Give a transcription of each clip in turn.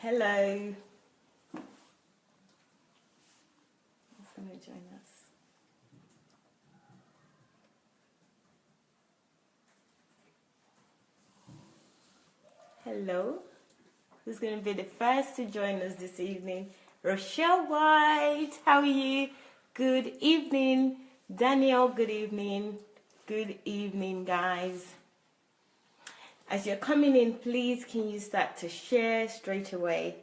Hello. Who's going to join us? Hello. Who's going to be the first to join us this evening? Rochelle White, how are you? Good evening. Daniel, good evening. Good evening, guys. As you're coming in, please can you start to share straight away?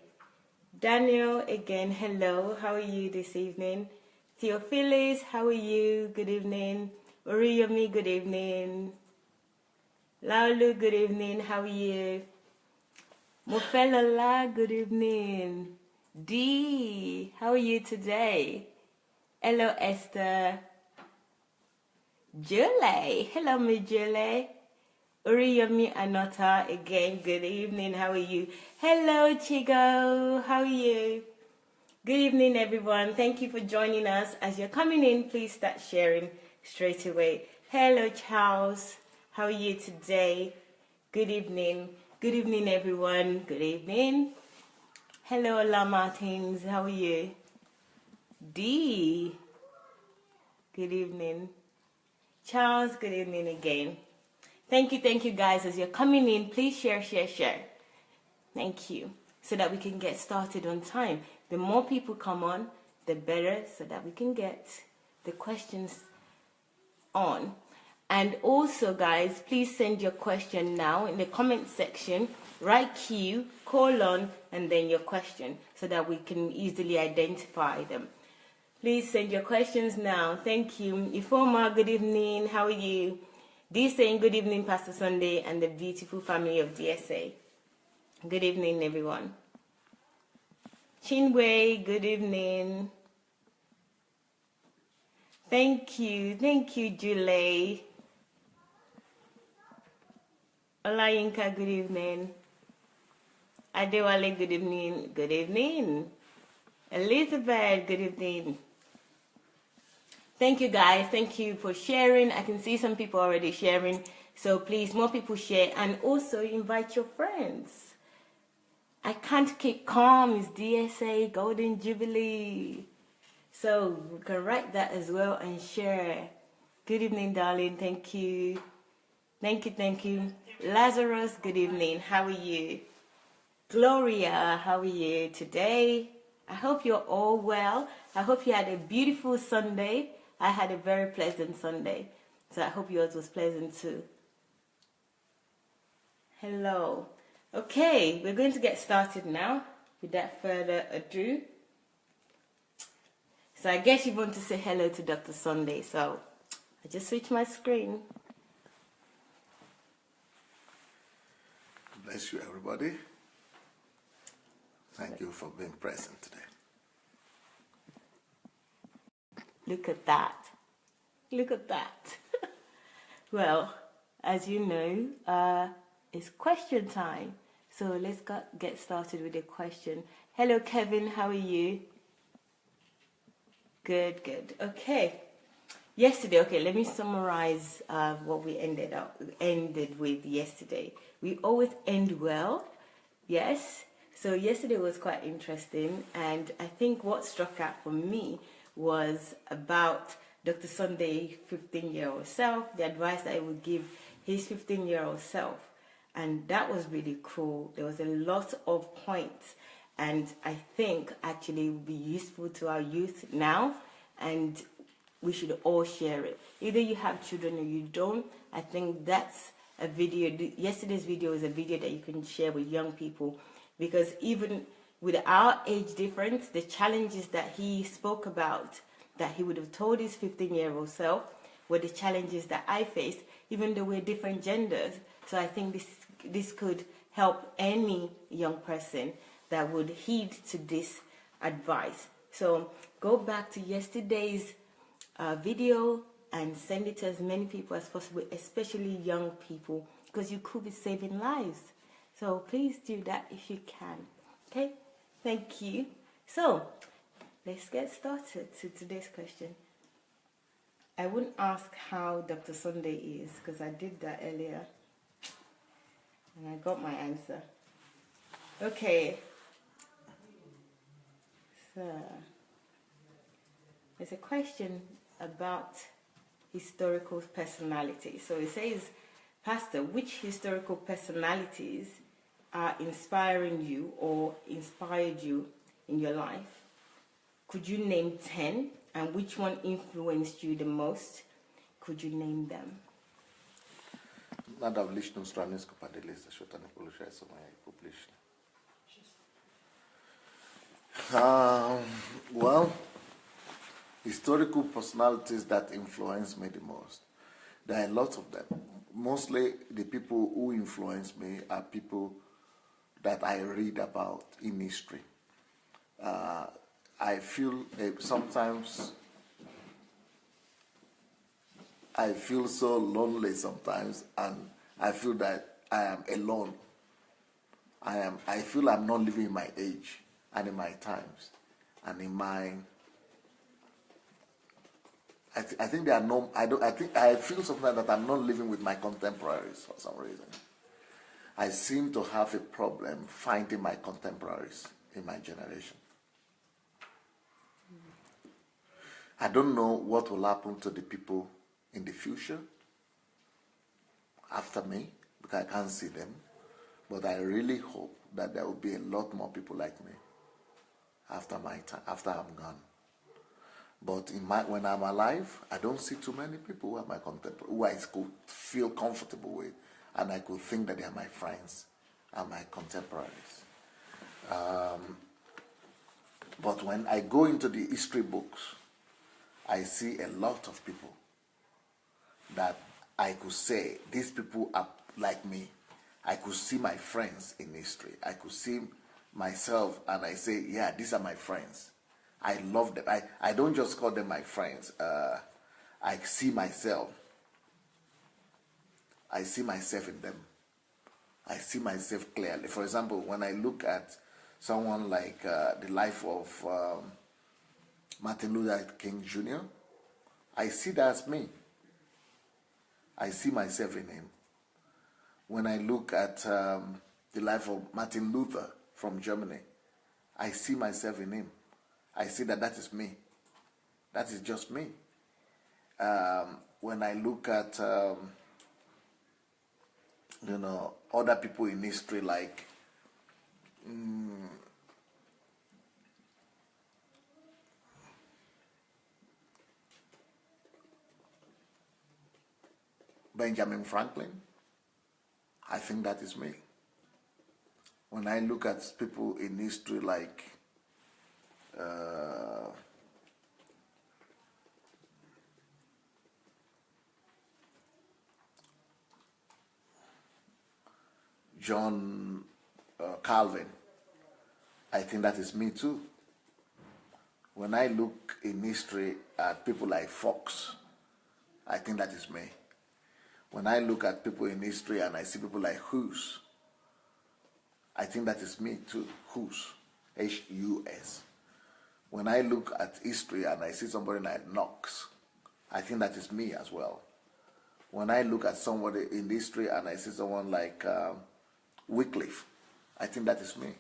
Daniel, again, hello. How are you this evening? Theophilus, how are you? Good evening. Oriyomi, good evening. Laulu, good evening. How are you? Mofelola, good evening. Dee, how are you today? Hello, Esther. Julie, hello, me Julie. Oriyomi Anota, again, good evening. How are you? Hello, Chigo. How are you? Good evening, everyone. Thank you for joining us. As you're coming in, please start sharing straight away. Hello, Charles. How are you today? Good evening. Good evening, everyone. Good evening. Hello, La Martins. How are you? Dee. Good evening. Charles, good evening again. Thank you, guys. As you're coming in, please share. Thank you. So that we can get started on time. The more people come on, the better, so that we can get the questions on. And also, guys, please send your question now in the comment section. Write Q, colon, and then your question, so that we can easily identify them. Please send your questions now. Thank you. Ifoma, good evening. How are you? Dee saying good evening, Pastor Sunday, and the beautiful family of DSA. Good evening, everyone. Chinwe, good evening. Thank you, Julie. Olayinka, good evening. Adewale, good evening. Good evening. Elizabeth, good evening. Thank you, guys. Thank you for sharing. I can see some people already sharing. So please, more people share. And also invite your friends. I can't keep calm. It's DSA Golden Jubilee. So we can write that as well and share. Good evening, darling. Thank you. Thank you. Lazarus, good evening. How are you? Gloria, how are you today? I hope you're all well. I hope you had a beautiful Sunday. I had a very pleasant Sunday. So I hope yours was pleasant too. Hello. Okay, we're going to get started now. Without further ado. So I guess you want to say hello to Dr. Sunday. So I just switch my screen. Bless you, everybody. Thank you for being present today. Look at that. Look at that. Well, as you know, it's question time. So let's get started with a question. Hello, Kevin. How are you? Good. Okay. Yesterday, okay, let me summarize what we ended with yesterday. We always end well, yes. So yesterday was quite interesting, and I think what struck out for me was about Dr. Sunday's 15-year-old self, the advice that he would give his 15-year-old self. And that was really cool. There was a lot of points, and I think actually it would be useful to our youth now, and we should all share it. Either you have children or you don't. I think that's a video. Yesterday's video is a video that you can share with young people, because even with our age difference, the challenges that he spoke about, that he would have told his 15-year-old self, were the challenges that I faced, even though we're different genders. So I think this could help any young person that would heed to this advice. So go back to yesterday's video and send it to as many people as possible, especially young people, because you could be saving lives. So please do that if you can. Okay? Thank you. So let's get started to today's question. I wouldn't ask how Dr. Sunday is, because I did that earlier and I got my answer. Okay. So, there's a question about historical personalities. So it says, Pastor, which historical personalities are inspiring you or inspired you in your life? Could you name 10? And which one influenced you the most? Could you name them? Надо в личную страницу поделиться, что-то не получается моей публичной. Well, historical personalities that influence me the most. There are lots of them. Mostly the people who influence me are people that I read about in history. I feel sometimes I feel so lonely sometimes, and I feel that I am alone. I feel I'm not living in my age and in my times and in my. I think there are no. I feel sometimes that I'm not living with my contemporaries for some reason. I seem to have a problem finding my contemporaries in my generation. I don't know what will happen to the people in the future after me, because I can't see them. But I really hope that there will be a lot more people like me after my time, after I'm gone. But when I'm alive, I don't see too many people who are my contemporaries, who I could feel comfortable with, and I could think that they are my friends and my contemporaries. But when I go into the history books, I see a lot of people that I could say, these people are like me. I could see my friends in history. I could see myself and I say, yeah, these are my friends. I love them. I don't just call them my friends. I see myself. I see myself in them. I see myself clearly. For example, when I look at someone like the life of Martin Luther King Jr., I see that as me. I see myself in him. When I look at the life of Martin Luther from Germany, I see myself in him. I see that is me. That is just me. When I look at, other people in history like Benjamin Franklin, I think that is me. When I look at people in history like John Calvin, I think that is me too. When I look in history at people like Fox, I think that is me. When I look at people in history and I see people like Hughes, I think that is me too. Hughes, H-U-S. When I look at history and I see somebody like Knox, I think that is me as well. When I look at somebody in history and I see someone like Wycliffe, I think that is me.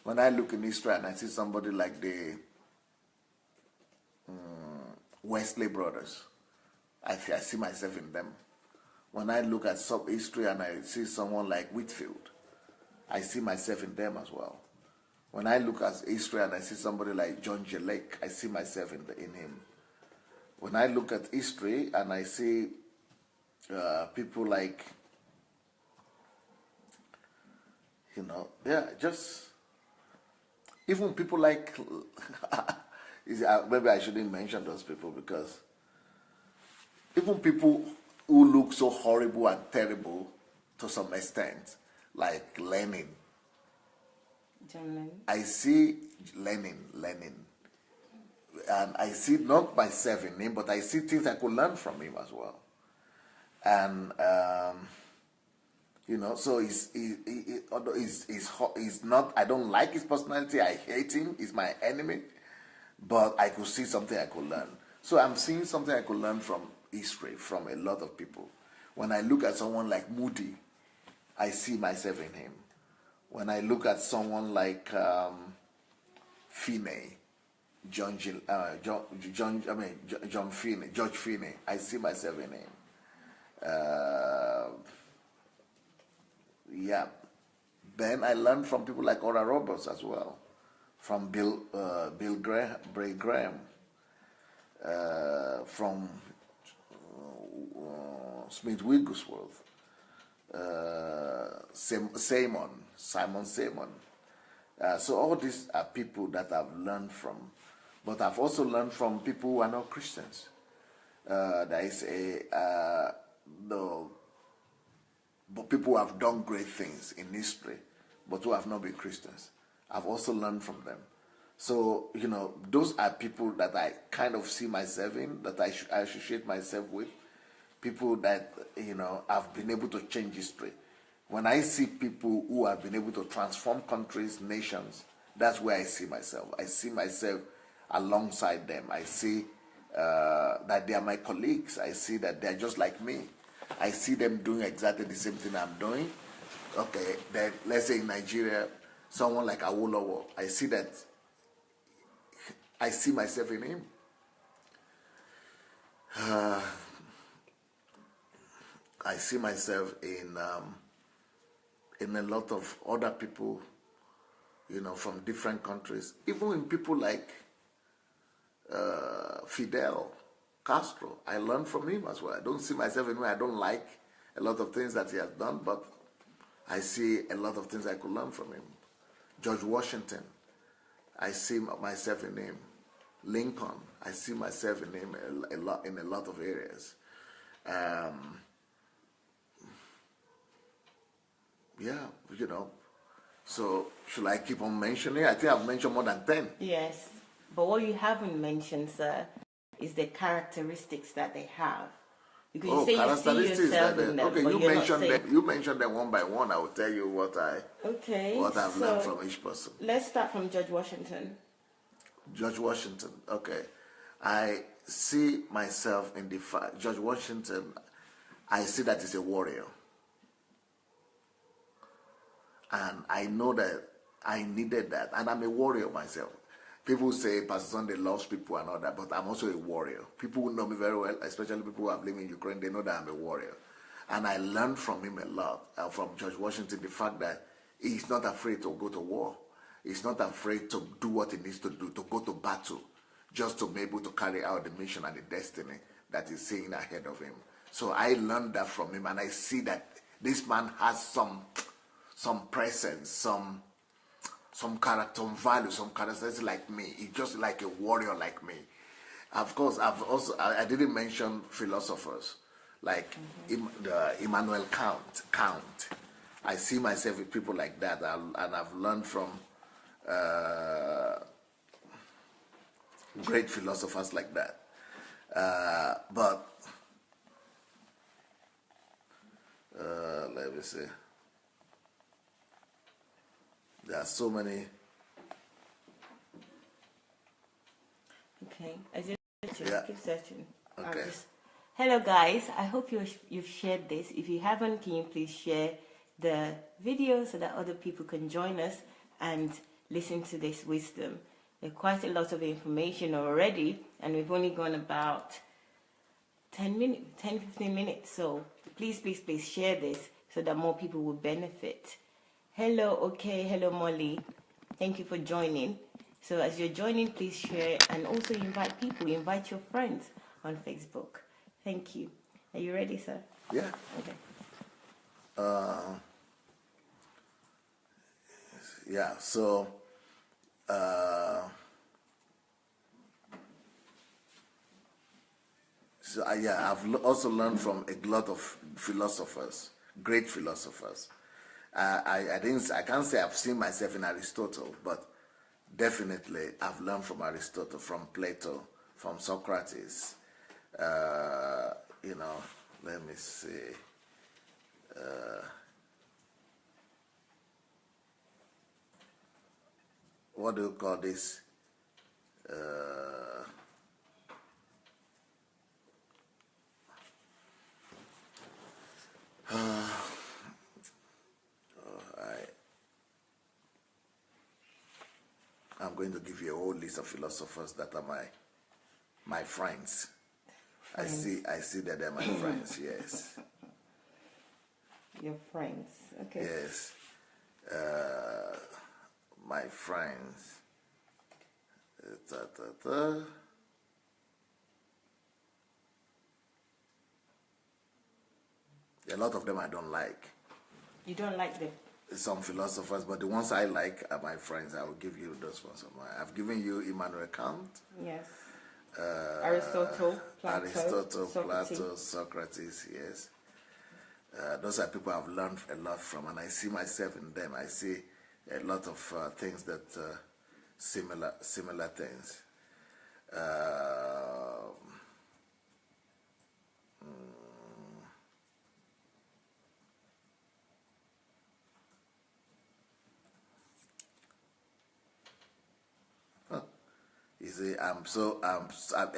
When I look in history and I see somebody like the Wesley Brothers, I see myself in them. When I look at history and I see someone like Whitfield, I see myself in them as well. When I look at history and I see somebody like John J. Lake, I see myself in him. When I look at history and I see people like, just even people like, maybe I shouldn't mention those people, because even people who look so horrible and terrible to some extent, like Lenin. John Lenin. I see Lenin. And I see not myself in him, but I see things I could learn from him as well. And, so he's not, I don't like his personality, I hate him, he's my enemy, but I could see something I could learn. So I'm seeing something I could learn from history, from a lot of people. When I look at someone like Moody, I see myself in him. When I look at someone like Finney, John Finney, George Finney. I see myself in him. Yeah. Then I learned from people like Oral Roberts as well, from Bill Graham, from Smith Wigglesworth, Simon. So all these are people that I've learned from, but I've also learned from people who are not Christians. There is but people who have done great things in history, but who have not been Christians. I've also learned from them. So, those are people that I kind of see myself in, that I associate myself with. People that, have been able to change history. When I see people who have been able to transform countries, nations, that's where I see myself. I see myself alongside them. I see that they are my colleagues. I see that they're just like me. I see them doing exactly the same thing I'm doing. Okay, then let's say in Nigeria, someone like Awolowo, I see that, I see myself in him. I see myself in a lot of other people, from different countries. Even in people like Fidel Castro, I learned from him as well. I don't see myself in him. I don't like a lot of things that he has done, but I see a lot of things I could learn from him. George Washington, I see myself in him. Lincoln, I see myself in him a lot in a lot of areas. Yeah, So should I keep on mentioning? I think I've mentioned more than 10. Yes, but what you haven't mentioned, sir, is the characteristics that they have. Because you say you see yourself in them, okay, but you mentioned them one by one. I will tell you what I've learned from each person. Let's start from George Washington. George Washington, okay. I see myself in George Washington. I see that he's a warrior. And I know that I needed that. And I'm a warrior myself. People say Pastor Sunday loves people and all that, but I'm also a warrior. People who know me very well, especially people who have lived in Ukraine, they know that I'm a warrior. And I learned from him a lot, from George Washington, the fact that he's not afraid to go to war. He's not afraid to do what he needs to do, to go to battle, just to be able to carry out the mission and the destiny that is seeing ahead of him. So I learned that from him, and I see that this man has some presence, some character, some value, some characteristics like me. He's just like a warrior like me. Of course, I didn't mention philosophers like Immanuel Kant. I see myself with people like that, and I've learned from great philosophers like that. But let me see. There are so many. Okay, as you keep searching. Okay. Hello guys, I hope you've shared this. If you haven't, can you please share the video so that other people can join us and listen to this wisdom. There's quite a lot of information already, and we've only gone about 10, 15 minutes. So please share this so that more people will benefit. Hello, okay, hello Molly. Thank you for joining. So as you're joining, please share and also invite people. Invite your friends on Facebook. Thank you. Are you ready, sir? Yeah. Okay. Yeah, so I've also learned from a lot of philosophers, great philosophers. I can't say I've seen myself in Aristotle, but definitely I've learned from Aristotle, from Plato, from Socrates. Let me see. What do you call this? I'm going to give you a whole list of philosophers that are my friends. I see that they're my friends, yes. Your friends, okay. Yes. My friends. A lot of them I don't like. You don't like them? Some philosophers, but the ones I like are my friends. I will give you those ones of mine. I've given you Immanuel Kant. Yes. Aristotle, Plato, Socrates, yes. Those are people I've learned a lot from, and I see myself in them. I see a lot of things that similar things. You see, a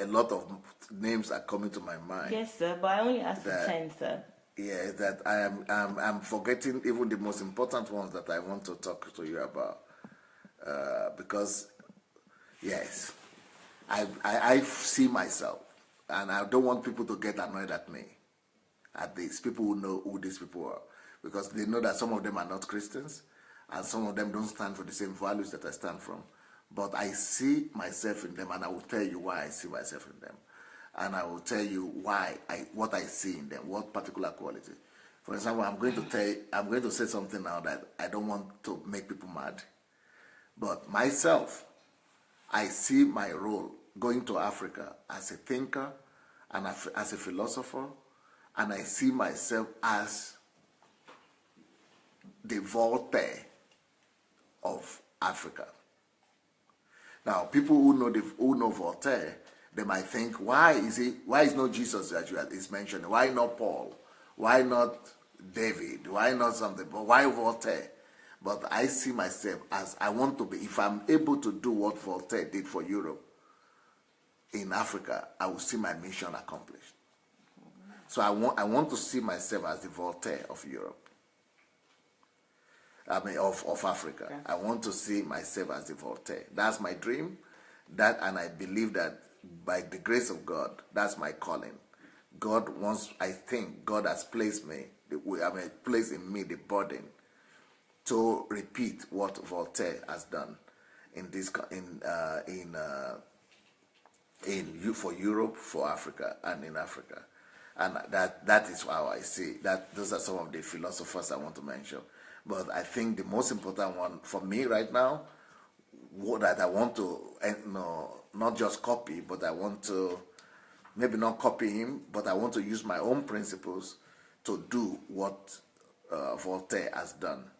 lot of names are coming to my mind. Yes, sir, but I only asked for 10, sir. Yeah, that I'm forgetting even the most important ones that I want to talk to you about. Because, yes, I see myself, and I don't want people to get annoyed at me, at these people who know who these people are, because they know that some of them are not Christians, and some of them don't stand for the same values that I stand from. But I see myself in them, and I will tell you why I see myself in them. And I will tell you what I see in them, what particular quality. For example, I'm going to say something now that I don't want to make people mad. But myself, I see my role going to Africa as a thinker and as a philosopher, and I see myself as the Voltaire of Africa. Now, people who know Voltaire, they might think, why is not Jesus that is mentioned? Why not Paul? Why not David? Why not something? But why Voltaire? But I see myself as I want to be. If I'm able to do what Voltaire did for Europe in Africa, I will see my mission accomplished. So I want to see myself as the Voltaire of Europe. Of Africa. Okay. I want to see myself as the Voltaire. That's my dream. And I believe that by the grace of God, that's my calling. I think God has placed placed in me the burden to repeat what Voltaire has done for Europe, for Africa, and in Africa. And that is how I see that. Those are some of the philosophers I want to mention. But I think the most important one for me right now, that I want to, not just copy, but I want to, maybe not copy him, but I want to use my own principles to do what Voltaire has done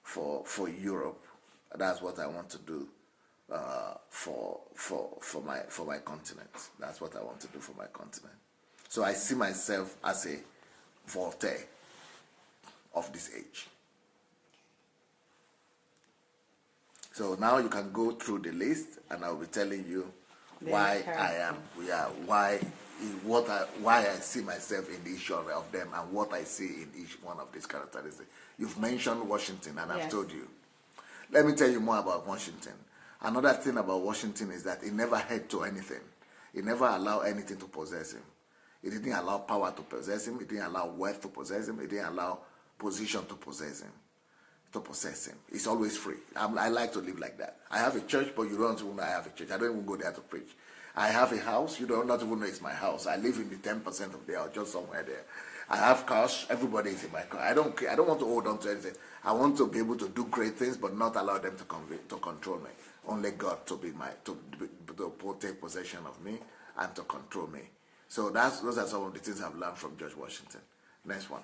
for Europe. That's what I want to do for my continent. That's what I want to do for my continent. So I see myself as a Voltaire of this age. So now you can go through the list, and I'll be telling you why I see myself in each of them, and what I see in each one of these characteristics. You've mentioned Washington, and I've told you. Let me tell you more about Washington. Another thing about Washington is that he never held to anything. He never allowed anything to possess him. He didn't allow power to possess him. He didn't allow wealth to possess him. He didn't allow position to possess him. He's always free. I like to live like that. I have a church, but you don't even know I have a church. I don't even go there to preach. I have a house. You don't not even know it's my house. I live in the 10% of there, or just somewhere there. I have cars. Everybody is in my car. I don't care. I don't want to hold on to anything. I want to be able to do great things, but not allow them to control me. Only God to take possession of me and to control me. So those are some of the things I've learned from George Washington. Next one.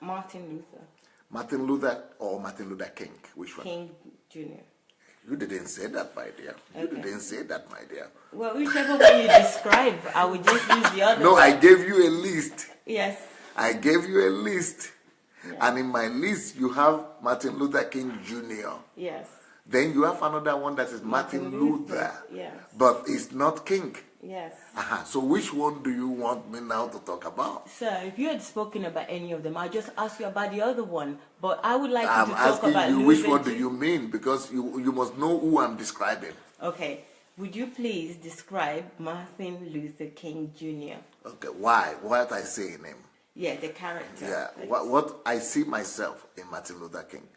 Martin Luther. Martin Luther or Martin Luther King? Which one? King Jr. You didn't say that, my dear. You didn't say that, my dear. Well, whichever way you describe, I would just use the other one. I gave you a list. Yes. I gave you a list. Yes. And in my list, you have Martin Luther King Jr. Yes. Then you have another one that is Martin Luther. Yes. But it's not King. Yes. So which one do you want me now to talk about? Sir, if you had spoken about any of them, I'll just ask you about the other one. But I would like I'm you to talk asking about you Luther which one do you mean, because you must know who I'm describing. Okay. Would you please describe Martin Luther King Jr.? Okay, why? What I say in him? Yeah, the character. Yeah, what I see myself in Martin Luther King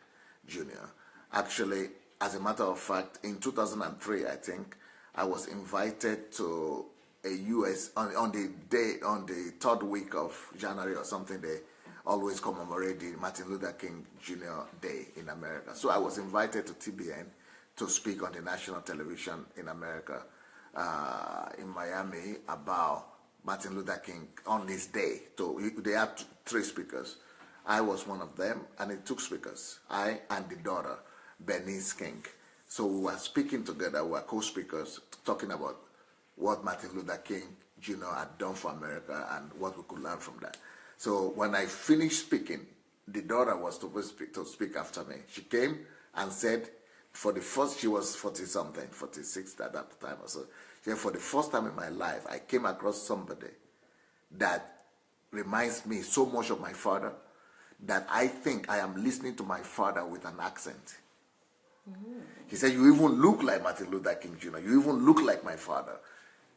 Jr. Actually, as a matter of fact, in 2003, I think, I was invited to a U.S. on the third week of January or something. They always commemorate the Martin Luther King Jr. Day in America. So I was invited to TBN to speak on the national television in America, in Miami, about Martin Luther King on this day. So they had 3 speakers. I was one of them, and it took speakers. I and the daughter, Bernice King. So we were speaking together, we were co-speakers, talking about what Martin Luther King Jr. had done for America and what we could learn from that. So when I finished speaking, the daughter was supposed to speak after me. She came and said, she was 40-something, 46 at that time or so. She said, for the first time in my life, I came across somebody that reminds me so much of my father that I think I am listening to my father with an accent. He said, you even look like Martin Luther King Jr. You even look like my father.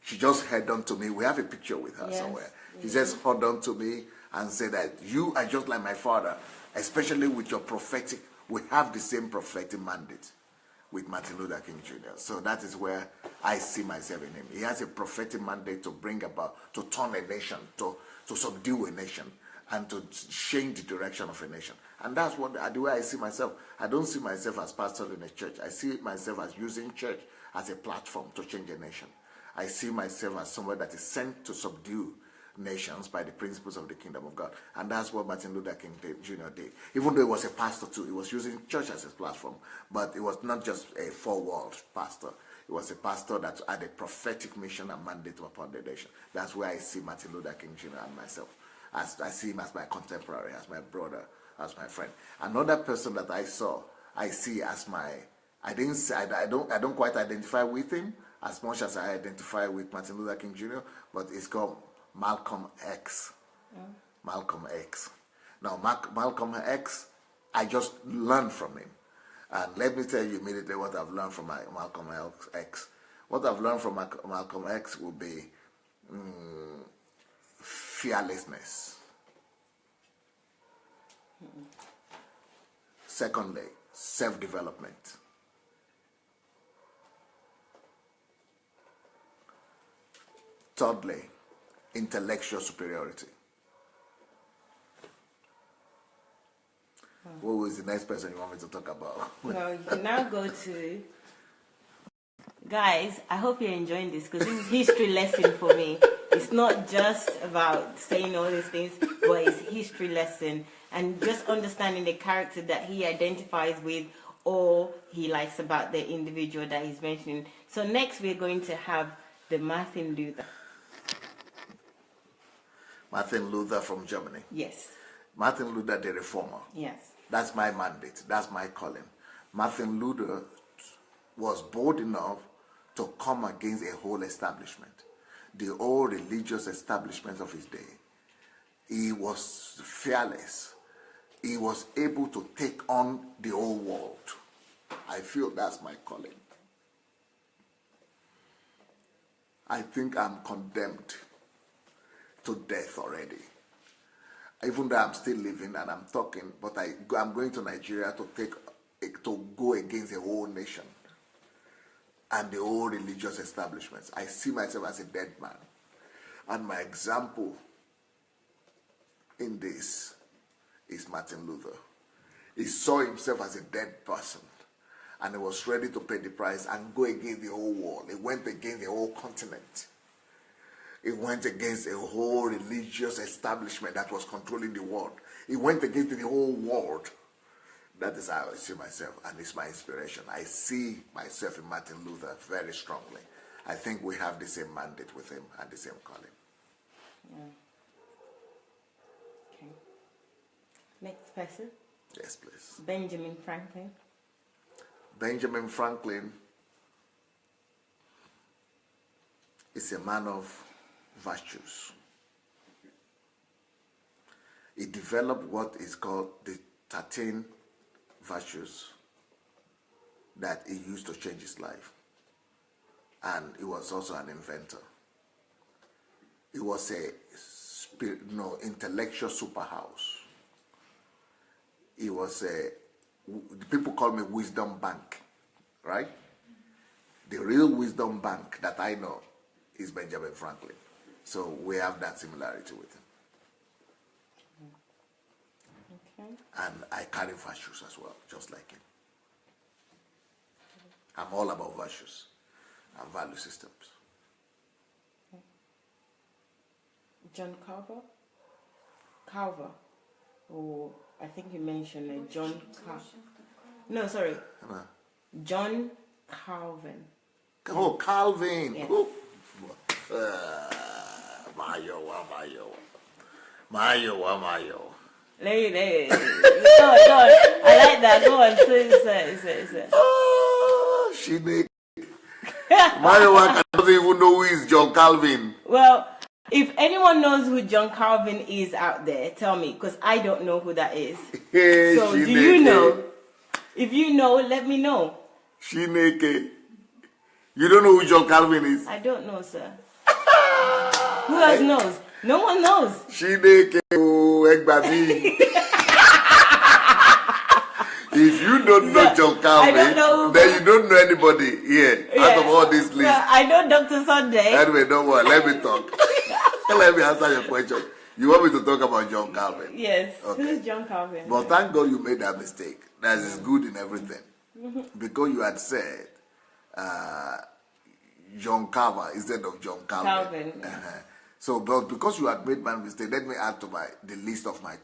She just held on to me. We have a picture with her somewhere. She just held on to me and said that you are just like my father, especially with your prophetic. We have the same prophetic mandate with Martin Luther King Jr. So that is where I see myself in him. He has a prophetic mandate to bring about, to turn a nation, to subdue a nation, and to change the direction of a nation. And that's the way I see myself. I don't see myself as pastor in a church. I see myself as using church as a platform to change a nation. I see myself as someone that is sent to subdue nations by the principles of the kingdom of God. And that's what Martin Luther King Jr. did. Even though he was a pastor too, he was using church as his platform. But it was not just a four-walled pastor. It was a pastor that had a prophetic mission and mandate upon the nation. That's where I see Martin Luther King Jr. and myself. As I see him as my contemporary, as my brother, as my friend. Another person that I see as my, I don't quite identify with him as much as I identify with Martin Luther King Jr., but it's called Malcolm X. Malcolm X. Now, Malcolm X, I just learned from him. And let me tell you immediately what I've learned from Malcolm X. What I've learned from Malcolm X will be fearlessness. Secondly, self-development. Thirdly, intellectual superiority. What was the next person you want me to talk about? Well, you can now go to... Guys, I hope you're enjoying this because this is history lesson for me. It's not just about saying all these things, but it's history lesson and just understanding the character that he identifies with or he likes about the individual that he's mentioning. So next we're going to have the Martin Luther. Martin Luther from Germany. Yes. Martin Luther, the reformer. Yes. That's my mandate. That's my calling. Martin Luther was bold enough to come against a whole establishment, the whole religious establishment of his day. He was fearless. He was able to take on the whole world. I feel that's my calling. I think I'm condemned to death already. Even though I'm still living and I'm talking, but I'm going to Nigeria to go against the whole nation and the whole religious establishments. I see myself as a dead man. And my example in this is Martin Luther. He saw himself as a dead person and he was ready to pay the price and go against the whole world. He went against the whole continent. He went against a whole religious establishment that was controlling the world. He went against the whole world. That is how I see myself, and it's my inspiration. I see myself in Martin Luther very strongly. I think we have the same mandate with him and the same calling. Yeah. Okay. Next person. Yes, please. Benjamin Franklin. Benjamin Franklin is a man of virtues. He developed what is called the 13 virtues that he used to change his life. And he was also an inventor. He was a intellectual superhouse. He was people call me wisdom bank, right? The real wisdom bank that I know is Benjamin Franklin. So we have that similarity with him. Okay. And I carry virtues as well, just like him. I'm all about virtues and value systems. John Carver? Carver. Oh, I think you mentioned John Carver. No, sorry. John Calvin. Oh, Calvin. Yes. Oh. Mayo. Lady. Go on. I like that. Go on. Say. Oh, she make. Mayo doesn't even know who is John Calvin. Well, if anyone knows who John Calvin is out there, tell me, because I don't know who that is. So, do you know? If you know, let me know. Shineke. You don't know who John Calvin is? I don't know, sir. Who else knows? No one knows. Shineke, Egbabi. If you don't know John Calvin, then you don't know anybody here out of all these lists. Well, I know Dr. Sunday. Anyway, don't worry. Let me talk. Let me answer your question. You want me to talk about John Calvin? Yes. Okay. Who's John Calvin? But thank God you made that mistake. That is good in everything. Because you had said John Carver instead of John Calvin. So, but because you had made my mistake, let me add to the list of my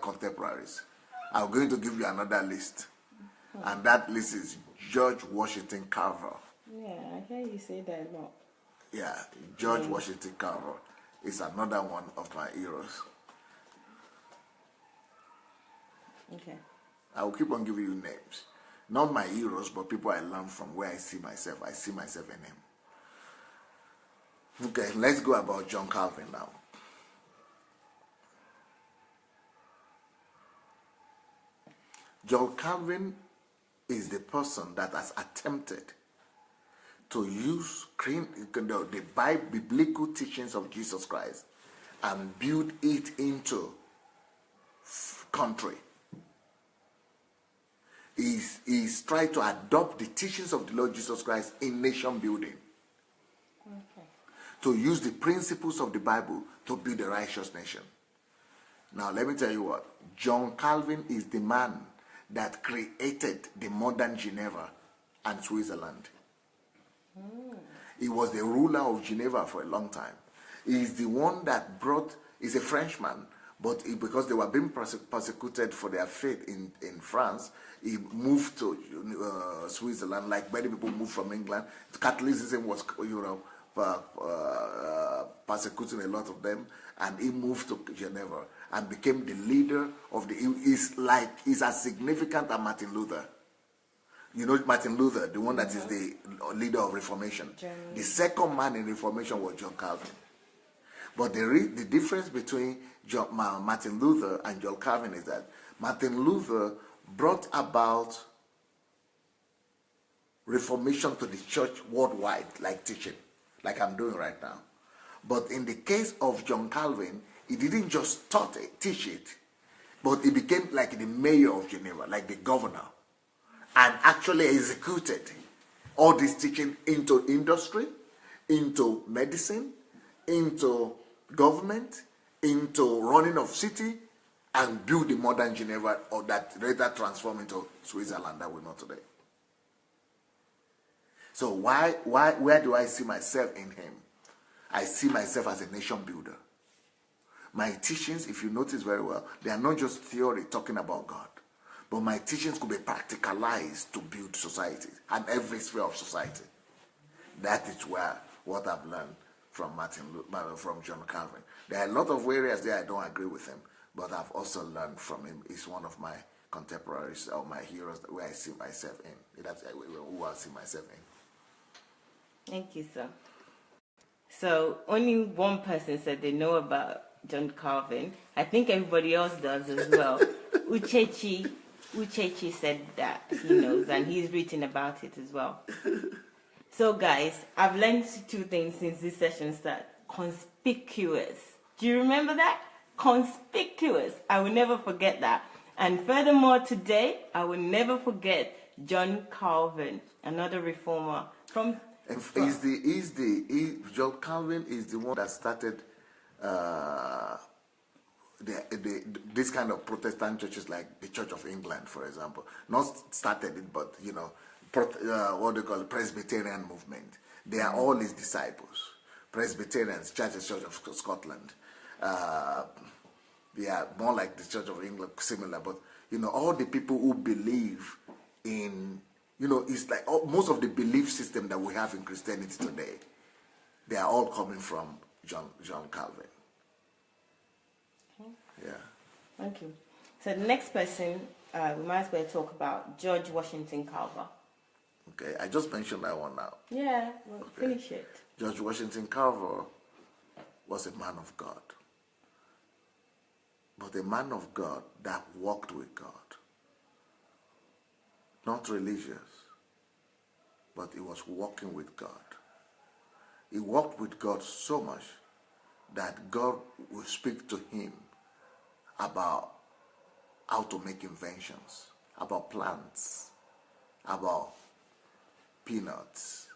contemporaries. I'm going to give you another list. And that list is George Washington Carver. Yeah, I hear you say that a lot. Yeah, George Washington Carver is another one of my heroes. Okay. I will keep on giving you names. Not my heroes, but people I learn from, where I see myself. I see myself in him. Okay, let's go about John Calvin now. John Calvin is the person that has attempted to use the biblical teachings of Jesus Christ and build it into country. He's trying to adopt the teachings of the Lord Jesus Christ in nation building. Okay. To use the principles of the Bible to build a righteous nation. Now, let me tell you what. John Calvin is the man that created the modern Geneva and Switzerland. He was the ruler of Geneva for a long time. He is the one that he's a Frenchman, but because they were being persecuted for their faith in France, he moved to Switzerland, like many people moved from England. Catholicism was, persecuting a lot of them, and he moved to Geneva and became the leader of he's as significant as Martin Luther. You know Martin Luther, the one that is the leader of Reformation. The second man in Reformation was John Calvin. But the difference between Martin Luther and John Calvin is that Martin Luther brought about Reformation to the church worldwide, like teaching, like I'm doing right now. But in the case of John Calvin, he didn't just teach it, but he became like the mayor of Geneva, like the governor, and actually executed all this teaching into industry, into medicine, into government, into running of city, and build the modern Geneva, or that later transformed into Switzerland that we know today. So where do I see myself in him? I see myself as a nation builder. My teachings, if you notice very well, they are not just theory talking about God, but my teachings could be practicalized to build society and every sphere of society. That is what I've learned from from John Calvin. There are a lot of areas there I don't agree with him, but I've also learned from him. He's one of my contemporaries or my heroes where I see myself in. That's who I see myself in. Thank you, sir. So only one person said they know about John Calvin. I think everybody else does as well. Uchechi said that he knows, and he's written about it as well. So guys, I've learned two things since this session started. Conspicuous. Do you remember that? Conspicuous. I will never forget that. And furthermore, today, I will never forget John Calvin, another reformer from... John Calvin is the one that started this kind of Protestant churches, like the Church of England, for example. Not started it, but what they call the Presbyterian movement. They are all his disciples. Presbyterians, Church of Scotland. They are more like the Church of England, similar, but all the people who believe in, it's like most of the belief system that we have in Christianity today, they are all coming from John Calvin. Okay. Yeah. Thank you. So the next person, we might as well talk about George Washington Carver. Okay, I just mentioned that one now. Yeah, we'll finish it. George Washington Carver was a man of God. But a man of God that walked with God. Not religious, but he was walking with God. He walked with God so much that God would speak to him about how to make inventions, about plants, about peanuts,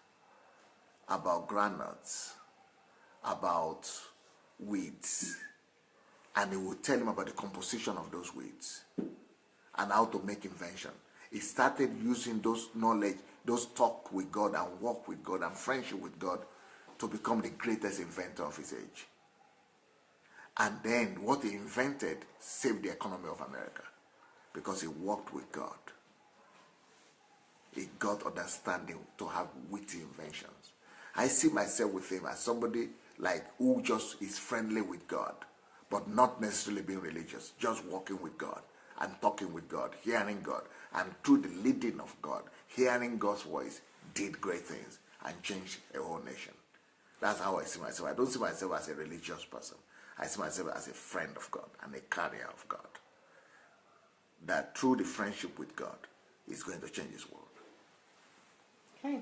about groundnuts, about weeds. And he would tell him about the composition of those weeds and how to make invention. He started using those knowledge, those talk with God and walk with God and friendship with God to become the greatest inventor of his age. And then what he invented saved the economy of America because he walked with God. He got understanding to have witty inventions. I see myself with him as somebody like who just is friendly with God, but not necessarily being religious, just walking with God and talking with God, hearing God, and through the leading of God, hearing God's voice, did great things and changed a whole nation. That's how I see myself. I don't see myself as a religious person. I see myself as a friend of God and a carrier of God. That through the friendship with God is going to change his world. Okay,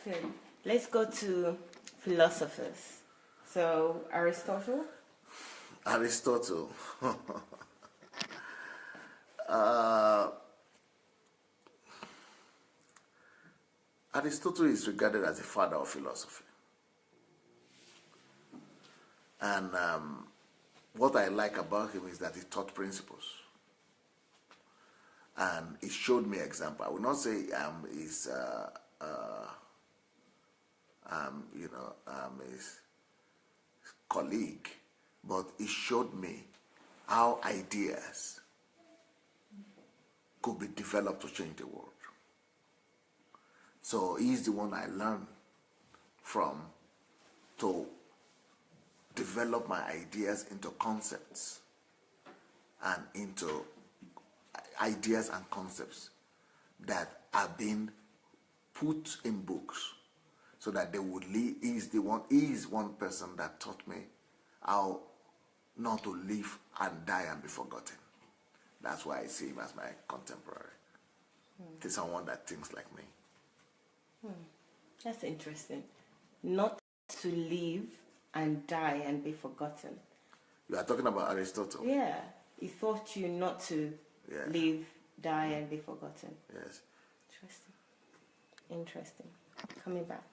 good. Let's go to philosophers. So, Aristotle? Aristotle. Aristotle is regarded as the father of philosophy. And what I like about him is that he taught principles. And he showed me example. I will not say his colleague, but he showed me how ideas could be developed to change the world. So he's the one I learned from to develop my ideas into concepts and into ideas and concepts that are being put in books so that they would lead. He is one person that taught me how not to live and die and be forgotten. That's why I see him as my contemporary. He's someone that thinks like me. That's interesting. Not to live and die and be forgotten. You are talking about Aristotle? Yeah. He taught you not to live, die, and be forgotten. Yes. Interesting. Coming back.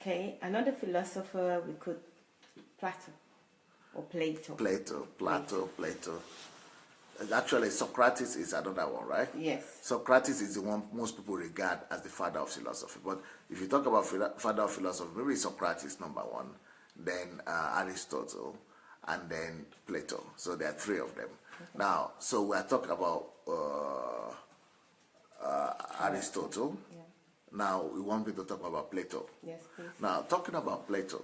Okay, another philosopher we could... Plato. Or Plato. Plato. Actually, Socrates is another one, right? Yes. Socrates is the one most people regard as the father of philosophy. But if you talk about father of philosophy, maybe Socrates number one, then Aristotle, and then Plato. So there are three of them. Okay. Now, so we are talking about Aristotle. Yeah. Now, we want me to talk about Plato. Yes, please. Now, talking about Plato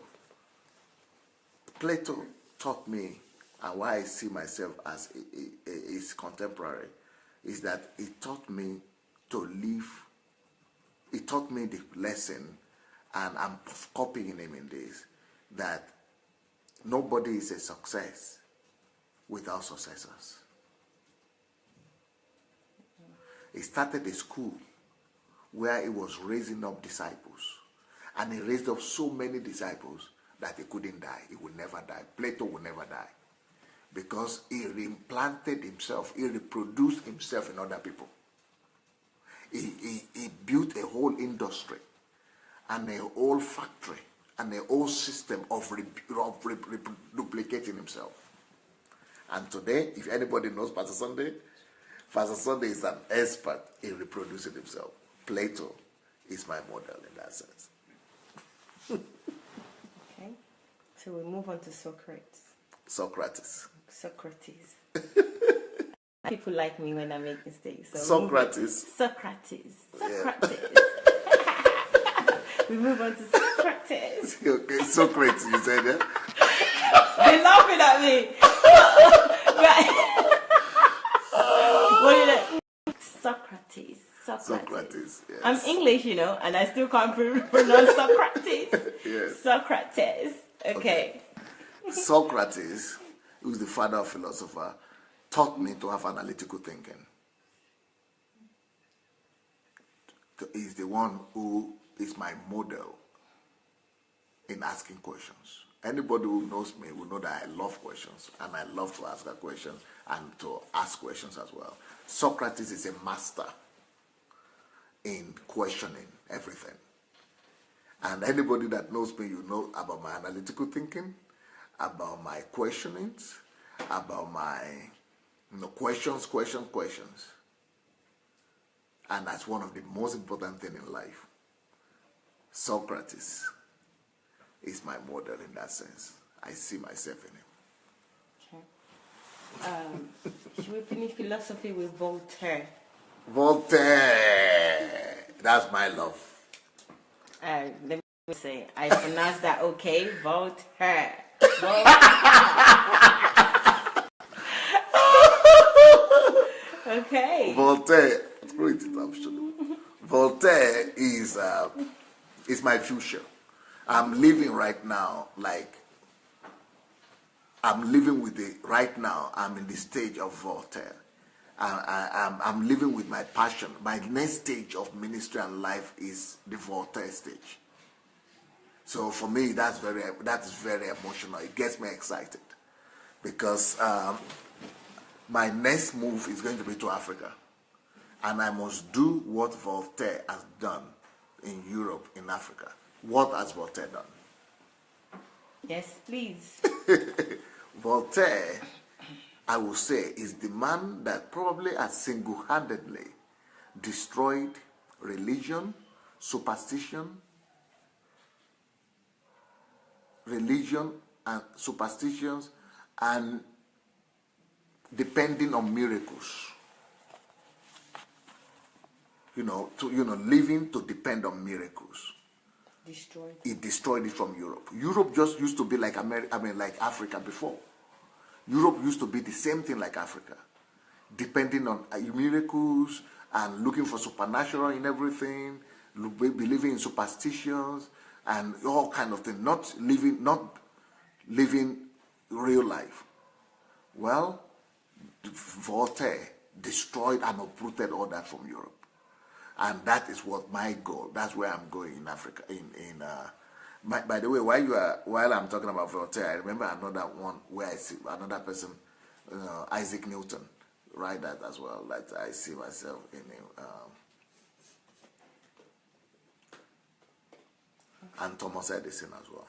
taught me, and why I see myself as his contemporary, is that he taught me to live. He taught me the lesson, and I'm copying him in this. that nobody is a success without successors. He started a school where he was raising up disciples. And he raised up so many disciples that he couldn't die. He would never die. Plato would never die. Because he reimplanted himself. He reproduced himself in other people. He built a whole industry and a whole factory and a whole system of duplicating himself. And today, if anybody knows Pastor Sunday is an expert in reproducing himself. Plato is my model in that sense. Okay, so we move on to Socrates. Socrates. People like me when I make mistakes. So Socrates. Yeah. We move on to Socrates. Okay, Socrates, you said that? They're laughing at me. Right. What is it? Socrates. Yes. I'm English, and I still can't pronounce Socrates. Yes. Socrates. Okay. Socrates, who's the father of philosopher, taught me to have analytical thinking. He's the one who is my model in asking questions. Anybody who knows me will know that I love questions, and I love to ask a question and to ask questions as well. Socrates is a master in questioning everything. And anybody that knows me, you know about my analytical thinking, about my questionings, about my questions. And that's one of the most important things in life. Socrates is my model in that sense. I see myself in him. Okay. Should we finish philosophy with Voltaire? Voltaire. That's my love. Let me say, I pronounced that okay. Voltaire. Okay. Voltaire. Voltaire is my future. I'm living right now I'm living with right now. I'm in the stage of Voltaire. I'm living with my passion. My next stage of ministry and life is the Voltaire stage. So for me, that is very emotional. It gets me excited because my next move is going to be to Africa, and I must do what Voltaire has done in Europe, in Africa. What has Voltaire done? Yes, please. Voltaire, I will say, is the man that probably has single-handedly destroyed religion, superstition, and superstitions, and depending on miracles. Living to depend on miracles. It destroyed it from Europe. Europe just used to be like like Africa before. Europe used to be the same thing like Africa, depending on miracles and looking for supernatural in everything, believing in superstitions and all kind of things, not living real life. Well, Voltaire destroyed and uprooted all that from Europe. And that is what my goal. That's where I'm going in Africa. By the way, while I'm talking about Voltaire, I remember another one where I see another person, Isaac Newton, write that as well. Like I see myself in him. And Thomas Edison as well.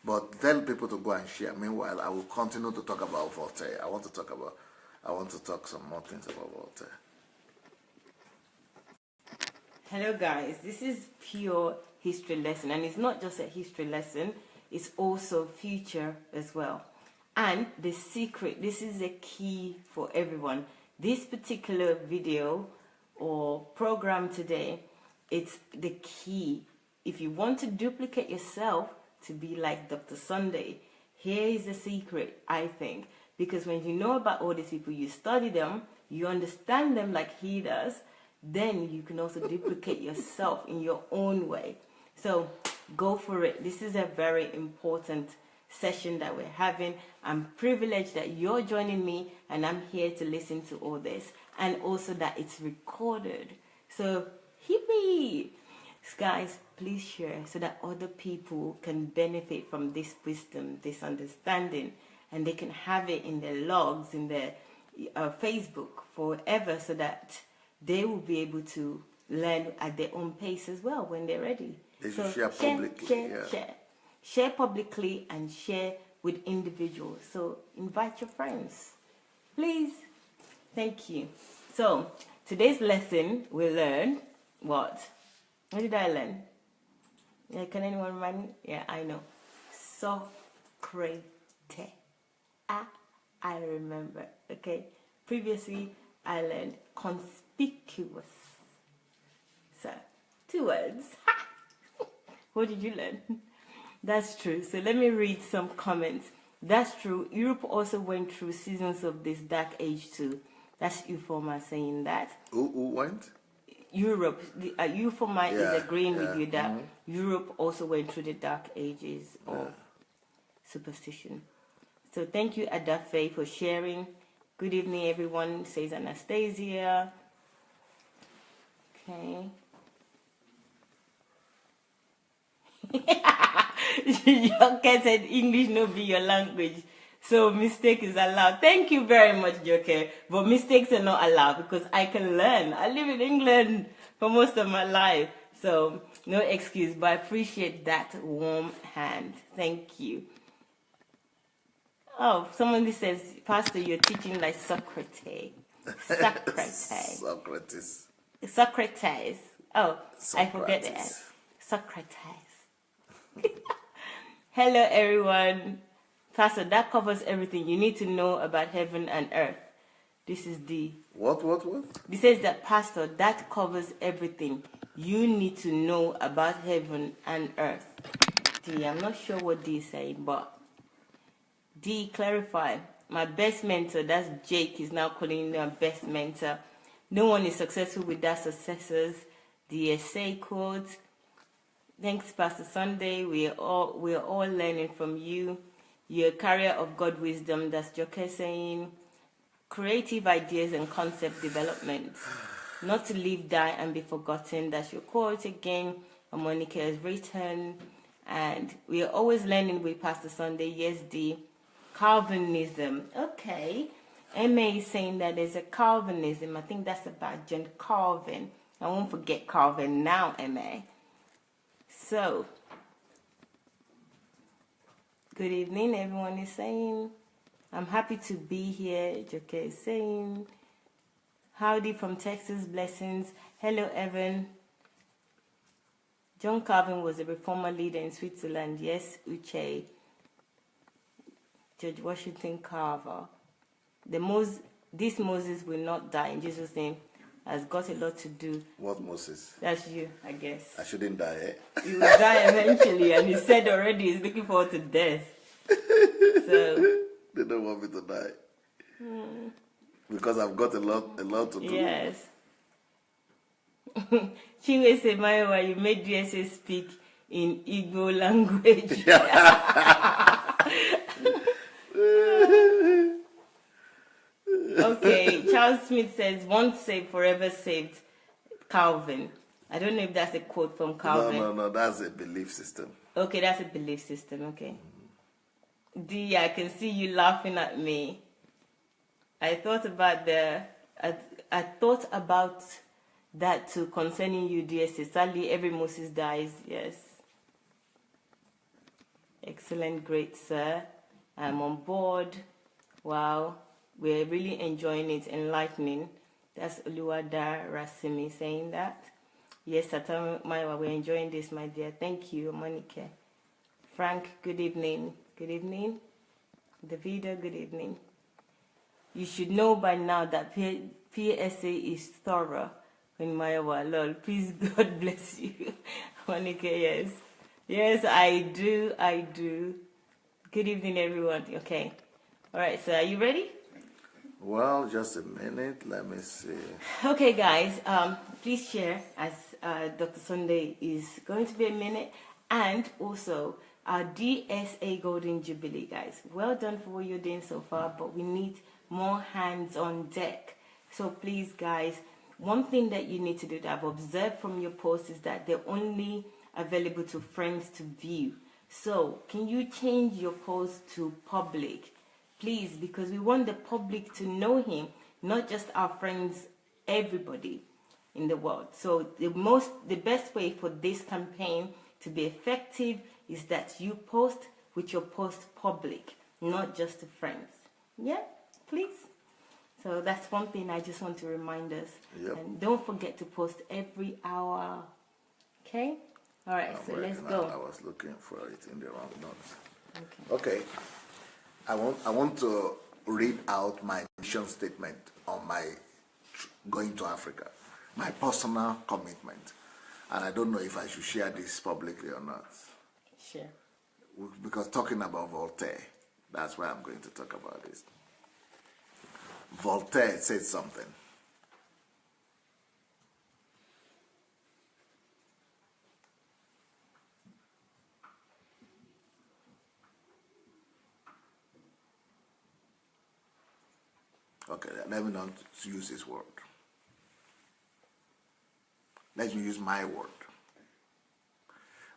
But tell people to go and share. Meanwhile, I will continue to talk about Voltaire. I want to talk some more things about Voltaire. Hello guys, this is pure history lesson, and it's not just a history lesson, it's also future as well. And the secret, this is a key for everyone. This particular video or program today, it's the key. If you want to duplicate yourself to be like Dr. Sunday, here is the secret, I think. Because when you know about all these people, you study them, you understand them like he does, then you can also duplicate yourself in your own way. So go for it. This is a very important session that we're having. I'm privileged that you're joining me, and I'm here to listen to all this, and also that it's recorded. So hippie, guys, please share so that other people can benefit from this wisdom, this understanding, and they can have it in their logs, in their Facebook forever, so that they will be able to learn at their own pace as well when they're ready. They should share publicly. Share publicly and share with individuals. So invite your friends, please. Thank you. So today's lesson we learn what? What did I learn? Yeah, can anyone remind me? Yeah, I know. Socrates. I remember. Okay. Previously, I learned conspicuous. So, 2 words. What did you learn? That's true. So let me read some comments. That's true. Europe also went through seasons of this dark age too. That's Euphoma saying that. Who went? Europe. Euphoma is agreeing with you that Europe also went through the dark ages of superstition. So thank you, Adafe, for sharing. Good evening, everyone, says Anastasia. Okay. Joke said English no be your language, so mistake is allowed. Thank you very much, Joke, but mistakes are not allowed because I can learn. I live in England for most of my life, so no excuse, but I appreciate that warm hand. Thank you. Oh, someone says, Pastor, you're teaching like Socrates. Socrates. Oh, Socrates. I forget it. Socrates. Hello, everyone. Pastor, that covers everything you need to know about heaven and earth. This is the... What? This says that, Pastor, that covers everything you need to know about heaven and earth. D, I'm not sure what D is saying, but... D, clarify. My best mentor, that's Jake, is now calling me my best mentor. No one is successful without successors. The essay quote. Thanks, Pastor Sunday. We're all learning from you. You're a carrier of God wisdom. That's Joke saying. Creative ideas and concept development. Not to live, die, and be forgotten. That's your quote again. Monica has written. And we are always learning with Pastor Sunday. Yes, D. Calvinism. Okay. MA is saying that there's a Calvinism. I think that's about John Calvin. I won't forget Calvin now, MA. So, good evening, everyone is saying. I'm happy to be here, Joke is saying. Howdy from Texas, blessings. Hello, Evan. John Calvin was a reformer leader in Switzerland. Yes, Uche. George Washington Carver. This Moses will not die in Jesus' name. Has got a lot to do. What Moses? That's you, I guess. I shouldn't die, eh? You will die eventually, and he said already he's looking forward to death. So they don't want me to die. Because I've got a lot to do. Yes. Chiwe Semayowa, you made DSA speak in Igbo language. Okay, Charles Smith says, once saved, forever saved. Calvin. I don't know if that's a quote from Calvin. No, that's a belief system. Okay, that's a belief system, okay. D, I can see you laughing at me. I thought about that too concerning you, DSA. Sadly, every Moses dies, yes. Excellent, great, sir. I'm on board. Wow. We're really enjoying it, enlightening. That's Oluwada Rasimi saying that. Yes, Satamawa, we're enjoying this, my dear. Thank you, Monica. Frank, good evening. Good evening. Davida, good evening. You should know by now that PSA is thorough. In Mayawa, lol. Please, God bless you. Monica, yes. Yes, I do. Good evening, everyone. Okay. All right, so are you ready? Well, just a minute. Let me see. Okay, guys. Please share as Dr. Sunday is going to be a minute. And also our DSA Golden Jubilee, guys. Well done for what you're doing so far, but we need more hands on deck. So please, guys, one thing that you need to do that I've observed from your posts is that they're only available to friends to view. So can you change your post to public, please? Because we want the public to know him, not just our friends, everybody in the world. So the best way for this campaign to be effective is that you post with your post public, not just to friends. Yeah, please. So that's one thing I just want to remind us. Yep. And don't forget to post every hour. Okay? All right, so let's go. I was looking for it in the wrong notes. Okay. I want to read out my mission statement on my going to Africa, my personal commitment. And I don't know if I should share this publicly or not. Sure. Because talking about Voltaire, that's why I'm going to talk about this. Voltaire said something. Okay, let me not use his word. Let me use my word.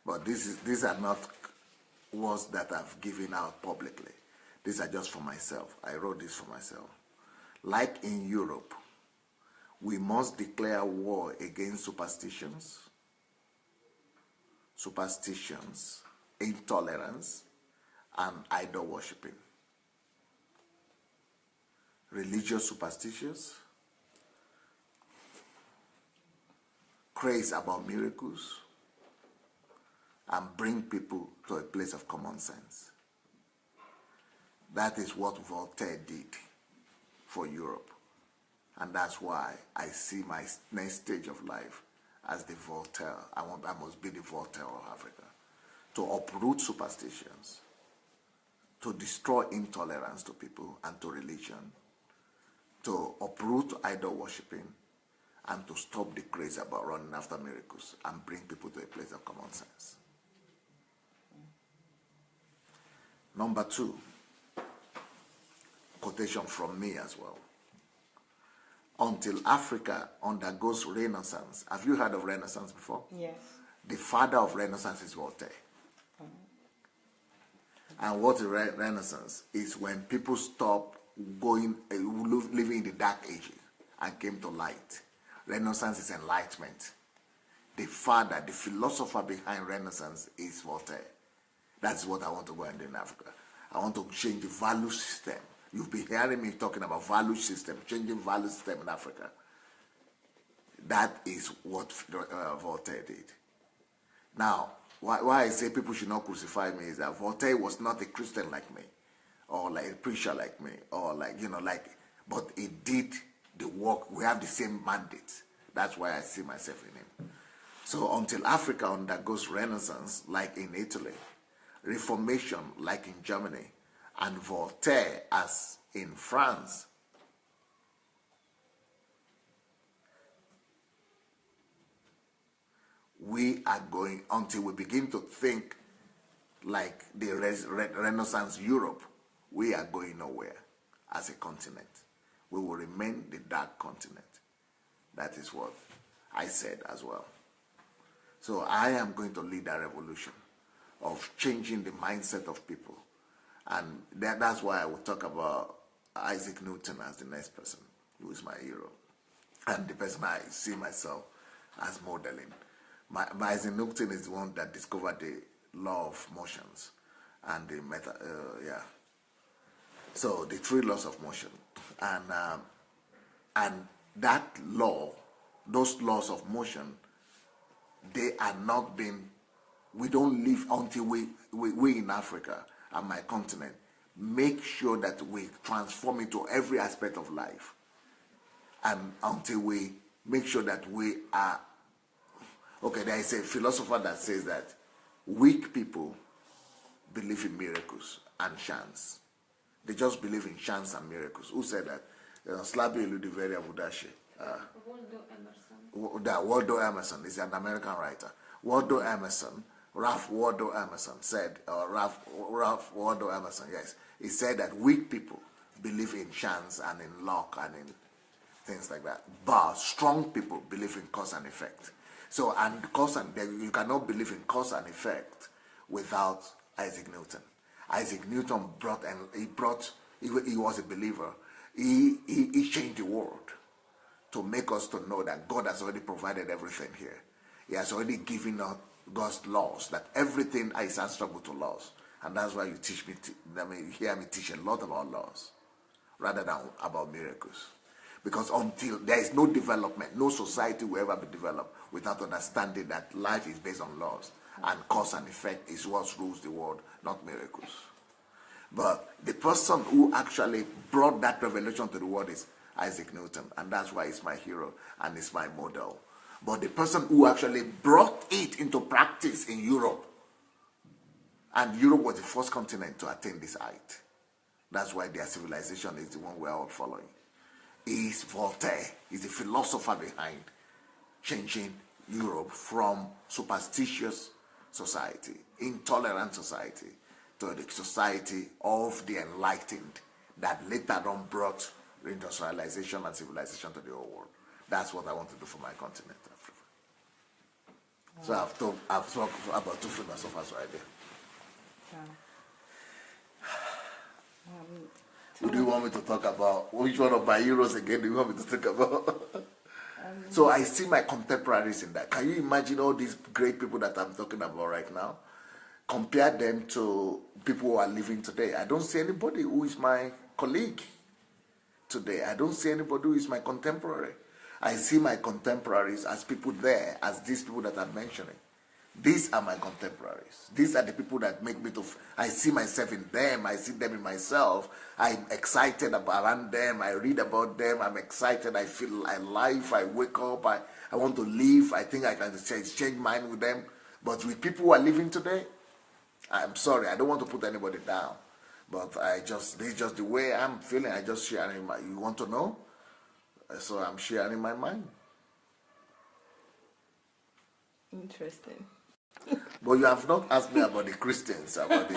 But these are not words that I've given out publicly. These are just for myself. I wrote this for myself. Like in Europe, we must declare war against superstitions, intolerance, and idol worshipping. Religious superstitions, craze about miracles, and bring people to a place of common sense. That is what Voltaire did for Europe. And that's why I see my next stage of life as the Voltaire. I must be the Voltaire of Africa. To uproot superstitions, to destroy intolerance to people and to religion, to uproot idol worshipping, and to stop the craze about running after miracles and bring people to a place of common sense. Number 2, quotation from me as well. Until Africa undergoes Renaissance. Have you heard of Renaissance before? Yes. The father of Renaissance is Voltaire. And what is Renaissance is when people stop living in the dark ages and came to light. Renaissance is enlightenment. The father, the philosopher behind Renaissance is Voltaire. That's what I want to go and do in Africa. I want to change the value system. You've been hearing me talking about value system, changing value system in Africa. That is what Voltaire did. Now, why I say people should not crucify me is that Voltaire was not a Christian like me, or like a preacher like me, or but he did the work. We have the same mandate. That's why I see myself in him. So until Africa undergoes Renaissance, like in Italy, Reformation, like in Germany, and Voltaire, as in France, we are going, until we begin to think like the Renaissance Europe, we are going nowhere as a continent. We will remain the dark continent. That is what I said as well. So I am going to lead a revolution of changing the mindset of people. And that's why I will talk about Isaac Newton as the next person, who is my hero, and the person I see myself as modeling. Isaac Newton is the one that discovered the law of motions and the method. So the 3 laws of motion, and that law, those laws of motion, they are not being. We don't live until we in Africa and my continent make sure that we transform into every aspect of life, and until we make sure that we are. Okay, there is a philosopher that says that weak people believe in miracles and chance. They just believe in chance and miracles. Who said that? Slabi Ludiveria Budashi. Waldo Emerson. Waldo Emerson is an American writer. Waldo Emerson Ralph Waldo Emerson said, or Ralph Waldo Emerson, yes, he said that weak people believe in chance and in luck and in things like that, but strong people believe in cause and effect. So, and you cannot believe in cause and effect without Isaac Newton. Isaac Newton he was a believer. He changed the world to make us to know that God has already provided everything here. He has already given us God's laws, that everything is answerable to laws. And that's why you hear me teach a lot about laws rather than about miracles. Because until there is no development, no society will ever be developed without understanding that life is based on laws. And cause and effect is what rules the world, not miracles. But the person who actually brought that revelation to the world is Isaac Newton. And that's why he's my hero and he's my model. But the person who actually brought it into practice in Europe, and Europe was the first continent to attain this height. That's why their civilization is the one we're all following. Is Voltaire. He's the philosopher behind changing Europe from superstitious society, intolerant society, to the society of the enlightened that later on brought industrialization and civilization to the whole world. That's what I want to do for my continent, Africa. So I've talked about two philosophers right there. Do you want me to talk about which one of my heroes again do you want me to talk about? So I see my contemporaries in that. Can you imagine all these great people that I'm talking about right now? Compare them to people who are living today. I don't see anybody who is my colleague today. I don't see anybody who is my contemporary. I see my contemporaries as people there, as these people that I'm mentioning. These are my contemporaries. These are the people that make me I see myself in them. I see them in myself. I'm excited around them. I read about them. I'm excited. I feel alive. I wake up. I want to live. I think I can exchange mind with them. But with people who are living today, I'm sorry. I don't want to put anybody down. But this is just the way I'm feeling. I just sharing you want to know? So I'm sharing my mind. Interesting. But you have not asked me about the Christians, about the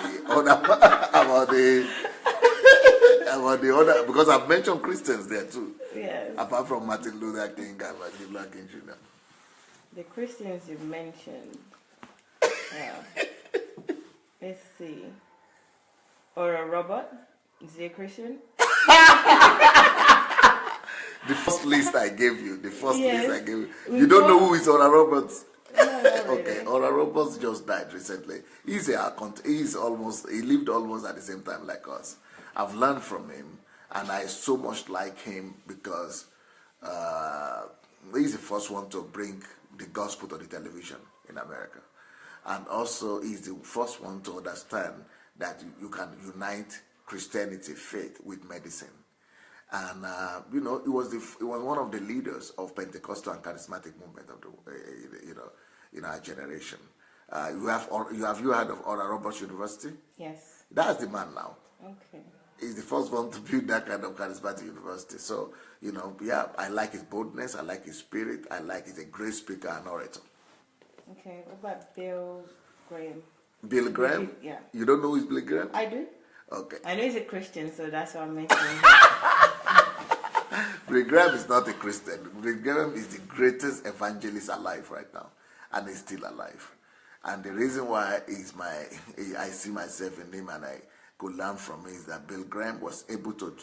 other, because I've mentioned Christians there too. Yes. Apart from Martin Luther King and Martin Luther King Jr. The Christians you mentioned. Let's see. Or a robot? Is he a Christian? The first list I gave you. Yes. You don't know who is Oral Roberts? No, not really. Okay, Oral Roberts just died recently. He lived almost at the same time like us. I've learned from him, and I so much like him because he's the first one to bring the gospel to the television in America. And also, he's the first one to understand that you can unite Christianity, faith, with medicine. And he was one of the leaders of Pentecostal and charismatic movement of the in our generation. You have you heard of Oral Roberts University? Yes. That's the man now. Okay. He's the first one to build that kind of charismatic university. So I like his boldness. I like his spirit. He's a great speaker and orator. Okay. What about Bill Graham? Bill Graham? Yeah. You don't know who is Bill Graham? I do. Okay. I know he's a Christian, so that's why I'm mentioning him. Bill Graham is not a Christian. Bill Graham is the greatest evangelist alive right now, and he's still alive. And the reason why I see myself in him and I could learn from him is that Bill Graham was able to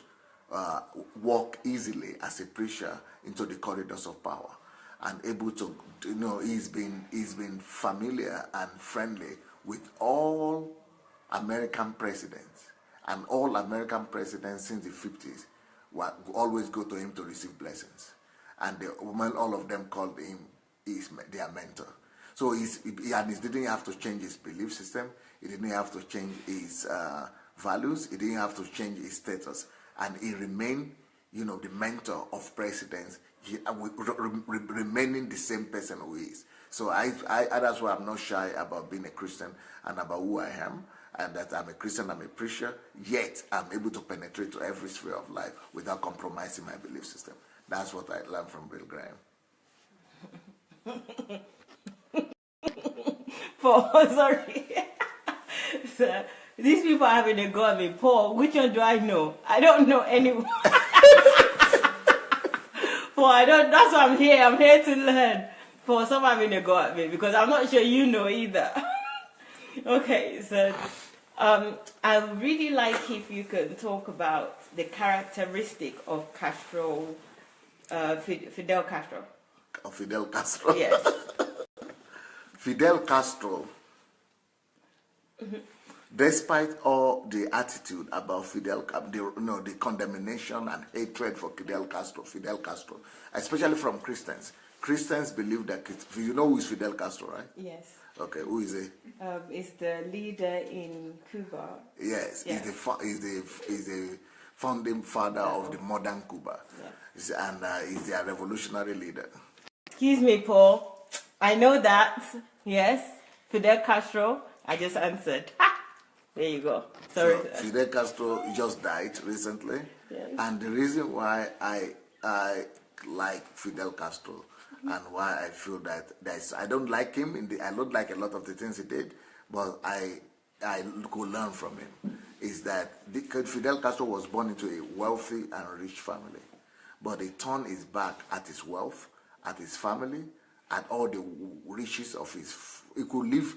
walk easily as a preacher into the corridors of power, and able to, he's been familiar and friendly with all American presidents, and all American presidents since the 50s always go to him to receive blessings, and all of them called him their mentor. So he didn't have to change his belief system. He didn't have to change his values. He didn't have to change his status, and he remained, the mentor of presidents, remaining the same person who he is. So that's why I'm not shy about being a Christian and about who I am, and that I'm a Christian, I'm a preacher, yet I'm able to penetrate to every sphere of life without compromising my belief system. That's what I learned from Bill Graham. Paul, sorry. So, these people are having a go at me. Paul, which one do I know? I don't know anyone. Paul, I don't, that's why I'm here. I'm here to learn. Paul, some having a go at me because I'm not sure you know either. Okay, so I would really like if you could talk about the characteristic of Castro, Fidel Castro. Of Fidel Castro. Yes. Fidel Castro, despite all the attitude about the condemnation and hatred for Fidel Castro, especially from Christians. Christians believe that, you know who is Fidel Castro, right? Yes. Okay, who is he? Is the leader in Cuba. Yes, yes. He's the founding father of the modern Cuba. Yes. And he's their revolutionary leader. Excuse me, Paul. I know that. Yes. Fidel Castro. I just answered. Ha! There you go. Sorry. So Fidel Castro just died recently. Yes. And the reason why I like Fidel Castro and why I feel that I don't like him, I don't like a lot of the things he did, but I could learn from him, is that Fidel Castro was born into a wealthy and rich family, but he turned his back at his wealth, at his family, at all the riches of he could live,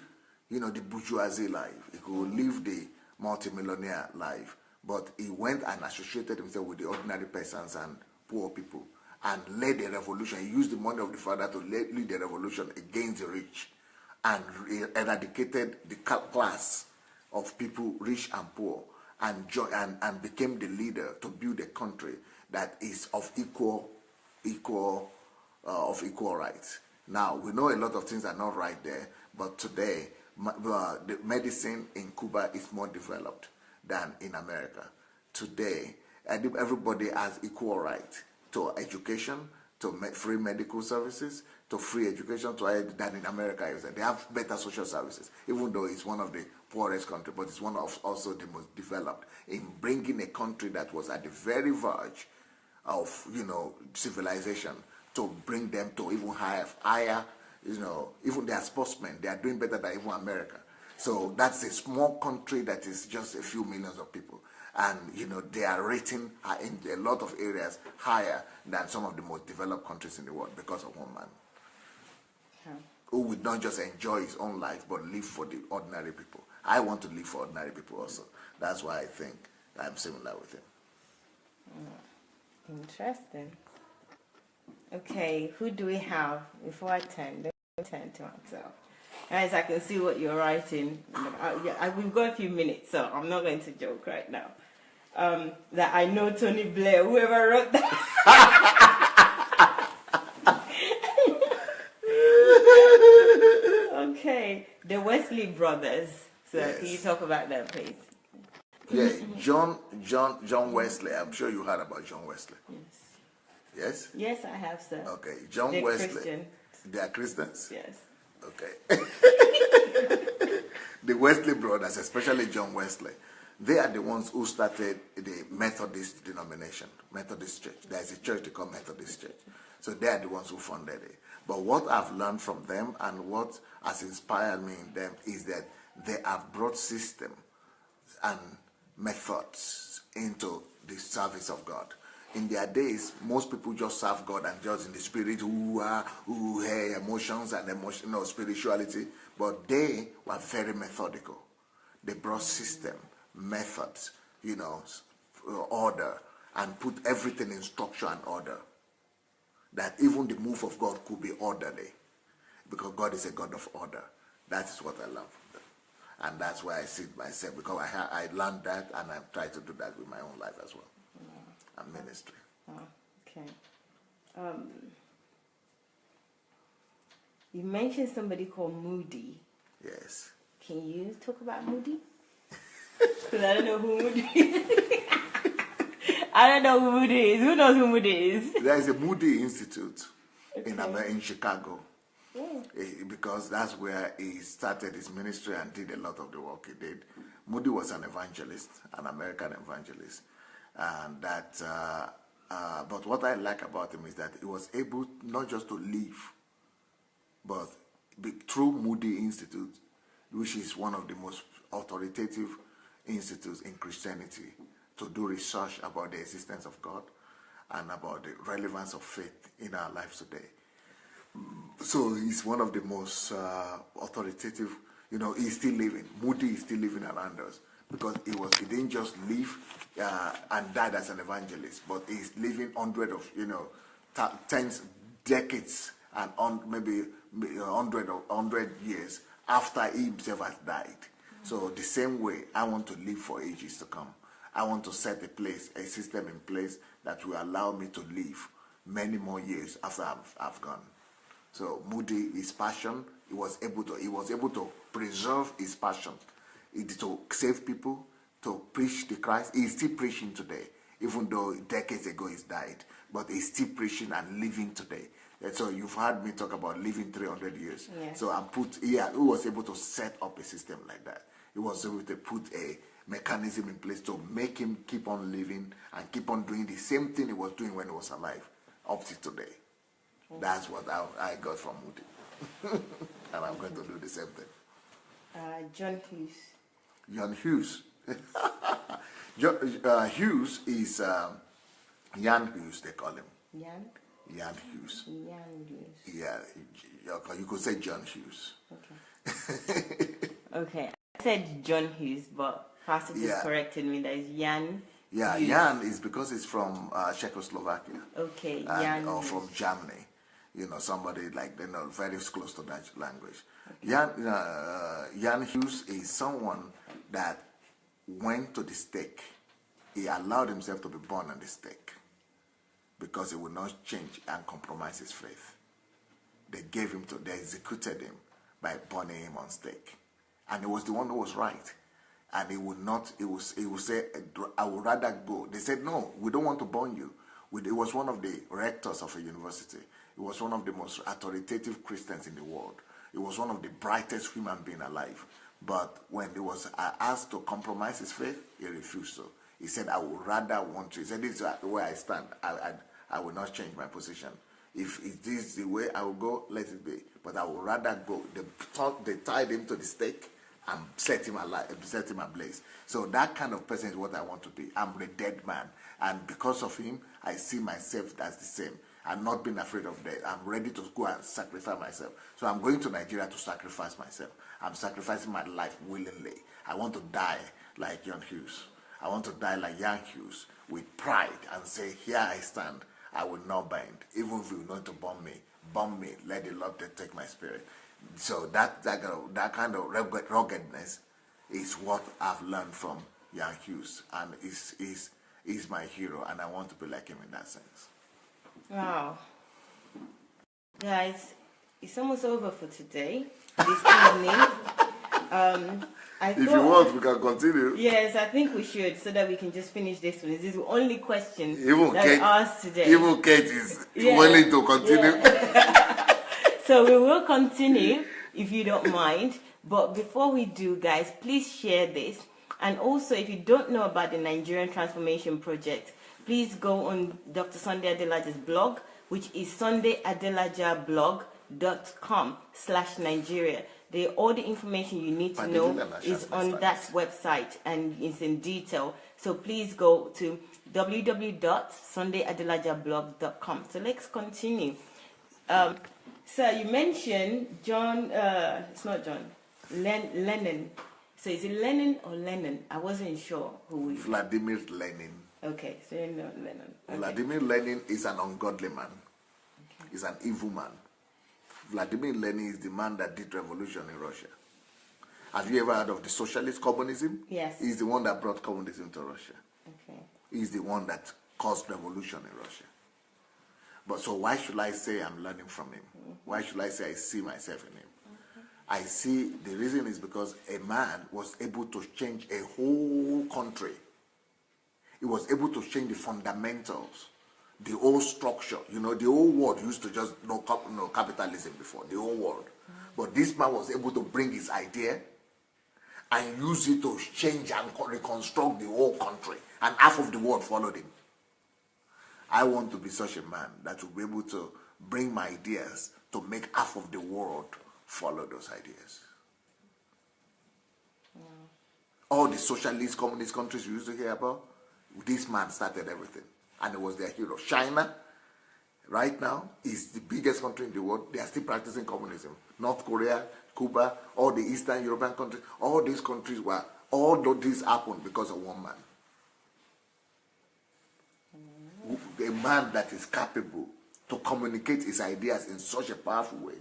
the bourgeoisie life, he could live the multimillionaire life, but he went and associated himself with the ordinary peasants and poor people and led a revolution. He used the money of the father to lead the revolution against the rich and eradicated the class of people, rich and poor, and became the leader to build a country that is of equal rights. Now, we know a lot of things are not right there, but today, the medicine in Cuba is more developed than in America. Today, everybody has equal right to education, to free medical services, to free education, than in America. They have better social services, even though it's one of the poorest countries, but it's one of also the most developed in bringing a country that was at the very verge of, civilization, to bring them to even higher, even their sportsmen, they are doing better than even America. So that's a small country that is just a few millions of people. And, they are rating in a lot of areas higher than some of the most developed countries in the world because of one man. Yeah. Who would not just enjoy his own life, but live for the ordinary people. I want to live for ordinary people also. That's why I think I'm similar with him. Interesting. Okay, who do we have? Before I turn to myself. Guys, I can see what you're writing. We've got a few minutes, so I'm not going to joke right now. That I know Tony Blair, whoever wrote that. Okay, the Wesley Brothers. So yes. Can you talk about them, please? Yeah, John Wesley. I'm sure you heard about John Wesley. Yes. Yes? Yes, I have, sir. Okay, John Wesley. Christian. They are Christians? Yes. Okay. The Wesley brothers, especially John Wesley, they are the ones who started the Methodist denomination, Methodist Church. There is a church they call Methodist Church. So they are the ones who funded it. But what I've learned from them and what has inspired me in them is that they have brought system and methods into the service of God. In their days, most people just serve God and just in the spirit, emotions and spirituality. But they were very methodical. They brought system, methods, order, and put everything in structure and order. That even the move of God could be orderly, because God is a God of order. That is what I love from them. And that's why I see myself, because I learned that and I try to do that with my own life as well. And ministry. Oh, okay. You mentioned somebody called Moody. Yes. Can you talk about Moody? Because I don't know who Moody is. I don't know who Moody is. Who knows who Moody is? There is a Moody Institute in Chicago. Yeah. Because that's where he started his ministry and did a lot of the work he did. Moody was an evangelist, an American evangelist. And that, but what I like about him is that he was able not just to live, but through Moody Institute, which is one of the most authoritative institutes in Christianity to do research about the existence of God and about the relevance of faith in our lives today. So he's one of the most authoritative, he's still living. Moody is still living around us because he didn't just live and died as an evangelist, but he's living hundreds of, tens, decades and maybe 100 years after he himself has died. So the same way, I want to live for ages to come. I want to set a system in place that will allow me to live many more years after I've gone. So Moody, his passion, he was able to preserve his passion to save people, to preach the Christ. He's still preaching today, even though decades ago he's died, but he's still preaching and living today. And so you've heard me talk about living 300 years. Yes. So he was able to set up a system like that. He was able to put a mechanism in place to make him keep on living and keep on doing the same thing he was doing when he was alive up to today. Okay. That's what I got from Moody. And I'm going to do the same thing. John Hughes. John Hughes. Hughes is Jan Hughes, they call him. Jan Hughes. Yeah, you could say John Hughes. Okay. Okay. I said John Hughes, but Pastor just corrected me. That is Jan. Yeah, Hughes. Jan is because it's from Czechoslovakia. Okay, Jan. Or from Germany. Somebody like very close to that language. Okay. Jan Hughes is someone that went to the stake. He allowed himself to be born on the stake because he would not change and compromise his faith. They executed him by burning him on stake. And he was the one who was right. And he would say, I would rather go. They said, no, we don't want to burn you. He was one of the rectors of a university. He was one of the most authoritative Christians in the world. He was one of the brightest human beings alive. But when he was asked to compromise his faith, he refused to. He said, I would rather want to. He said, this is where I stand. I will not change my position. If this is the way I will go, let it be. But I would rather go. They tied him to the stake and set him ablaze. So that kind of person is what I want to be. I'm a dead man. And because of him, I see myself as the same. I'm not being afraid of death. I'm ready to go and sacrifice myself. So I'm going to Nigeria to sacrifice myself. I'm sacrificing my life willingly. I want to die like John Hughes. I want to die like Jan Hughes with pride and say, here I stand. I will not bend. Even if you want to bomb me, let the Lord take my spirit. So that kind of ruggedness is what I've learned from Jan Hughes, and is my hero, and I want to be like him in that sense. Wow. Guys, it's almost over for today, this evening. If you want, we can continue. Yes, I think we should, so that we can just finish this one. This is the only question that's asked today. Even Kate is willing to continue. Yeah. So we will continue, if you don't mind. But before we do, guys, please share this. And also, if you don't know about the Nigerian Transformation Project, please go on Dr. Sunday Adelaja's blog, which is sundayadelajablog.com/Nigeria. All the information you need to know is on that website and it's in detail. So please go to www.sundayadelajablog.com. So let's continue. So you mentioned John, it's not John, Lenin. So is it Lenin or Lenin? I wasn't sure who we Vladimir Lenin. Okay, so you know Lenin. Okay. Vladimir Lenin is an ungodly man. Okay. He's an evil man. Vladimir Lenin is the man that did revolution in Russia. Have you ever heard of the socialist communism? Yes. He's the one that brought communism to Russia. Okay. He's the one that caused revolution in Russia. But so why should I say I'm learning from him? Mm-hmm. Why should I say I see myself in him? Okay. I see the reason is because a man was able to change a whole country. He was able to change the fundamentals. The whole structure, the whole world used to just know capitalism before, the whole world. But this man was able to bring his idea and use it to change and reconstruct the whole country. And half of the world followed him. I want to be such a man that will be able to bring my ideas to make half of the world follow those ideas. All the socialist, communist countries you used to hear about, this man started everything. And he was their hero. China, right now, is the biggest country in the world. They are still practicing communism. North Korea, Cuba, all the Eastern European countries, all these countries were, all of this happened because of one man. A man that is capable to communicate his ideas in such a powerful way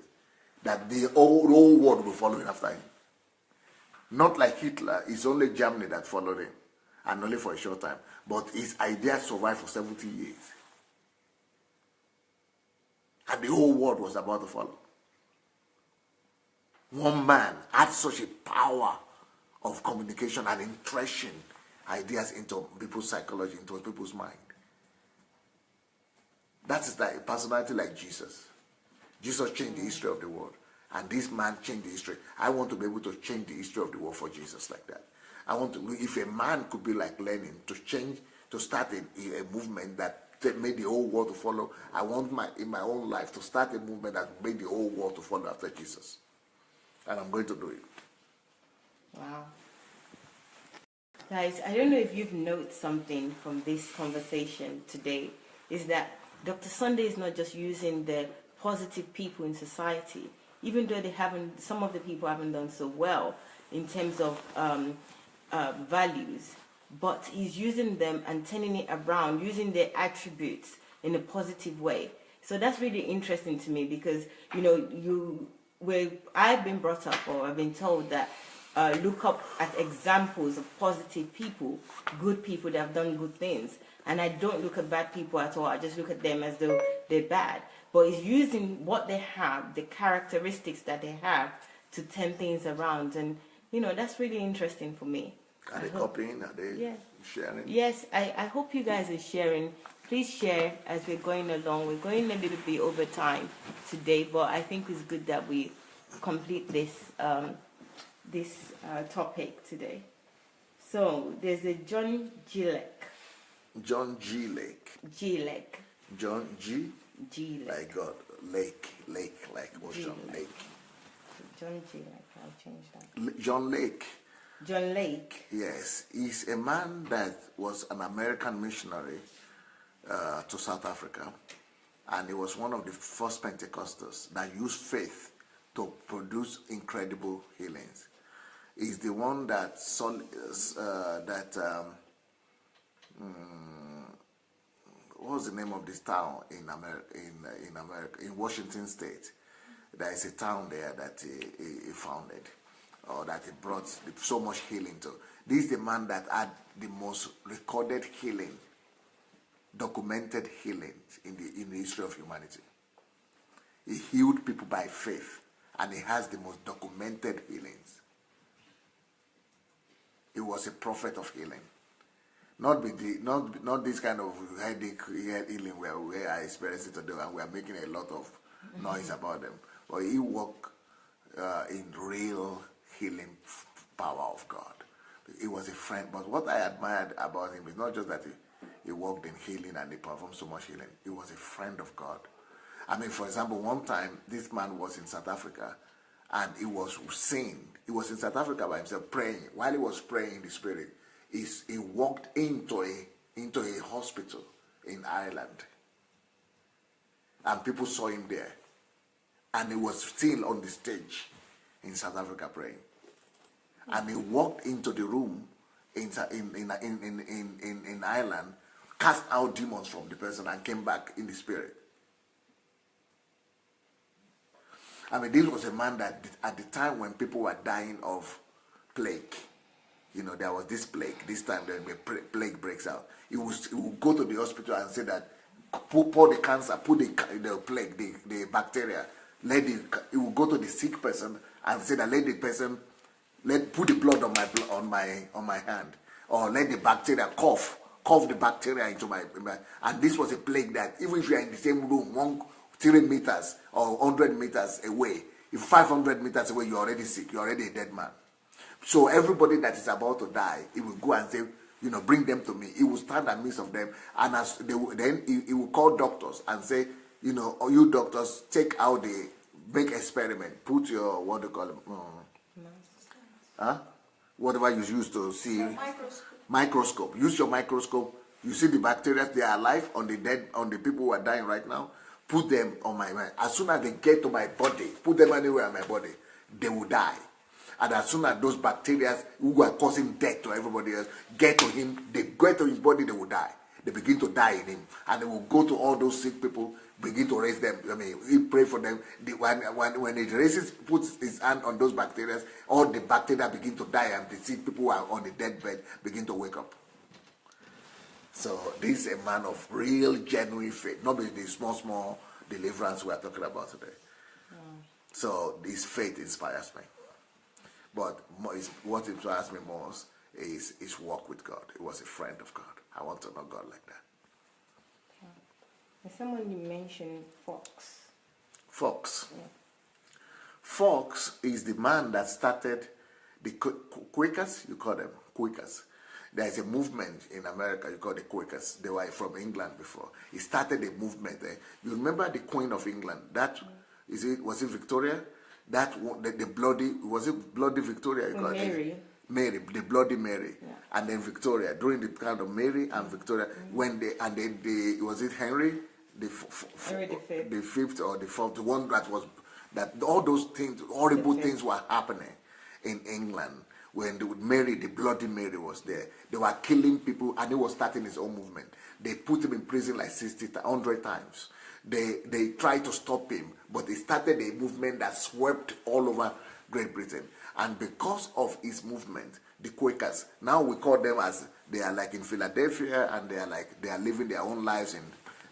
that the whole world will follow him after him. Not like Hitler, it's only Germany that followed him, and only for a short time. But his ideas survived for 70 years. And the whole world was about to follow. One man had such a power of communication and impression ideas into people's psychology, into people's mind. That is like a personality like Jesus. Jesus changed the history of the world. And this man changed the history. I want to be able to change the history of the world for Jesus like that. I want to, if a man could be like Lenin, to start a movement that made the whole world to follow, I want in my own life to start a movement that made the whole world to follow after Jesus. And I'm going to do it. Wow. Guys, I don't know if you've noted something from this conversation today, is that Dr. Sunday is not just using the positive people in society, even though some of the people haven't done so well in terms of values, but he's using them and turning it around, using their attributes in a positive way. So that's really interesting to me because, I've been brought up, or I've been told that look up at examples of positive people, good people that have done good things. And I don't look at bad people at all. I just look at them as though they're bad. But it's using what they have, the characteristics that they have, to turn things around. And, that's really interesting for me. Are they copying? Are they sharing? Yes, I hope you guys are sharing. Please share as we're going along. We're going a little bit over time today, but I think it's good that we complete this topic today. So there's a John Gilek. John G. Lake. Gilek. John G. Gilek. Like God. Lake, like ocean, lake. John Gilek. I'll change that. John Lake. John Lake. Yes, he's a man that was an American missionary to South Africa, and he was one of the first Pentecostals that used faith to produce incredible healings. He's the one that what was the name of this town in America, in Washington State? There is a town there that he founded, or that he brought so much healing to. This is the man that had the most recorded healing, documented healings in the history of humanity. He healed people by faith, and he has the most documented healings. He was a prophet of healing. Not this kind of headache healing where I experience it today and we are making a lot of noise about them. But he worked in real healing power of God. He was a friend. But what I admired about him is not just that he worked in healing and he performed so much healing. He was a friend of God. I mean, for example, one time this man was in South Africa and he was seen. He was in South Africa by himself praying. While he was praying in the spirit, he walked into a hospital in Ireland, and people saw him there, and he was still on the stage in South Africa praying, and he walked into the room in Ireland, cast out demons from the person, and came back in the spirit. I mean, this was a man that at the time when people were dying of plague, there was this plague. This time the plague breaks out. He would go to the hospital and say that, pour the cancer, put the plague, the bacteria. He would go to the sick person and say that let the person put the blood on my hand, or let the bacteria cough the bacteria into my. And this was a plague that even if you are in the same room, 3 meters or 100 meters away, if 500 meters away, you're already sick. You're already a dead man. So everybody that is about to die, he will go and say, bring them to me. He will stand in the midst of them, and then he will call doctors and say, you doctors, take out make experiment, put your, what do you call it? whatever you use to see. Microscope. Microscope. Use your microscope. You see the bacteria, they are alive on the dead, on the people who are dying right now. Put them on my mind. As soon as they get to my body, put them anywhere in my body, they will die. And as soon as those bacteria who are causing death to everybody else get to him, they get to his body, they will die. They begin to die in him. And they will go to all those sick people, begin to raise them. I mean, he pray for them. When he raises, puts his hand on those bacteria, all the bacteria begin to die, and the sick people who are on the deathbed begin to wake up. So this is a man of real, genuine faith, not the small deliverance we are talking about today. So his faith inspires me. But what inspires me most is his walk with God. He was a friend of God. I want to know God like that. And someone you mentioned Fox. Fox. Yeah. Fox is the man that started the Quakers, you call them Quakers. There is a movement in America, you call the Quakers. They were from England before. He started a movement there. You remember the Queen of England? Was it Victoria? The bloody, was it Bloody Victoria? You call Mary. Mary, the Bloody Mary. Yeah. And then Victoria, during the kind of Mary and Victoria, when was it Henry? Henry the fifth or the fourth, the one that all those things, horrible things were happening in England. When Mary, the Bloody Mary was there, they were killing people, and he was starting his own movement. They put him in prison like 100 times. They tried to stop him, but he started a movement that swept all over Great Britain. And because of his movement, the Quakers, now we call them as, they are like in Philadelphia, and they are living their own lives in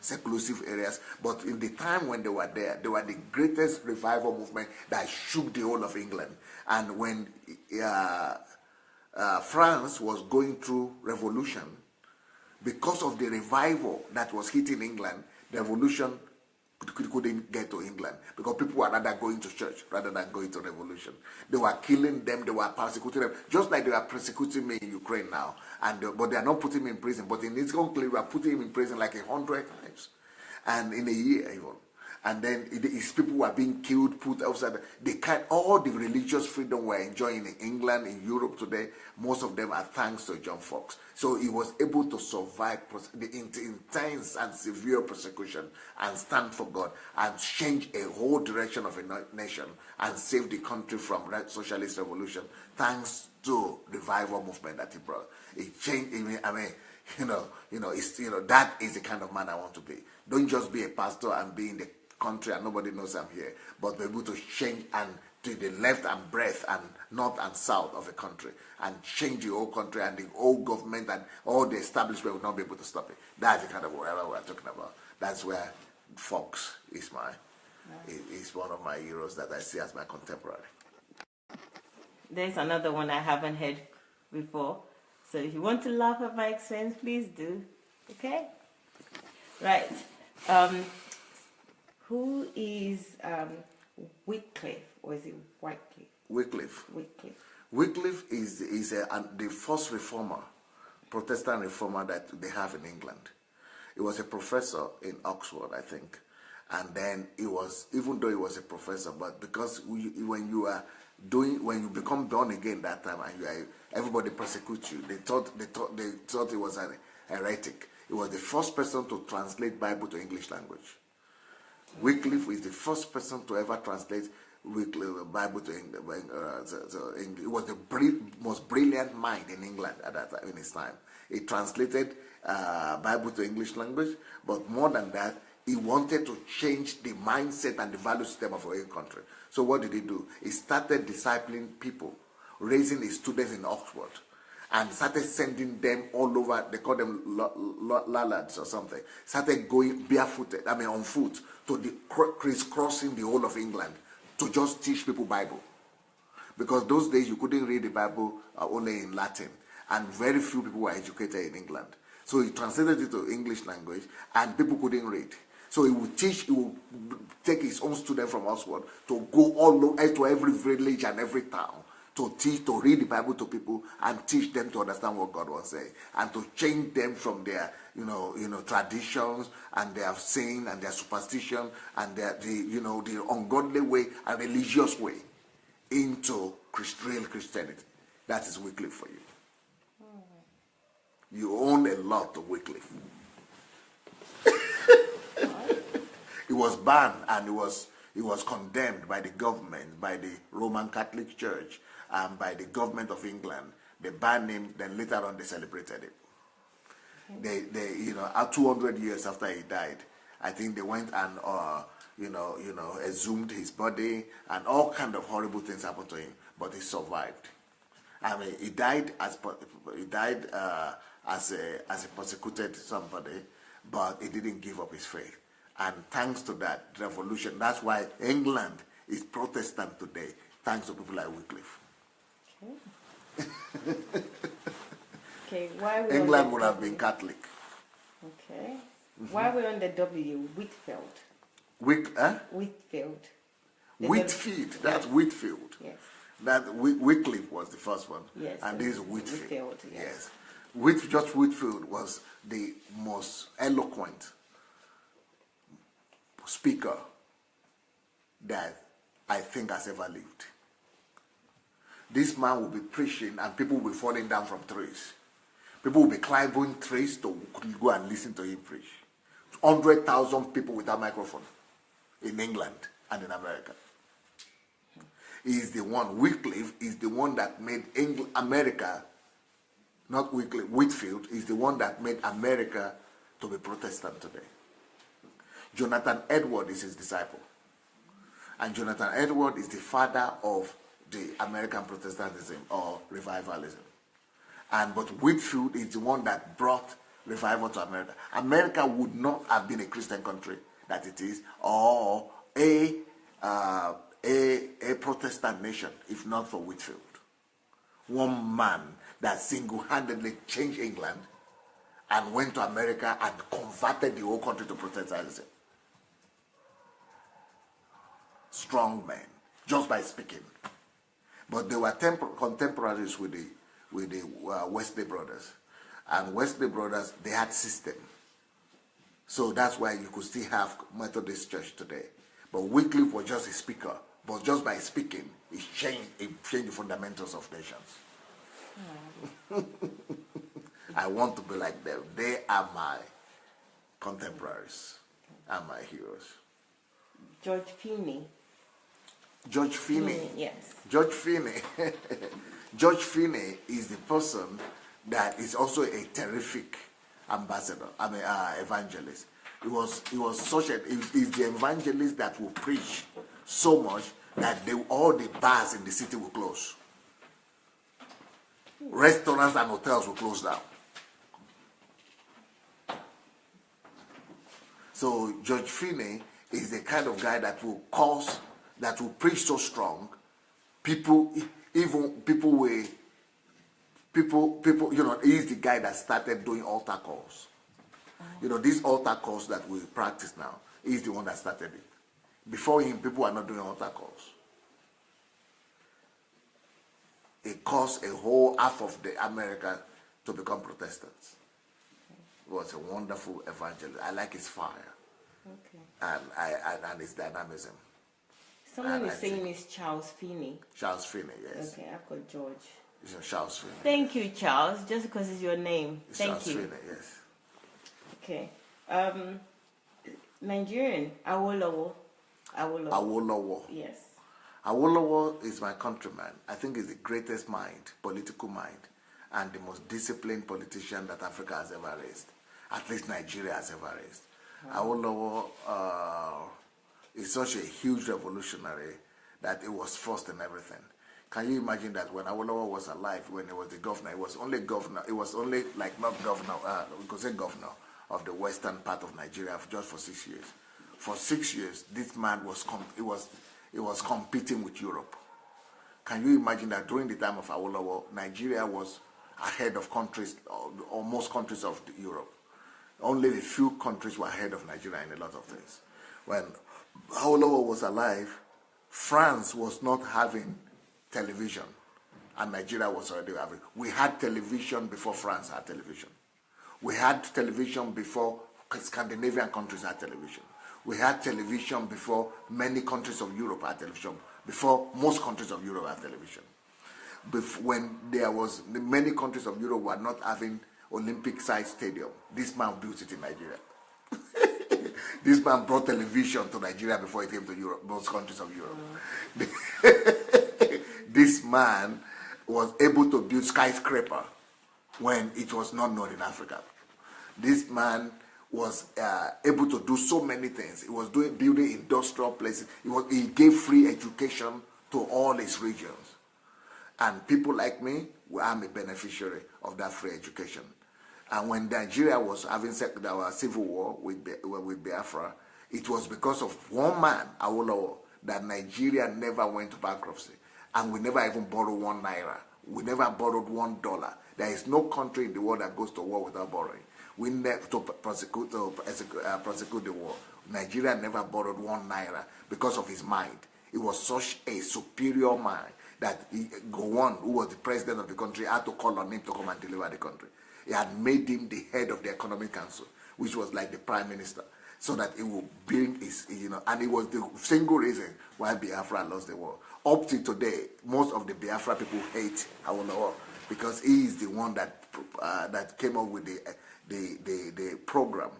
seclusive areas. But in the time when they were there, they were the greatest revival movement that shook the whole of England. And when France was going through revolution, because of the revival that was hitting England, the revolution couldn't get to England, because people were rather going to church rather than going to revolution. They were killing them, they were persecuting them, just like they are persecuting me in Ukraine now. But they are not putting me in prison. But in his own place, we are putting him in prison like 100 times, and in a year even. And then his people were being killed, put outside. All the religious freedom we're enjoying in England, in Europe today, most of them are thanks to John Fox. So he was able to survive the intense and severe persecution and stand for God and change a whole direction of a nation and save the country from socialist revolution, thanks to the revival movement that he brought. It changed. That is the kind of man I want to be. Don't just be a pastor and be in the country and nobody knows I'm here, but be able to change and to the left and breadth and north and south of a country and change the whole country, and the whole government and all the establishment will not be able to stop it. That's the kind of whatever we're talking about. That's where Fox is is one of my heroes that I see as my contemporary. There's another one I haven't heard before. So if you want to laugh at my expense, please do. Okay? Right. Who is Wycliffe, or is it Wycliffe? Wycliffe. Wycliffe. Wycliffe is the first reformer, Protestant reformer that they have in England. He was a professor in Oxford, I think. And then he was, even though he was a professor, but because when you become born again that time, and everybody persecutes you, they thought he was an heretic. He was the first person to translate Bible to English language. Wycliffe is the first person to ever translate the Bible to English. He was the most brilliant mind in England at that time, in his time. He translated Bible to English language, but more than that, he wanted to change the mindset and the value system of our country. So what did he do? He started discipling people, raising his students in Oxford, and started sending them all over. They call them lallards or something. Started going barefooted, on foot, to crisscrossing the whole of England to just teach people Bible. Because those days you couldn't read the Bible only in Latin, and very few people were educated in England. So he translated it to English language, and people couldn't read. So he would take his own students from Oxford to go all over to every village and every town to teach, to read the Bible to people and teach them to understand what God was saying, and to change them from their, traditions and their sin and their superstition and the ungodly way and religious way into real Christianity. That is Wycliffe for you. You own a lot of Wycliffe. It was banned and it was condemned by the government, by the Roman Catholic Church, and by the government of England. They banned him, then later on they celebrated it. They 200 years after he died, I think they went and exhumed his body, and all kind of horrible things happened to him, but he survived. I mean, he died as a persecuted somebody, but he didn't give up his faith. And thanks to that revolution, that's why England is Protestant today, thanks to people like Wycliffe. Okay. Okay, why we England would have been Catholic. Okay. Why are we on the W? Whitfield. Whitfield. Whitfield. That's Whitfield. Yes. That Wycliffe was the first one. Yes. And this is Whitfield. Yes. George Whitfield was the most eloquent speaker that I think has ever lived. This man will be preaching and people will be falling down from trees. People will be climbing trees to go and listen to him preach. 100,000 people with a microphone in England and in America. He is the one, Wycliffe is the one that made America, not Wycliffe, Whitfield is the one that made America to be Protestant today. Jonathan Edwards is his disciple. And Jonathan Edwards is the father of the American Protestantism or revivalism. But Whitfield is the one that brought revival to America. America would not have been a Christian country that it is, or a Protestant nation if not for Whitfield. One man that single-handedly changed England and went to America and converted the whole country to Protestantism. Strong men, just by speaking. But they were contemporaries with the Wesley Brothers. And Wesley Brothers, they had system. So that's why you could still have Methodist Church today. But Wycliffe was just a speaker. But just by speaking, he changed the fundamentals of nations. I want to be like them. They are my contemporaries and my heroes. George Finney. George Finney. Yes. George Finney. George Finney is the person that is also a terrific ambassador. Evangelist. He was he's the evangelist that will preach so much that all the bars in the city will close. Restaurants and hotels will close down. So George Finney is the kind of guy that will preach so strong, he's the guy that started doing altar calls. This altar calls that we practice now, he's the one that started it. Before him, people were not doing altar calls. It caused a whole half of the America to become Protestants. He was a wonderful evangelist. I like his fire. Okay. And his dynamism. Someone is saying it's Charles Finney. Charles Finney, yes. Okay, I've got George. It's Charles Finney. Thank you, Charles, just because it's your name. Thank you. Charles Finney, yes. Okay. Nigerian, Awolowo. Yes. Awolowo is my countryman. I think he's the greatest mind, political mind, and the most disciplined politician that Africa has ever raised. At least Nigeria has ever raised. Awolowo is such a huge revolutionary that it was first in everything. Can you imagine that when Awolowo was alive, when he was the governor, it was only like not governor, we could say governor of the western part of Nigeria just for 6 years. For 6 years, this man was competing with Europe. Can you imagine that during the time of Awolowo, Nigeria was ahead of countries, or most countries of Europe. Only a few countries were ahead of Nigeria in a lot of things. When Awolowo was alive, France was not having television, and Nigeria was already having. We had television before France had television. We had television before Scandinavian countries had television. We had television before many countries of Europe had television, before most countries of Europe had television. when there was many countries of Europe were not having Olympic-sized stadium. This man built it in Nigeria. This man brought television to Nigeria before it came to Europe, most countries of Europe. This man was able to build skyscraper when it was not known in Africa. This man was able to do so many things. He was building industrial places. He gave free education to all his regions. And people like me, I'm a beneficiary of that free education. And when Nigeria was having our civil war with Biafra, it was because of one man, Awolowo, that Nigeria never went to bankruptcy. And we never even borrowed 1 naira. We never borrowed $1. There is no country in the world that goes to war without borrowing. We never to prosecute the war. Nigeria never borrowed 1 naira because of his mind. He was such a superior man that Gowon, who was the president of the country, had to call on him to come and deliver the country. He had made him the head of the Economic Council, which was like the prime minister, so that he would bring his, and it was the single reason why Biafra lost the war. Up to today, most of the Biafra people hate Awolowo because he is the one that came up with the program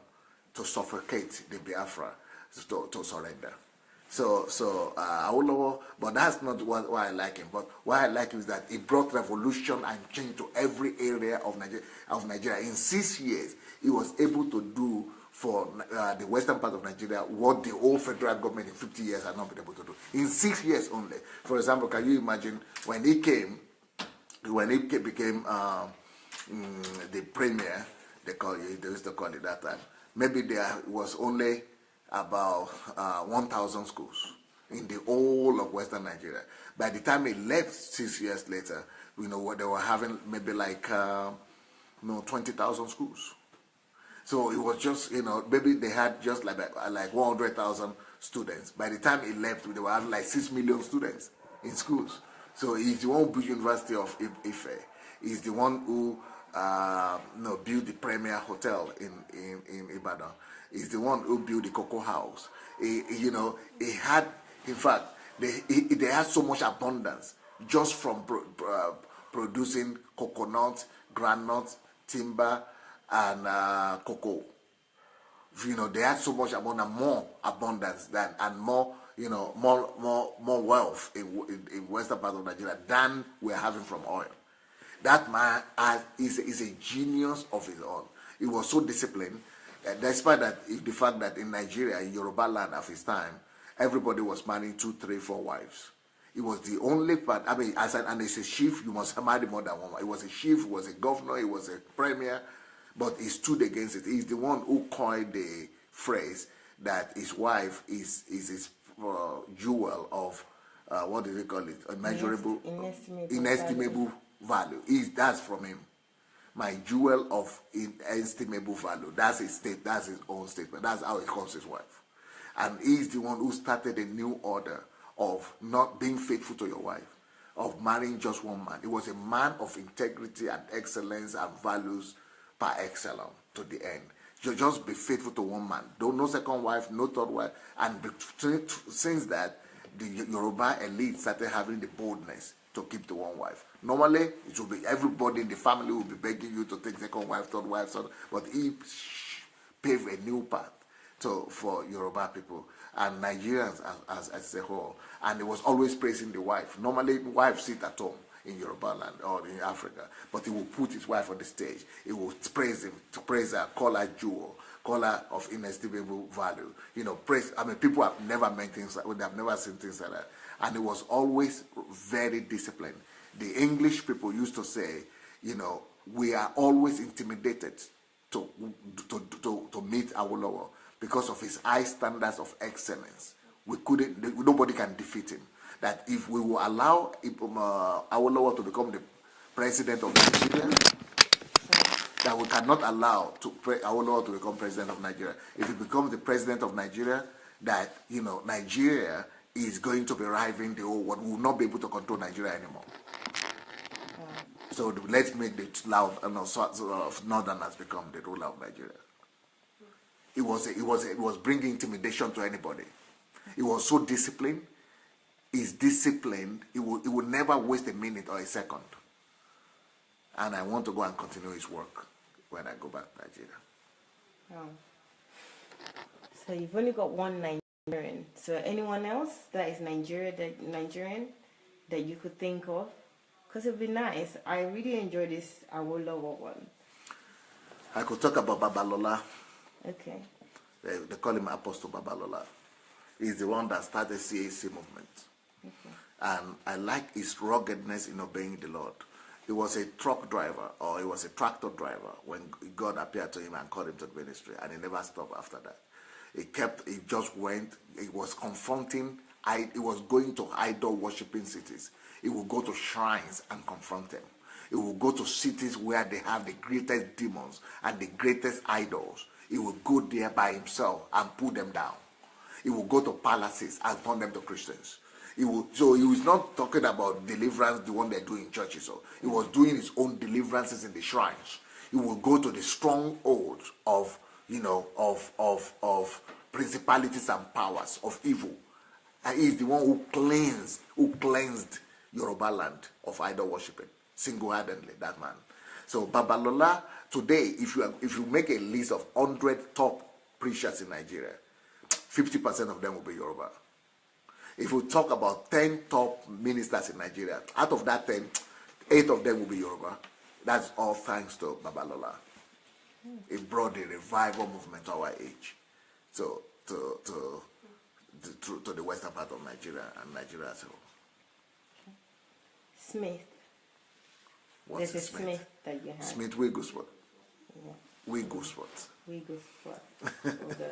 to suffocate the Biafra to surrender. So Awolowo, but that's not why I like him. But why I like him is that he brought revolution and change to every area of Nigeria. In 6 years, he was able to do for the western part of Nigeria what the old federal government in 50 years had not been able to do. In 6 years only. For example, can you imagine when he became the premier, they used to call it that time, maybe there was only about 1,000 schools in the whole of Western Nigeria. By the time he left 6 years later, they were having maybe like 20,000 schools. So it was just, maybe they had just like 100,000 students. By the time he left, they were having like 6 million students in schools. So he's the one who built University of Ife. He's the one who built the Premier Hotel in Ibadan. He's the one who built the Cocoa House. He had, in fact, they had so much abundance just from producing coconut, groundnut, timber, and cocoa. They had so much more abundance and more wealth in western part of Nigeria than we're having from oil. That man is a genius of his own. He was so disciplined. Despite the fact that in Nigeria, in Yoruba land of his time, everybody was marrying 2, 3, 4 wives. He was the only part. And as a chief, you must marry more than one wife. He was a chief, he was a governor, he was a premier, but he stood against it. He's the one who coined the phrase that his wife is his jewel of what do they call it? Immeasurable, inestimable value. That's from him. My jewel of inestimable value. That's his own statement. That's how he calls his wife. And he's the one who started a new order of not being faithful to your wife, of marrying just one man. He was a man of integrity and excellence and values par excellence to the end. You just be faithful to one man. No second wife, no third wife. And since that, the Yoruba elite started having the boldness to keep to one wife. Normally, it will be everybody in the family will be begging you to take second wife, third wife, but he paved a new path for Yoruba people and Nigerians as a whole. And he was always praising the wife. Normally, wives sit at home in Yoruba land or in Africa, but he will put his wife on the stage. He will praise her, call her jewel, call her of inestimable value. Praise. People have never met things like, they have never seen things like that. And he was always very disciplined. The English people used to say, we are always intimidated to meet Awolowo because of his high standards of excellence. Nobody can defeat him. That if we will allow Awolowo to become the president of Nigeria, that we cannot allow Awolowo to become president of Nigeria. If he becomes the president of Nigeria, that Nigeria is going to be rivaling the whole world. We will not be able to control Nigeria anymore. So let's make the Northerners become the ruler of Nigeria. It was bringing intimidation to anybody. He was so disciplined. is disciplined. He will never waste a minute or a second. And I want to go and continue his work when I go back to Nigeria. Oh. So you've only got one Nigerian. So anyone else that is Nigerian that you could think of? Because it would be nice. I really enjoy this Awolowo one. I could talk about Babalola. Okay. They call him Apostle Babalola. He's the one that started CAC movement. Okay. And I like his ruggedness in obeying the Lord. He was a truck driver, or he was a tractor driver when God appeared to him and called him to the ministry, and he never stopped after that. He just went, he was confronting, he was going to idol worshipping cities. He would go to shrines and confront them. He would go to cities where they have the greatest demons and the greatest idols. He would go there by himself and pull them down. He would go to palaces and turn them to Christians. So he was not talking about deliverance, the one they do in churches. So he was doing his own deliverances in the shrines. He would go to the strongholds of principalities and powers of evil. And he's the one who cleansed Yoruba land of idol worshiping single-handedly. That man. So Babalola today, if you make a list of 100 top preachers in Nigeria, 50% of them will be Yoruba. If we talk about 10 top ministers in Nigeria, out of that 10, 8 of them will be Yoruba. That's all thanks to Babalola. It brought the revival movement to our age, to the western part of Nigeria and Nigeria as a whole. Smith. What's There's a Smith? Smith that you have. Smith Wigglesworth. Yeah. Wigglesworth. Okay.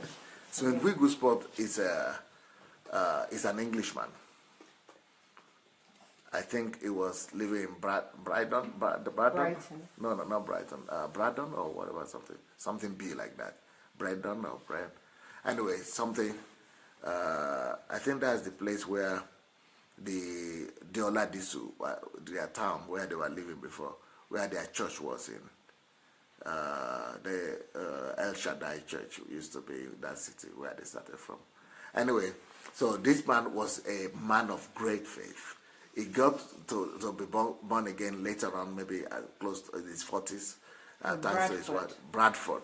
Smith Wigglesworth is an Englishman. I think he was living in Brighton. No, not Brighton. Braddon or whatever, something B like that. Braddon or Brad. Anyway, something. I think that's the place where the Oladisu, their town where they were living before, where their church was in. The El Shaddai Church used to be that city where they started from. Anyway, so this man was a man of great faith. He got to be born again later on, maybe close to his 40s. Bradford,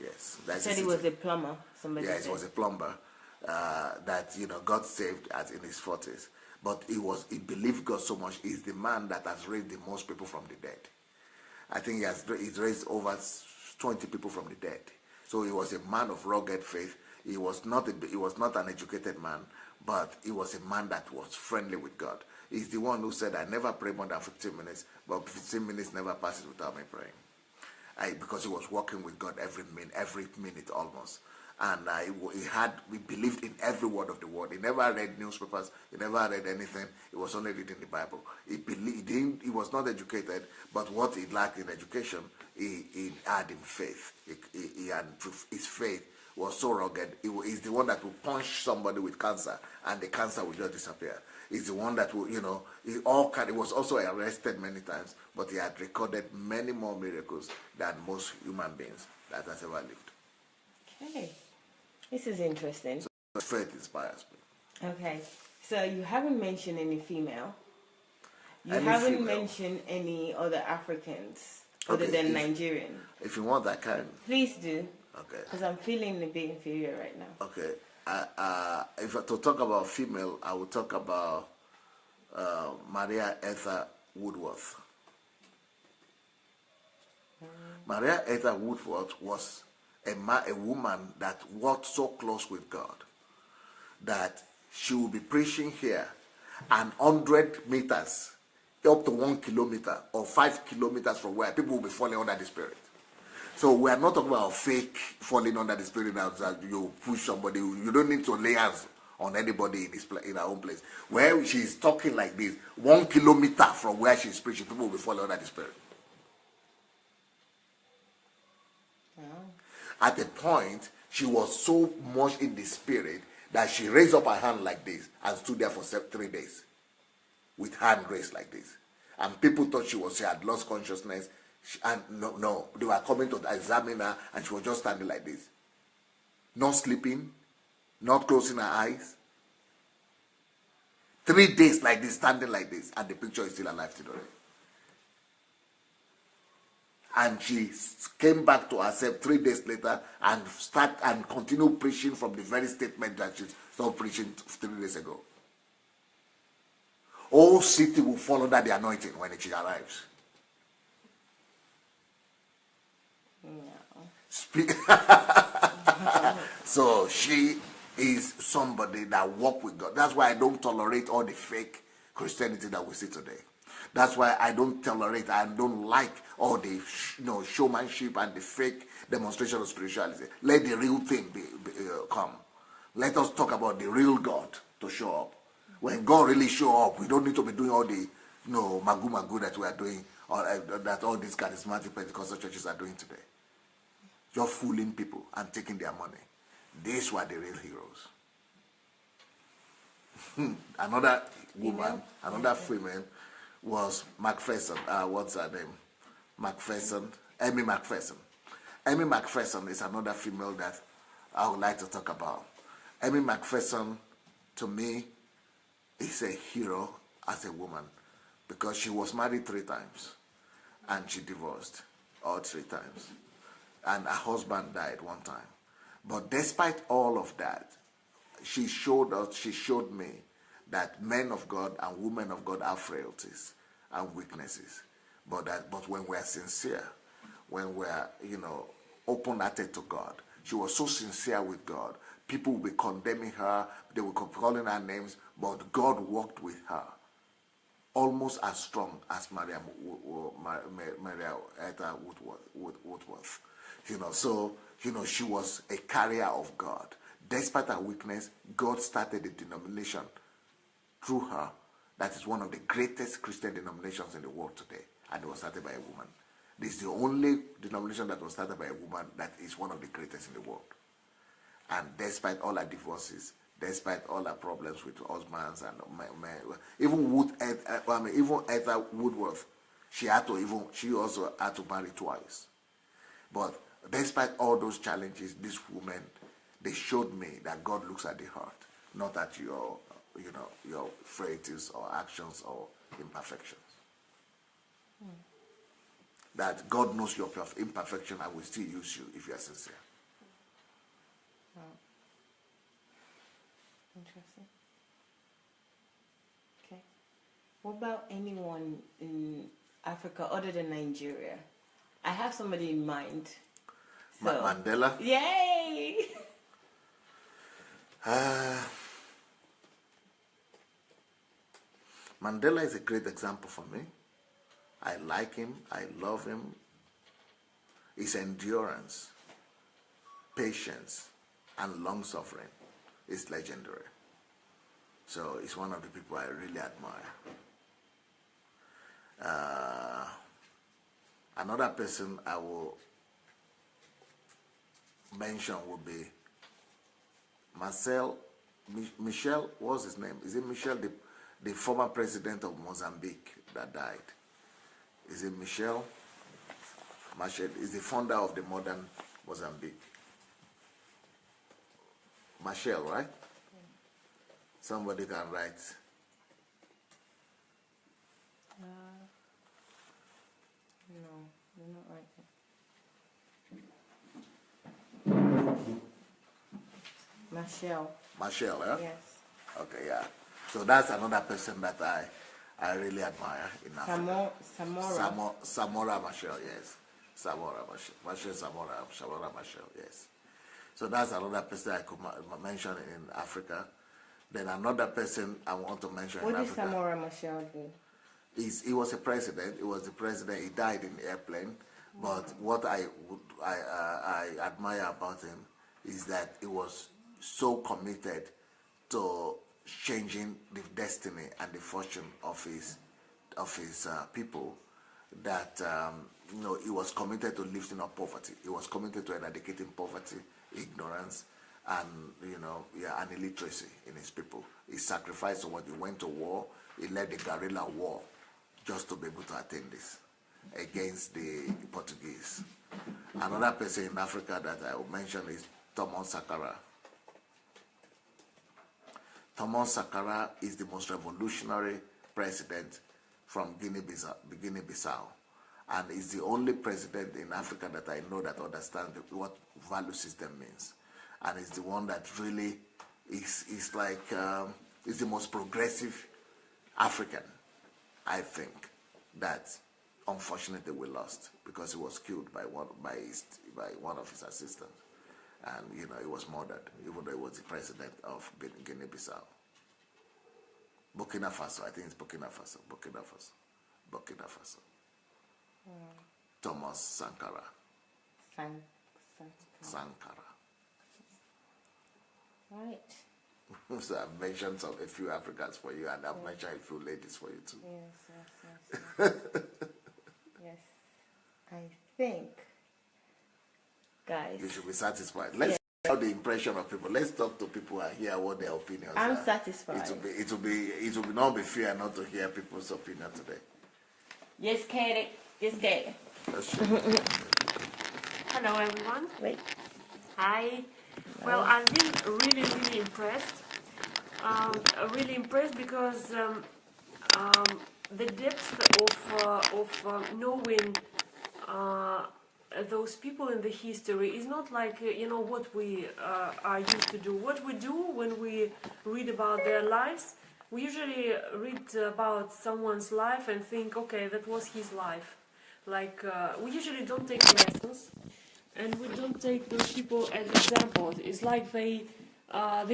yes. That's said he was a plumber. Somebody yes, he was a plumber that got saved in his 40s. But he believed God so much. He's the man that has raised the most people from the dead. I think he's raised over 20 people from the dead. So he was a man of rugged faith. He was not an educated man, but he was a man that was friendly with God. He's the one who said, I never pray more than 15 minutes, but 15 minutes never passes without me praying. Because he was working with God every minute almost. And he believed in every word of the word. He never read newspapers. He never read anything. He was only reading the Bible. He was not educated, but what he lacked in education, he had in faith. He had his faith was so rugged. He's the one that will punch somebody with cancer, and the cancer will just disappear. He's the one that will, he was also arrested many times, but he had recorded many more miracles than most human beings that has ever lived. Okay. This is interesting. So faith inspires me. Okay. So you haven't mentioned any female. You haven't mentioned any other Africans other than Nigerian. If you want, I can. Please do. Okay. Because I'm feeling a bit inferior right now. Okay. If to talk about female, I will talk about Maria Ether Woodworth. Maria Ether Woodworth was a woman that walked so close with God that she will be preaching here, and 100 meters, up to 1 kilometer or 5 kilometers from where people will be falling under the Spirit. So we are not talking about fake falling under the Spirit that you push somebody. You don't need to lay hands on anybody in her own place. Where she is talking like this, 1 kilometer from where she is preaching, people will be falling under the Spirit. At a point, she was so much in the Spirit that she raised up her hand like this and stood there for 3 days with hand raised like this. And people thought she had lost consciousness. And no, they were coming to examine her, and she was just standing like this. Not sleeping, not closing her eyes. 3 days like this, standing like this, and the picture is still alive today. And she came back to herself 3 days later and continue preaching from the very statement that she stopped preaching 3 days ago. All city will follow that the anointing when she arrives. No. So she is somebody that walks with God. That's why I don't tolerate all the fake Christianity that we see today. That's why I don't tolerate, I don't like all the showmanship and the fake demonstration of spirituality. Let the real thing come. Let us talk about the real God to show up. When God really show up, we don't need to be doing all the magu that we are doing, or that all these charismatic Pentecostal churches are doing today. Just fooling people and taking their money. These were the real heroes. Another woman, another female was Macpherson. What's her name? Amy Macpherson. Amy Macpherson is another female that I would like to talk about. Amy Macpherson, to me, is a hero as a woman because she was married 3 times and she divorced all 3 times. And her husband died 1 time. But despite all of that, she showed me that men of God and women of God have frailties and weaknesses. But when we're sincere, when we're open-hearted to God, she was so sincere with God. People will be condemning her, they will be calling her names, but God walked with her almost as strong as Maria Etta Woodworth. She was a carrier of God. Despite her weakness, God started a denomination through her that is one of the greatest Christian denominations in the world today, and it was started by a woman. This is the only denomination that was started by a woman that is one of the greatest in the world. And despite all her divorces, despite all her problems with husbands and even Etta Woodworth, she also had to marry twice. But despite all those challenges, these women, they showed me that God looks at the heart, not at your frailties or actions or imperfections. That God knows your imperfection and will still use you if you are sincere. Interesting. Okay. What about anyone in Africa other than Nigeria? I have somebody in mind. So. Mandela? Yay! Mandela is a great example for me. I like him. I love him. His endurance, patience, and long-suffering is legendary. So he's one of the people I really admire. Another person I will mention would be Michel, what's his name? Is it Michel, the former president of Mozambique that died? Is it Michel? Michel is the founder of the modern Mozambique. Michel, right? Somebody can write. No, you're not right. Michel, yeah? Yes. Okay, yeah. So that's another person that I really admire in Africa. Samora Machel, yes. Samora Machel, yes. So that's another person I could mention in Africa. Then another person I want to mention in Africa. What did Samora Machel do? He was a president. He was the president. He died in the airplane. But what I admire about him is that he was so committed to changing the destiny and the fortune of his people that he was committed to lifting up poverty. He was committed to eradicating poverty, ignorance, and and illiteracy in his people. He sacrificed what he went to war. He led the guerrilla war just to be able to attain this against the Portuguese. Another person in Africa that I will mention is Thomas Sakara. Thomas Sakara is the most revolutionary president from Guinea-Bissau, and is the only president in Africa that I know that understands what value system means, and is the one that really is the most progressive African, I think, that unfortunately we lost because he was killed by one of his assistants, and he was murdered, even though he was the president of Guinea-Bissau. Burkina Faso, I think it's Burkina Faso. Thomas Sankara. Sankara. Right. So I've mentioned a few Africans for you, and I've mentioned a few ladies for you too. Yes. Yes. I think, guys, you should be satisfied. Let's see how the impression of people. Let's talk to people and hear what their opinions are. I'm satisfied. It will not be fair not to hear people's opinion today. Yes, Katie. Yes, Katie. Hello, everyone. Wait. Hi. Well, I've been really, really impressed. Really impressed because the depth of knowing those people in the history is not like what we are used to do. What we do when we read about their lives, we usually read about someone's life and think, okay, that was his life. Like we usually don't take lessons, and we don't take those people as examples. It's like they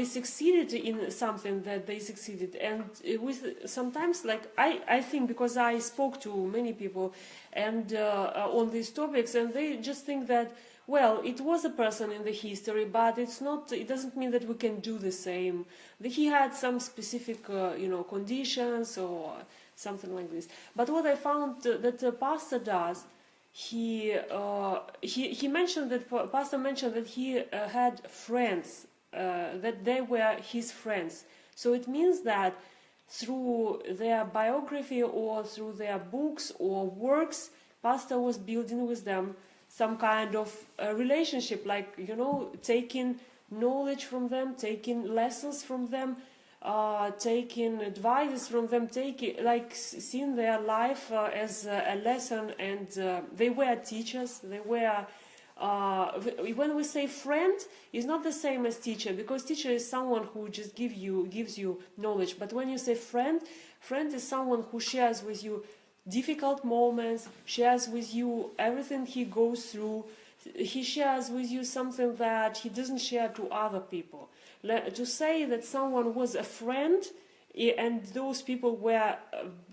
succeeded in something that they succeeded, and with sometimes, like I think, because I spoke to many people and on these topics, and they just think that, well, it was a person in the history, but it's not. It doesn't mean that we can do the same. He had some specific conditions or something like this. But what I found that the pastor does, he mentioned that pastor mentioned that he had friends, that they were his friends. So it means that through their biography or through their books or works, pastor was building with them some kind of relationship, like taking knowledge from them, taking lessons from them, taking advice from them, seeing their life as a lesson, and they were teachers. They were. When we say friend, it's not the same as teacher, because teacher is someone who just gives you knowledge. But when you say friend is someone who shares with you difficult moments, shares with you everything he goes through. He shares with you something that he doesn't share to other people. To say that someone was a friend, and those people were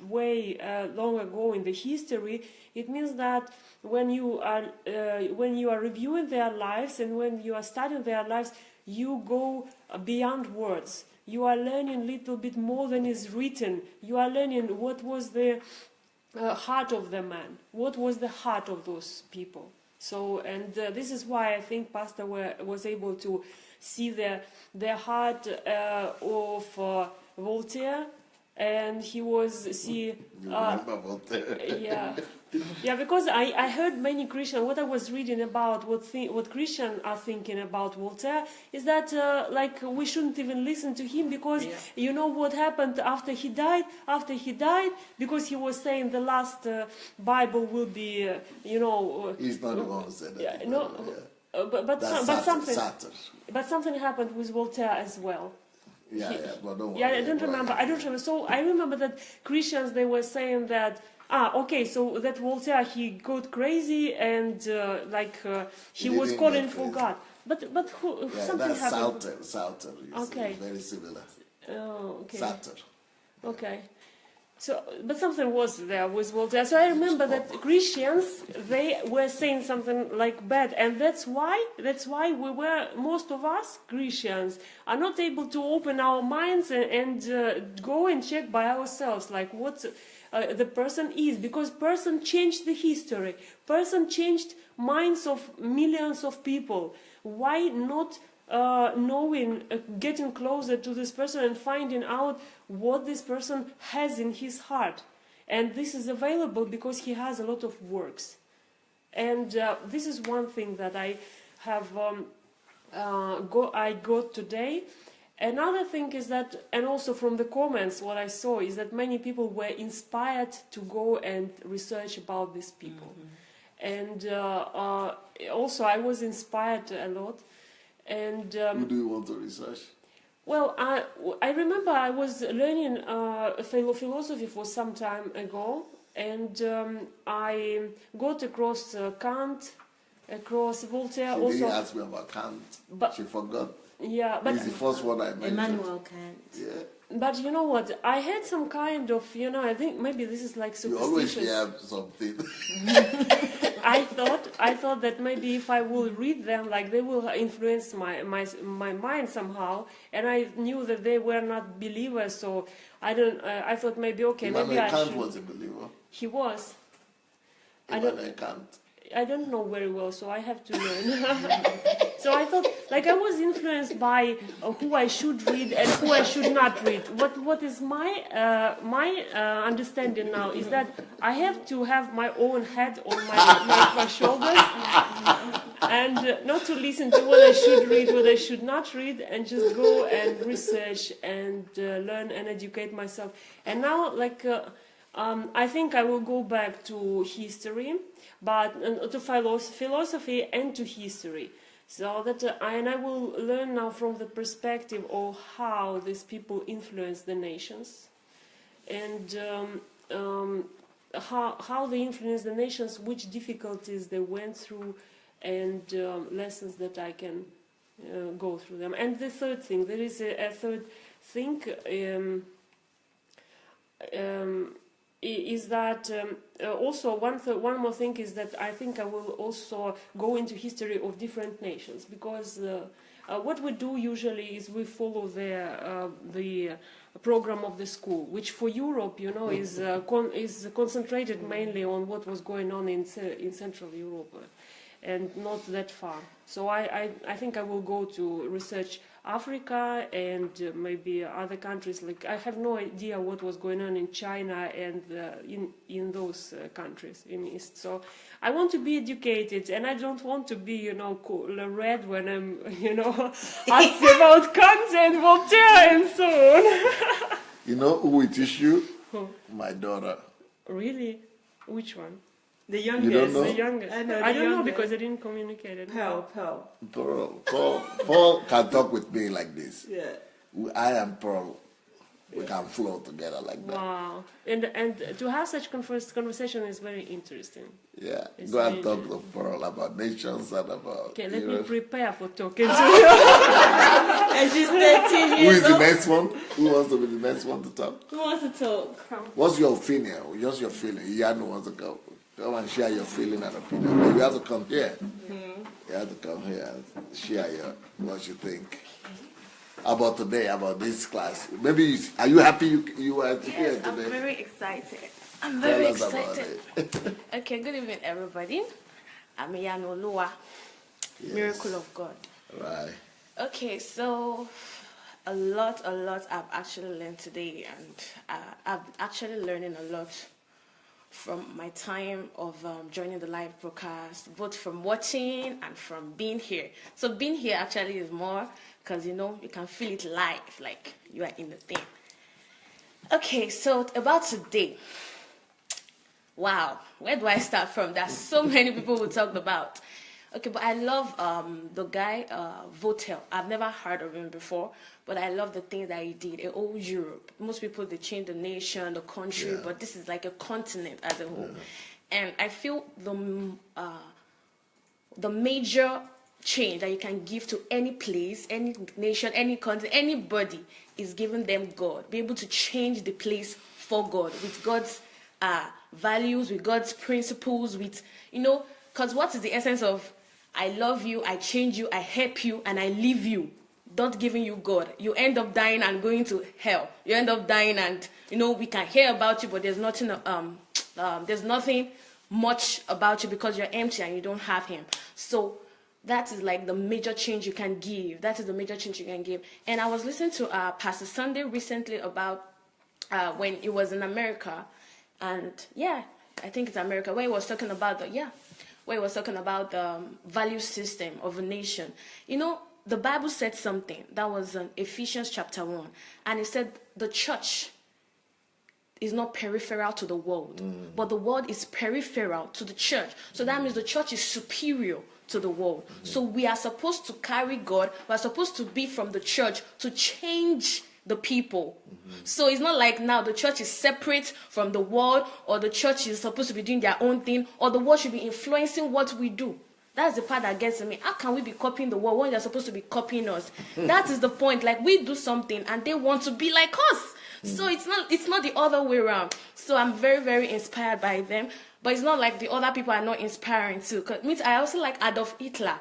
way long ago in the history, it means that when you are reviewing their lives and when you are studying their lives, you go beyond words. You are learning a little bit more than is written. You are learning what was the heart of the man, what was the heart of those people. So, and this is why I think Pastor was able to see the heart of Voltaire, and he was remember Voltaire? Yeah, because I heard many Christians. What I was reading about what Christians are thinking about Voltaire is that we shouldn't even listen to him, because you know what happened after he died. After he died, because he was saying the last Bible will be He's not the one who said that. But something happened with Voltaire as well. But don't worry. I don't remember. So I remember that Christians, they were saying that, so that Voltaire, he got crazy and he was calling for God. But who? Something that's happened. Sauter. Okay. Very similar. Oh, okay. Sauter. Okay. So, but something was there with Voltaire. So I remember that Christians, they were saying something like bad, and that's why most of us Christians are not able to open our minds and go and check by ourselves, like what the person is, because person changed the history, person changed minds of millions of people. Why not getting closer to this person and finding out what this person has in his heart? And this is available because he has a lot of works. And this is one thing that I have I got today. Another thing is that, and also from the comments, what I saw is that many people were inspired to go and research about these people. And also I was inspired a lot. And Who do you want to research? well, I remember I was learning philosophy for some time ago, and I got across Kant, across Voltaire. She also, didn't ask me about Kant. But- She forgot. yeah, but He's the first one I mentioned. Immanuel Kant. Yeah. but you know what? I had some kind of, I think maybe this is like You always superstitious. hear something. I thought that maybe if I will read them, like they will influence my mind somehow. And I knew that they were not believers, so I don't. I thought maybe maybe Immanuel I Kant should. was a believer. He was. I don't- Immanuel Kant. I don't know very well, so I have to learn. So I thought, like, I was influenced by who I should read and who I should not read. What is my understanding now is that I have to have my own head on my shoulders, and not to listen to what I should read, what I should not read, and just go and research and learn and educate myself. And now, like, I think I will go back to history, but to philosophy and to history. So that I will learn now from the perspective of how these people influence the nations, and how they influence the nations, which difficulties they went through, and lessons that I can go through them. And the third thing, there is a third thing. Is that also one more thing is that I think I will also go into history of different nations, because what we do usually is we follow the program of the school, which for Europe, is concentrated mainly on what was going on in Central Europe, and not that far. So I think I will go to research Africa and maybe other countries. Like, I have no idea what was going on in China and in those countries in East. So I want to be educated, and I don't want to be read when I'm asked about Kant and Voltaire and so on. You know who will teach you? Who? My daughter. Really? Which one? The You don't youngest. know? The youngest. I know, I the don't know youngest. because I didn't communicate it. Pearl. Paul can talk with me like this. Yeah. I am Pearl. We can flow together like that. Wow. And to have such conversation is very interesting. Yeah. It's Go and very talk to Pearl about nations and about. Okay, let me Europe. prepare for talking to you. And she's 13 Who years is the old. next one? Who wants to be the next one to talk? Who wants to talk? What's your opinion? Just your feeling. Yano wants to come. Come and share your feeling and opinion. But you have to come here. You have to come here and share what you think about today, about this class. Maybe are you happy you were here Yes, I'm today? very excited. I'm Tell very us about excited. it. Okay, good evening, everybody. I'm Yano Lua, Yes. Miracle of God. Right. Okay, so a lot I've actually learned today, and I've actually learning a lot from my time of joining the live broadcast, both from watching and from being here. So being here actually is more because, you can feel it live, like you are in the thing. Okay, so about today. Wow, where do I start from? There's so many people we talked about. Okay, but I love the guy, Voltaire. I've never heard of him before, but I love the things that he did. In old Europe, most people, they change the nation, the country, Yeah. but this is like a continent as a whole. And I feel the major change that you can give to any place, any nation, any country, anybody is giving them God. Be able to change the place for God, with God's values, with God's principles, with, because what is the essence of I love you, I change you, I help you, and I leave you, not giving you God? You end up dying and going to hell. You end up dying and, we can hear about you, but there's nothing much about you because you're empty and you don't have him. So that is like the major change you can give. That is the major change you can give. And I was listening to Pastor Sunday recently about when he was in America. And I think it's America, where he was talking about the value system of a nation. the Bible said something that was in Ephesians chapter 1, and it said the church is not peripheral to the world, but the world is peripheral to the church. So that means the church is superior to the world. So we are supposed to carry God. We are supposed to be from the church to change the people. So it's not like now the church is separate from the world, or the church is supposed to be doing their own thing, or the world should be influencing what we do. That's the part that gets me. How can we be copying the world when they're supposed to be copying us? That is the point. Like, we do something and they want to be like us. So it's not the other way around. So I'm very, very inspired by them. But it's not like the other people are not inspiring too. Cause I also like Adolf Hitler.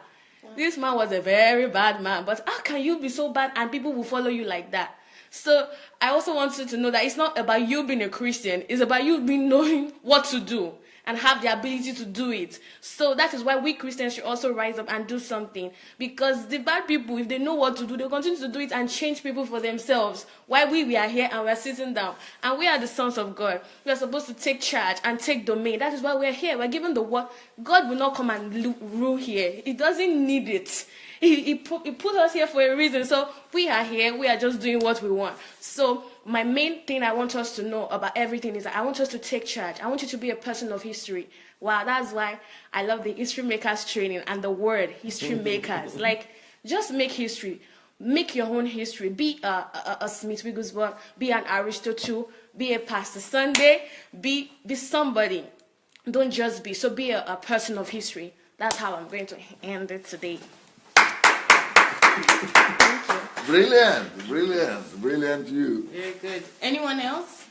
This man was a very bad man. But how can you be so bad and people will follow you like that? So I also want you to know that it's not about you being a Christian. It's about you being knowing what to do and have the ability to do it. So that is why we Christians should also rise up and do something. Because the bad people, if they know what to do, they'll continue to do it and change people for themselves. While we are here and we're sitting down. And we are the sons of God. We are supposed to take charge and take domain. That is why we're here. We're given the word. God will not come and rule here. He doesn't need it. He put us here for a reason. So we are here. We are just doing what we want. So my main thing I want us to know about everything is that I want us to take charge. I want you to be a person of history. Wow, that's why I love the history makers training and the word history makers. Like, just make history. Make your own history. Be a Smith Wigglesworth. Be an Aristotle. Be a Pastor Sunday. Be somebody. Don't just be. So be a person of history. That's how I'm going to end it today. Thank you. Brilliant you. Very good. Anyone else?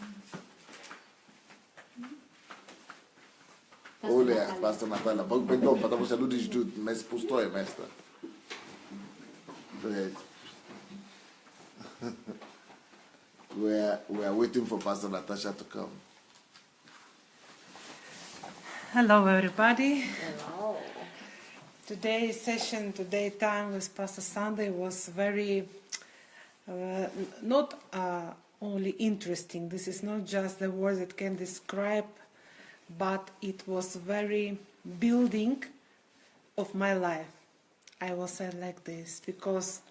Olha, Pastor Natalia, perdão, para você não diz tudo, mas postou é mestra. We are waiting for Pastor Natasha to come. Hello, everybody. Hello. Today's session, today's time with Pastor Sunday was very, not only interesting. This is not just the word that can describe, but it was very building of my life. I will say it like this, because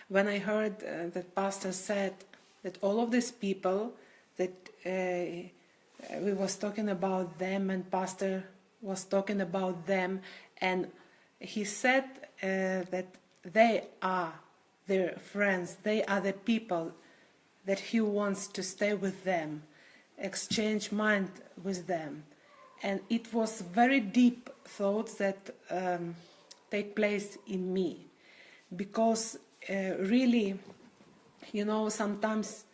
when I heard that Pastor said that all of these people that we was talking about them, and Pastor was talking about them, and he said that they are their friends, they are the people that he wants to stay with them, exchange mind with them. And it was very deep thoughts that take place in me, because really, you know, sometimes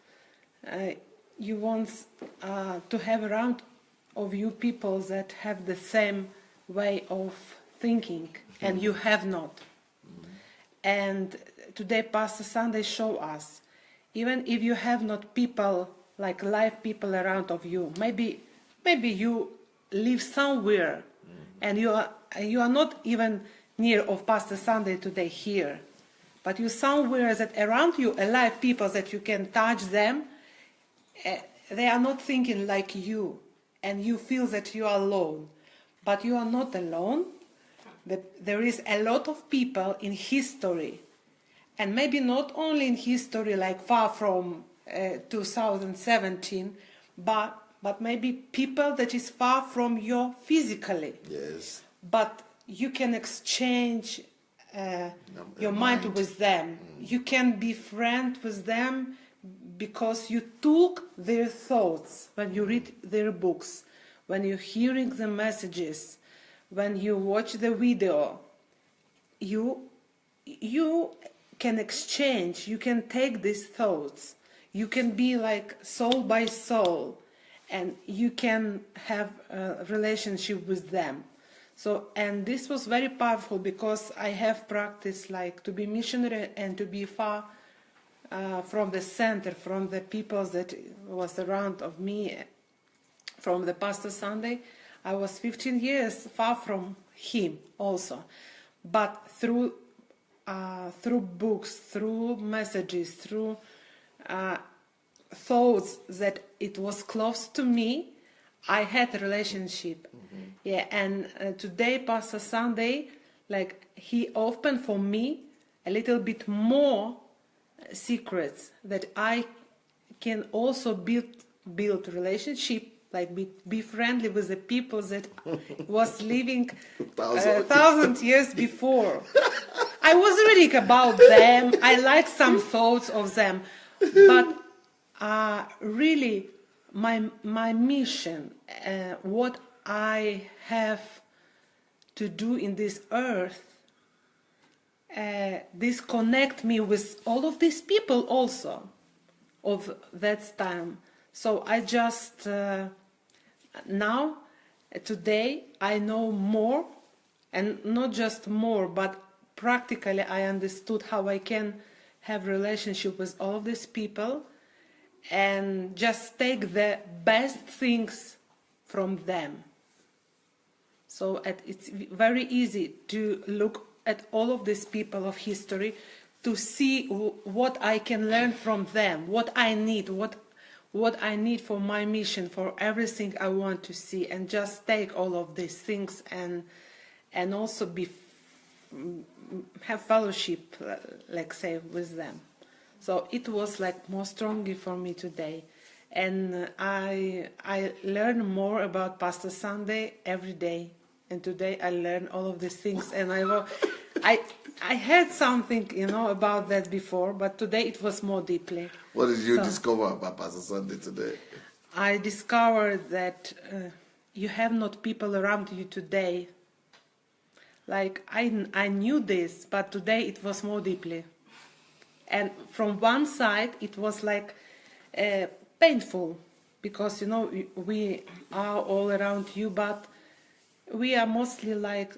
you want to have around of you people that have the same way of thinking, and you have not. And today Pastor Sunday showed us, even if you have not people like live people around of you, maybe you live somewhere and you are not even near of Pastor Sunday today here, but you somewhere that around you alive people that you can touch them, they are not thinking like you, and you feel that you are alone. But you are not alone. There is a lot of people in history, and maybe not only in history like far from 2017, but maybe people that is far from you physically. Yes. But you can exchange your mind with them. You can be friend with them because you took their thoughts when you read their books, when you're hearing the messages, when you watch the video. You can exchange, you can take these thoughts, you can be like soul by soul, and you can have a relationship with them. So, and this was very powerful, because I have practiced like to be missionary and to be far from the center, from the people that was around of me, from the Pastor Sunday. I was 15 years far from him also, but through books, through messages, through thoughts that it was close to me, I had a relationship. Yeah, and today Pastor Sunday, like he opened for me a little bit more secrets, that I can also build relationship, like be friendly with the people that was living 1,000 years before. I was reading about them, I like some thoughts of them, but really my mission, what I have to do in this earth, this connect me with all of these people also of that time. So I just now, today, I know more, and not just more, but practically I understood how I can have relationship with all of these people and just take the best things from them. So it's very easy to look at all of these people of history to see what I can learn from them, what I need, what I need for my mission, for everything I want to see, and just take all of these things and also have fellowship, like say, with them. So it was like more strongly for me today, and I learn more about Pastor Sunday every day. And today I learned all of these things, and I had something, about that before, but today it was more deeply. What did you discover about Pastor Sunday today? I discovered that you have not people around you today. Like I knew this, but today it was more deeply. And from one side it was like painful, because we are all around you, but we are mostly like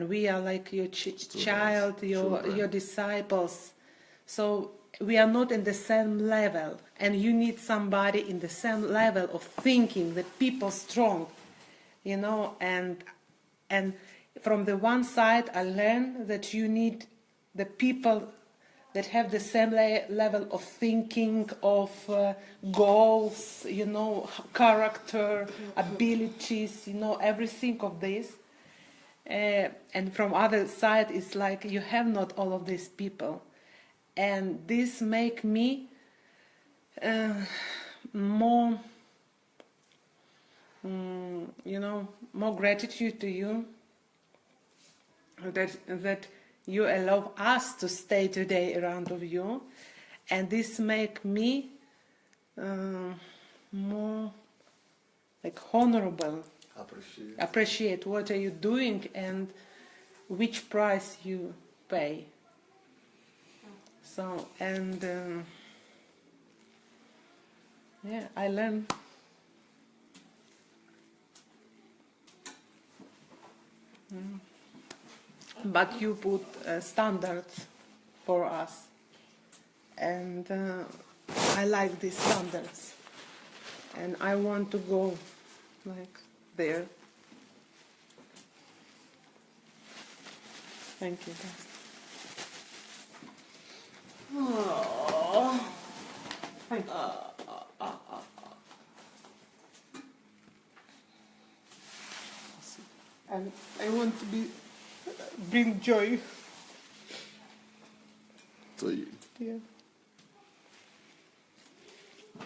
we are like your child, your disciples. So we are not in the same level, and you need somebody in the same level of thinking, that people strong, and from the one side I learned that you need the people that have the same level of thinking, of goals, character, abilities, everything of this. And from other side, it's like you have not all of these people. And this make me more, more gratitude to you, that you allow us to stay today around of you, and this make me more like honorable, appreciate what are you doing and which price you pay. So, and I learned. But you put standards for us, and I like these standards, and I want to go like there. Thank you, Pastor. Oh. Thank you. And I want to bring joy to you. Yeah.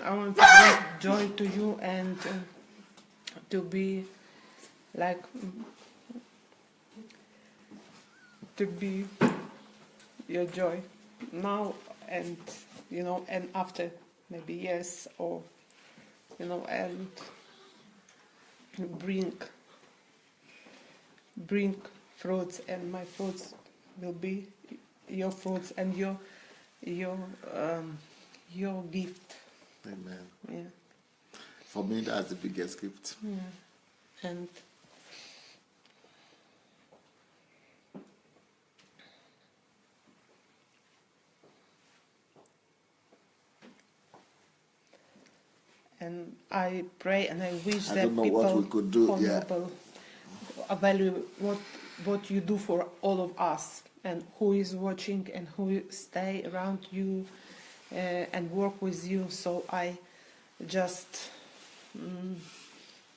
I want to bring joy to you, and to be like, to be your joy now, and and after maybe years, or and bring fruits, and my fruits will be your fruits, and your gift. Amen. Yeah. For me, that's the biggest gift. Yeah. And I pray and I wish that people what we could do. Value what you do for all of us, and who is watching, and who stay around you and work with you. So I just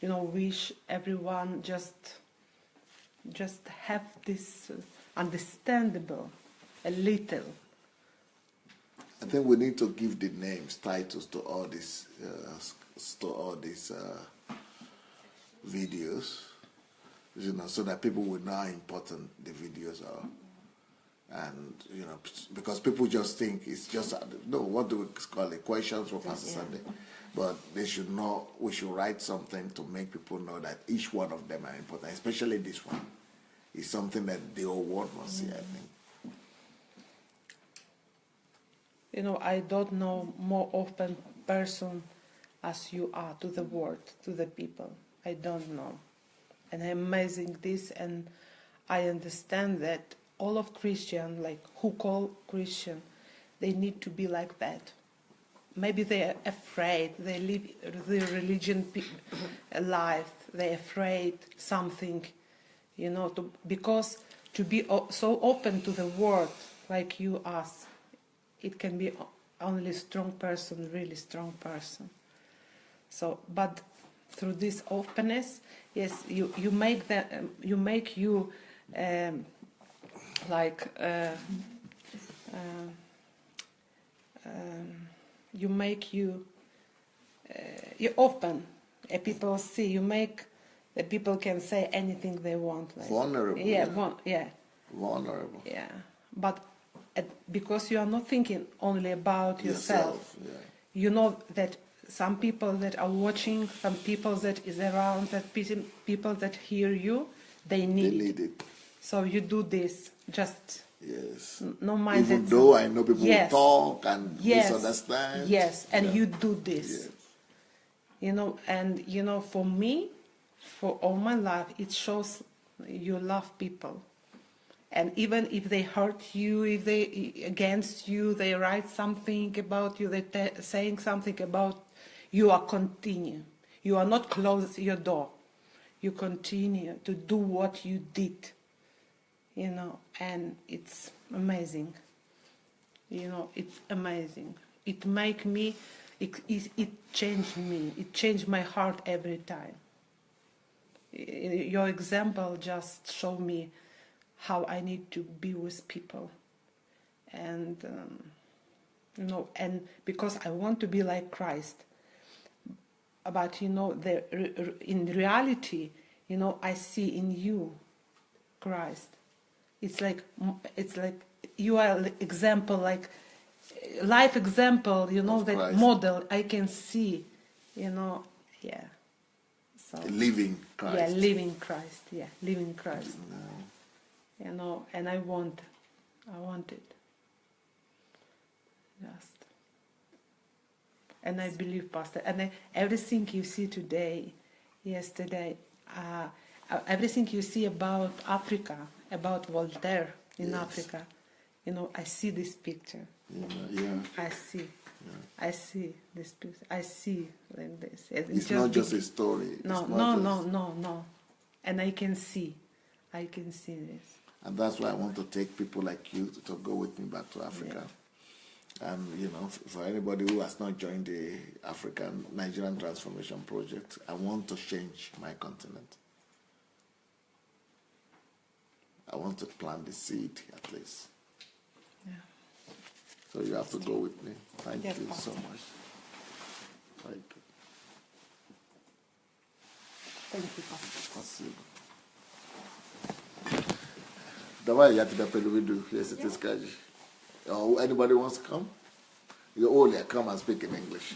wish everyone just have this understandable a little. I think we need to give the names, titles to all these videos, so that people will know how important the videos are. And because people just think it's just what do we call it? Questions for Pastor Sunday, but they should know. We should write something to make people know that each one of them are important, especially this one. It's something that the whole world must see. I think. I don't know more open person as you are to the world, to the people. I don't know. And I'm amazing this, and I understand that all of Christian, like who call Christian, they need to be like that. Maybe they're afraid, they live the religion life, they're afraid something, because to be so open to the world like you ask, it can be only strong person, really strong person. So, but through this openness, yes, you make you open. People see you make that people can say anything they want. Like, vulnerable. Vulnerable. Yeah, but because you are not thinking only about yourself. You know that some people that are watching, some people that is around, that people that hear you, they need it. So you do this, just no mind. Even though I know people talk and misunderstand. Yes, and you do this. And for me, for all my life, it shows you love people. And even if they hurt you, if they against you, they write something about you, they're saying something about you, are continue. You are not close your door. You continue to do what you did. And it's amazing. It's amazing. It make me, it changed me. It changed my heart every time. Your example just showed me how I need to be with people. And, and because I want to be like Christ. But, in reality, I see in you Christ. It's like you are an example, like life example, that Christ. model I can see, So living Christ. Yeah, living Christ. Yeah, living Christ. And I want it. Just. And I believe, Pastor, and everything you see today, yesterday, everything you see about Africa, about Voltaire in Africa, I see this picture. I see. I see this picture. I see like this. It's not just a story. No. And I can see this. And that's why I want to take people like you to go with me back to Africa. And, for anybody who has not joined the African Nigerian Transformation Project, I want to change my continent. I want to plant the seed, at least. Yeah. So you have to go with me. Thank you so much. Thank you. Thank you, Pastor. Спасибо. Давай я тебя приведу, если ты скажешь. Anybody wants to come? You only come and speak in English.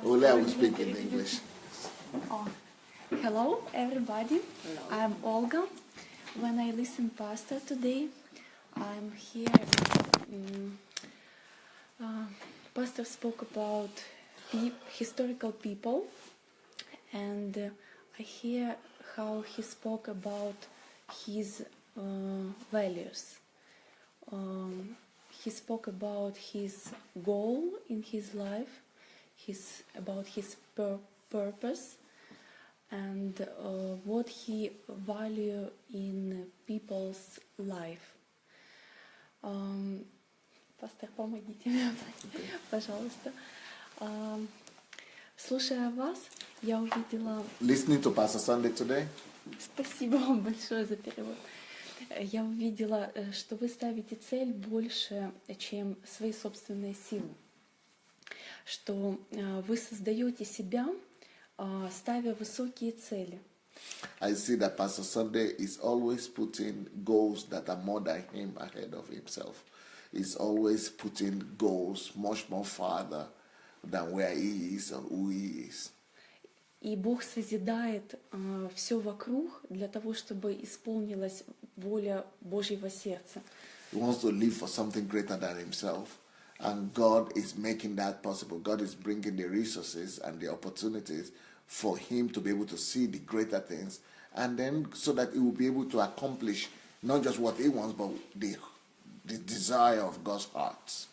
Only I will speak in English. Hello, everybody. I'm Olga. When I listen Pastor today, I'm here. Pastor spoke about historical people, and I hear how he spoke about his values. He spoke about his goal in his life, about his purpose, and what he value in people's life. Пастор, помогите мне, пожалуйста. Слушая вас, я увидела... Listening to Pastor Sunday today. Спасибо вам большое за перевод. Я увидела, что вы ставите цель больше, чем свои собственные силы. Что вы создаете себя, ставя высокие цели. I see that Pastor Sunday is always putting goals that are more than him ahead of himself. He's always putting goals much more farther than where he is or who he is. И Бог созидает все вокруг для того, чтобы исполнилась воля Божьего сердца. He wants to live for something greater than himself. And God is making that possible. God is bringing the resources and the opportunities for him to be able to see the greater things. And then so that he will be able to accomplish not just what he wants, but the desire of God's heart.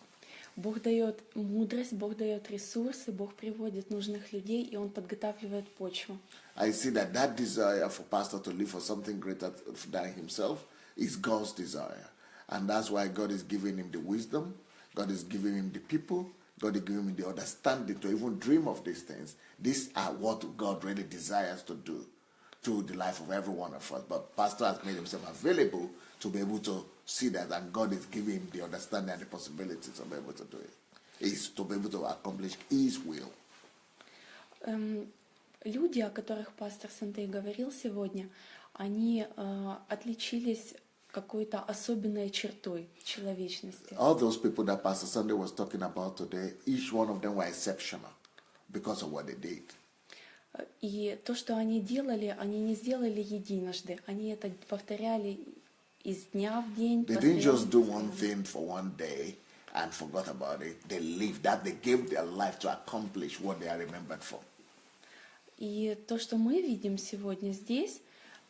Бог дает мудрость, Бог дает ресурсы, Бог приводит нужных людей, и Он подготавливает почву. I see that desire for pastor to live for something greater than himself is God's desire. And that's why God is giving him the wisdom, God is giving him the people, God is giving him the understanding to even dream of these things. These are what God really desires to do through the life of every one of us. But pastor has made himself available to be able to see that, and God is giving him the understanding and the possibilities to be able to do it. Is to be able to accomplish his will. Люди, о которых пастор Сандей говорил сегодня, они отличились какой-то особенной чертой человечности. All those people that Pastor Sunday was talking about today, each one of them were exceptional because of what they did. И то, что они делали, они не сделали единожды. Они это повторяли из дня в день. They didn't just do one thing for one day and forgot about it. They lived that. They gave their life to accomplish what they are remembered for. И то, что мы видим сегодня здесь,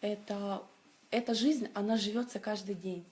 эта жизнь, она живется каждый день.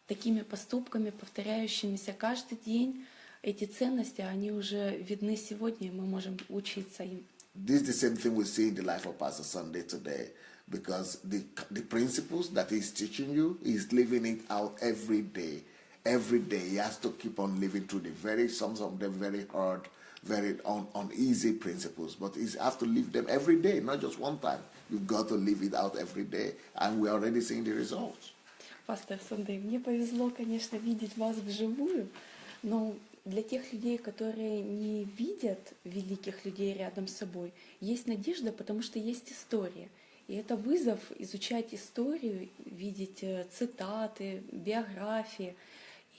Такими поступками, повторяющимися каждый день, эти ценности, они уже видны сегодня, и мы можем учиться им. This is the same thing we see in the life of Pastor Sunday today, because the principles that he's teaching you, he's living it out every day. Every day he has to keep on living through some of them very hard, very uneasy principles, but he has to live them every day, not just one time. You've got to live it out every day, and we're already seeing the results. Пастор Сандей, мне повезло, конечно, видеть вас вживую, но для тех людей, которые не видят великих людей рядом с собой, есть надежда, потому что есть история. И это вызов изучать историю, видеть цитаты, биографии.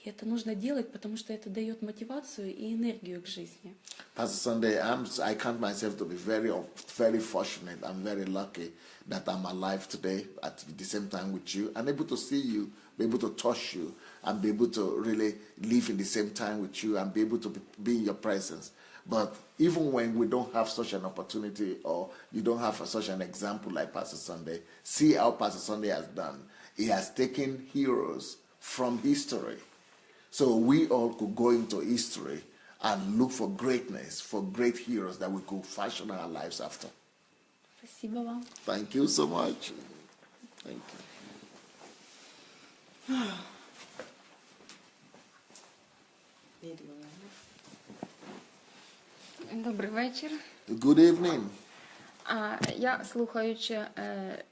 И это нужно делать, потому что это дает мотивацию и энергию к жизни. Pastor Sunday, I count myself to be very, very fortunate. I'm very lucky that I'm alive today at the same time with you and able to see you, be able to touch you, and be able to really live in the same time with you and be able to be in your presence. But even when we don't have such an opportunity or you don't have such an example like Pastor Sunday, see how Pastor Sunday has done. He has taken heroes from history. So we all could go into history and look for greatness, for great heroes that we could fashion our lives after. Спасибо вам. Thank you so much. Thank you. Добрий вечір. Good evening. Я, слухаючи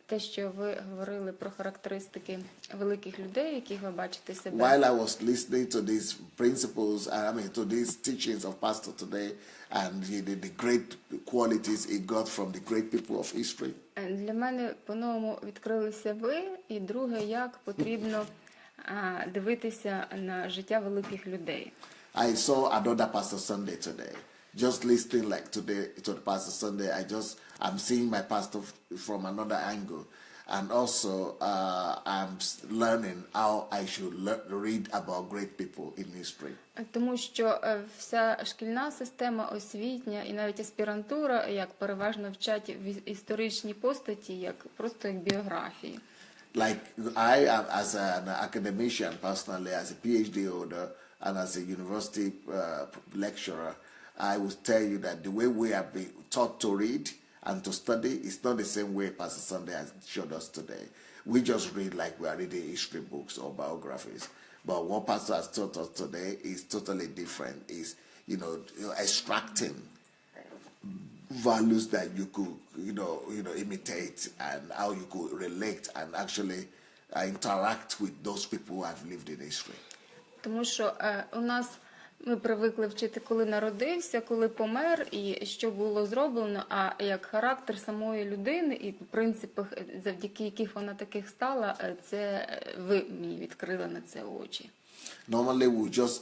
те, що ви говорили про характеристики великих людей, яких ви бачите себе. While I was listening to these principles, to these teachings of Pastor today, and the great qualities he got from the great people of history. Для мене по-новому відкрилися ви, і друге, як потрібно дивитися на життя великих людей. I saw another Pastor Sunday today. Just listening like today to the Pastor Sunday, I'm seeing my pastor from another angle, and also I'm learning how I should read about great people in history. Тому що вся шкільна система освітня і навіть аспірантура, як переважно вчать історичні постаті, як просто як біографії. Like I am as an academician personally, as a PhD holder and as a university lecturer, I will tell you that the way we have been taught to read and to study is not the same way Pastor Sunday has showed us today. We just read like we are reading history books or biographies. But what Pastor has taught us today is totally different. Is extracting values that you could imitate and how you could relate and actually interact with those people who have lived in history. Тому що у нас ми привикли вчити, коли народився, коли помер, і що було зроблено, а як характер самої людини і принципи, завдяки яких вона таких стала, це ви мені відкрили на це очі. Normally we just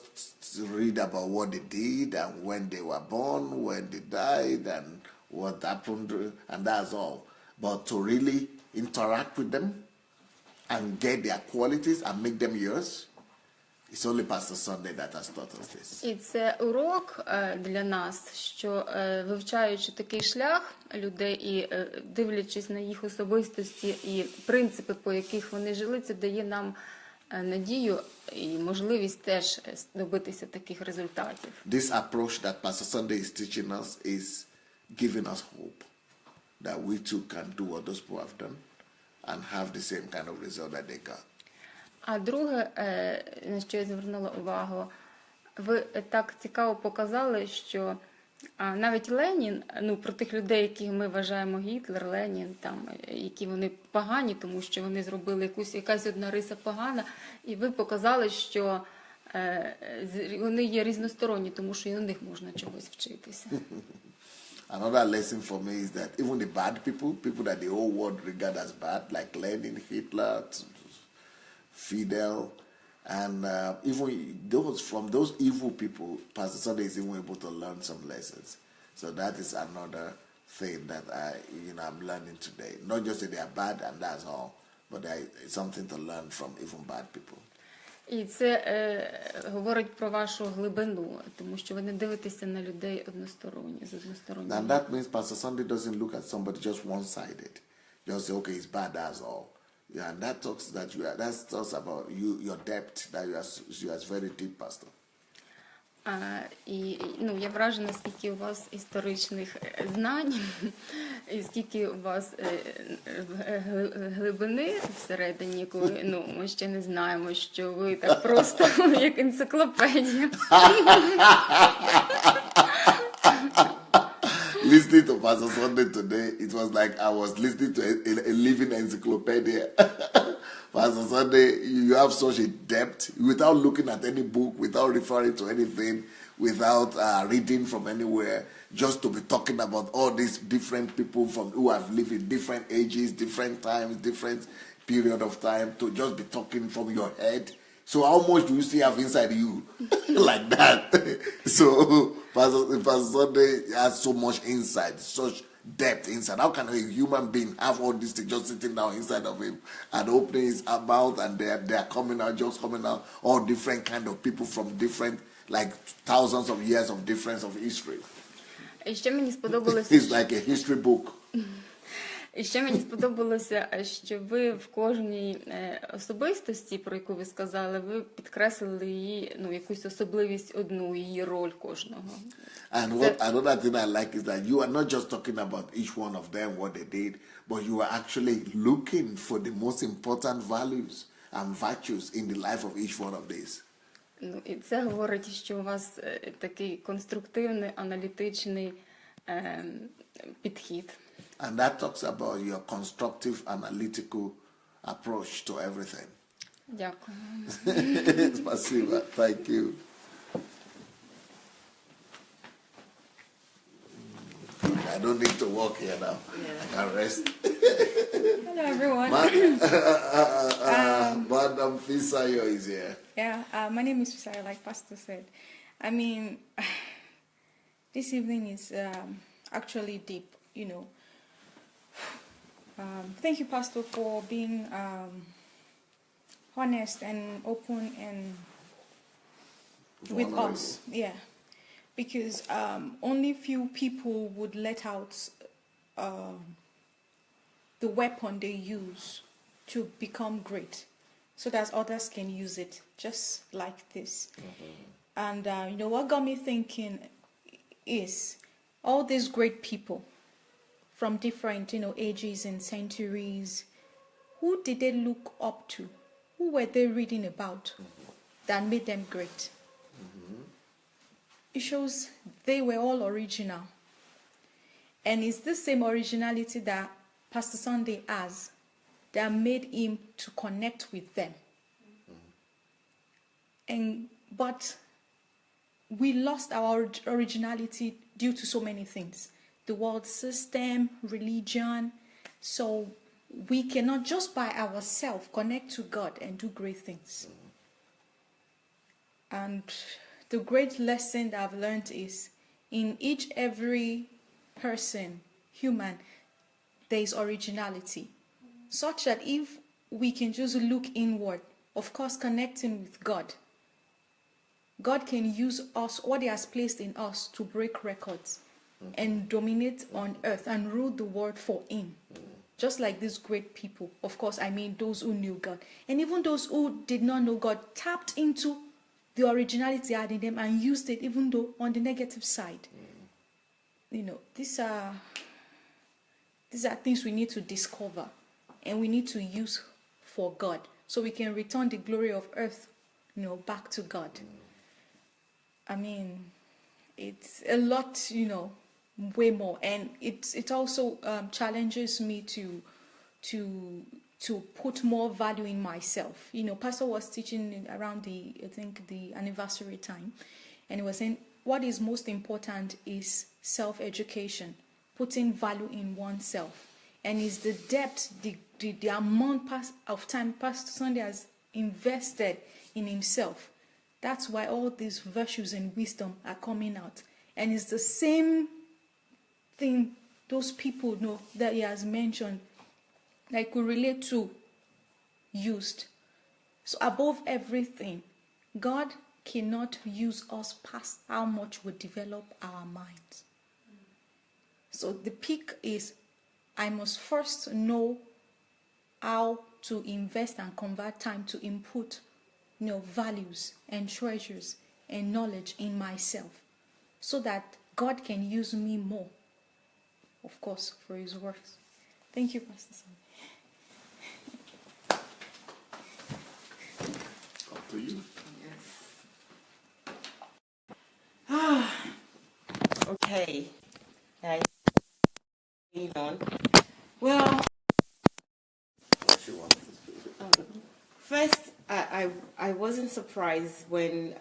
read about what they did and when they were born, when they died and what happened, and that's all. But to really interact with them and get their qualities and make them yours, it's only Pastor Sunday that has taught us this. І це урок для нас, що вивчаючи такий шлях людей і дивлячись на їх особистості і принципи, по яких вони жили, це дає нам надію і можливість теж добитися таких результатів. This approach that Pastor Sunday is teaching us is giving us hope that we too can do what those people have done and have the same kind of result that they got. А друге, на що я звернула увагу, ви так цікаво показали, що навіть Ленін, ну, про тих людей, яких ми вважаємо Гітлер, Ленін, там, які вони погані, тому що вони зробили якась одна риса погана, і ви показали, що вони є різносторонні, тому що і у них можна чогось вчитися. Another lesson for me is that even the bad people that the whole world regard as bad, like Lenin, Hitler, Fidel, and even from those evil people, Pastor Sunday is even able to learn some lessons. So that is another thing that I'm learning today. Not just that they are bad and that's all, but it's something to learn from even bad people. І це говорить про вашу глибину, тому що ви не дивитеся на людей односторонньо, з односторонньої. And that means Pastor Sunday doesn't look at somebody just one-sided. Just say, okay, it's bad, that's all. Yeah, and that talks about your depth, that you are very deep, Pastor. І я вражена, скільки у вас історичних знань, і скільки у вас глибини всередині, якої ми ще не знаємо, що ви так просто як енциклопедія. Listening to Pastor Sunday today, it was like I was listening to a living encyclopedia. Pastor Sunday, you have such a depth without looking at any book, without referring to anything, without reading from anywhere, just to be talking about all these different people who have lived in different ages, different times, different period of time, to just be talking from your head. So how much do you still have inside you? Like that. So Pastor Sunday has so much insight, such depth inside. How can a human being have all these things just sitting down inside of him and opening his mouth and they are coming out, all different kind of people from different, like thousands of years of difference of history. І ще мені сподобалося, It's like a history book. І ще мені сподобалося, що ви в кожній особистості, про яку ви сказали, ви підкреслили її, якусь особливість одну, її роль кожного. And another thing I like is that you are not just talking about each one of them, what they did, but you are actually looking for the most important values and virtues in the life of each one of these. І це говорить, що у вас такий конструктивний, аналітичний підхід. And that talks about your constructive, analytical approach to everything. Dякую. Спасибо. Thank you. I don't need to walk here now. I can rest. Hello, everyone. Madam Fisayo is here. Yeah, my name is Fisayo, like Pastor said. I mean, this evening is actually deep, Thank you, Pastor, for being honest and open and with us. Yeah, because only few people would let out the weapon they use to become great, so that others can use it, just like this. And what got me thinking is all these great people from different, ages and centuries, who did they look up to? Who were they reading about that made them great? It shows they were all original. And it's the same originality that Pastor Sunday has that made him to connect with them. But we lost our originality due to so many things. The world system, religion. So we cannot just by ourselves connect to God and do great things. And the great lesson that I've learned is in every person, human, there is originality. Such that if we can just look inward, of course connecting with God, God can use us, what He has placed in us, to break records and dominate on earth and rule the world for Him. Just like these great people. Of course, I mean those who knew God. And even those who did not know God tapped into the originality He had in them and used it, even though on the negative side. These are things we need to discover and we need to use for God, so we can return the glory of earth, back to God. I mean, it's a lot, way more, and it also challenges me to put more value in myself. Pastor was teaching around the anniversary time, and he was saying what is most important is self-education, putting value in oneself, and is the depth, the amount of time Pastor Sunday has invested in himself. That's why all these virtues and wisdom are coming out. And it's the same thing those people know that he has mentioned, like we relate to, used. So above everything, God cannot use us past how much we develop our minds. So the peak is, I must first know how to invest and convert time to input values and treasures and knowledge in myself, so that God can use me more, of course, for His works. Thank you, Pastor Sunday. Up to you. Yes. Okay. On. Well, first, I wasn't surprised when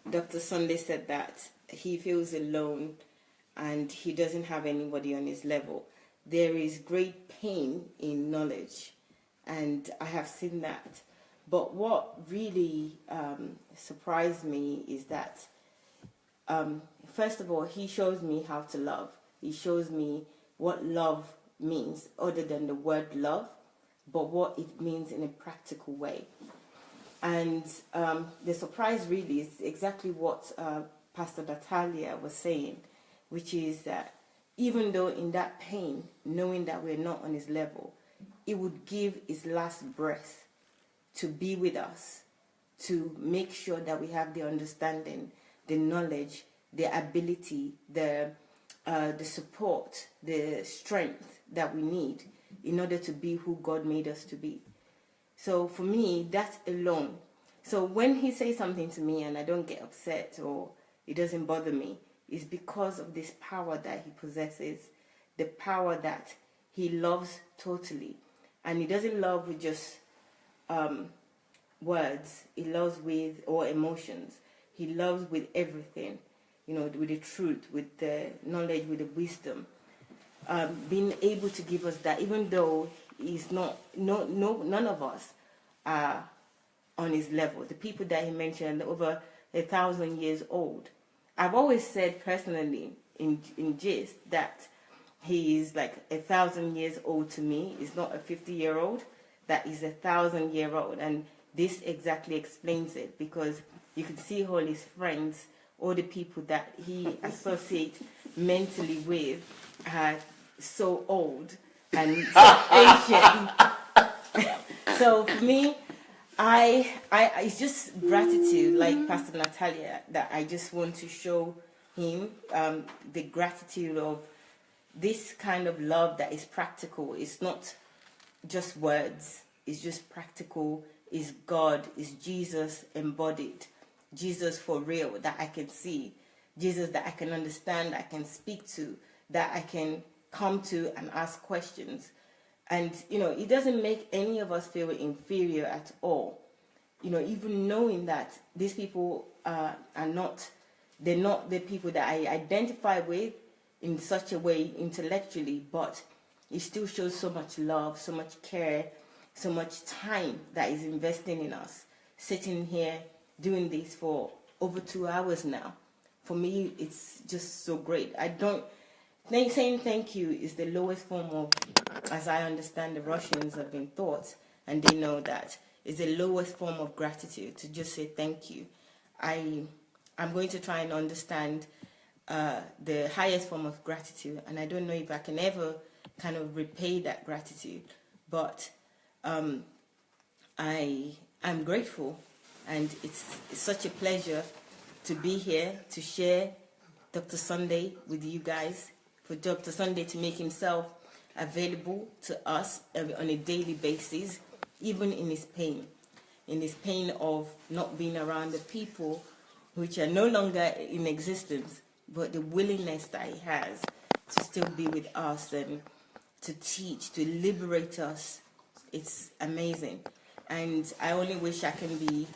Dr. Sunday said that he feels alone and he doesn't have anybody on his level. There is great pain in knowledge, and I have seen that. But what really surprised me is that, first of all, he shows me how to love. He shows me what love means, other than the word love, but what it means in a practical way. And the surprise really is exactly what Pastor Adelaja was saying, which is that even though in that pain, knowing that we're not on his level, he would give his last breath to be with us, to make sure that we have the understanding, the knowledge, the ability, the support, the strength that we need in order to be who God made us to be. So for me, that's alone. So when he says something to me and I don't get upset or it doesn't bother me, it's because of this power that he possesses, the power that he loves totally. And he doesn't love with just words. He loves with, or emotions. He loves with everything, with the truth, with the knowledge, with the wisdom. Being able to give us that, even though he's none of us are on his level. The people that he mentioned, over 1,000 years old. I've always said personally, in gist, that he is like 1,000 years old to me. He's not a 50-year-old, that is 1,000-year-old. And this exactly explains it, because you can see all his friends, all the people that he associates mentally with are so old and so ancient. So for me, I it's just gratitude, like Pastor Natalia, that I just want to show him the gratitude of this kind of love that is practical. It's not just words. It's just practical. It's God. It's Jesus embodied. Jesus for real, that I can see. Jesus that I can understand, I can speak to, that I can come to and ask questions. And, it doesn't make any of us feel inferior at all. Even knowing that these people they're not the people that I identify with in such a way intellectually, but it still shows so much love, so much care, so much time that is investing in us. Sitting here doing this for over 2 hours now. For me, it's just so great. Saying thank you is the lowest form of, as I understand, the Russians have been taught, and they know that is the lowest form of gratitude, to just say thank you. I'm going to try and understand the highest form of gratitude, and I don't know if I can ever kind of repay that gratitude, but I'm grateful, and it's such a pleasure to be here to share Dr. Sunday with you guys, for Dr. Sunday to make himself available to us on a daily basis, even in his pain of not being around the people which are no longer in existence, but the willingness that he has to still be with us and to teach, to liberate us. It's amazing. And I only wish I can be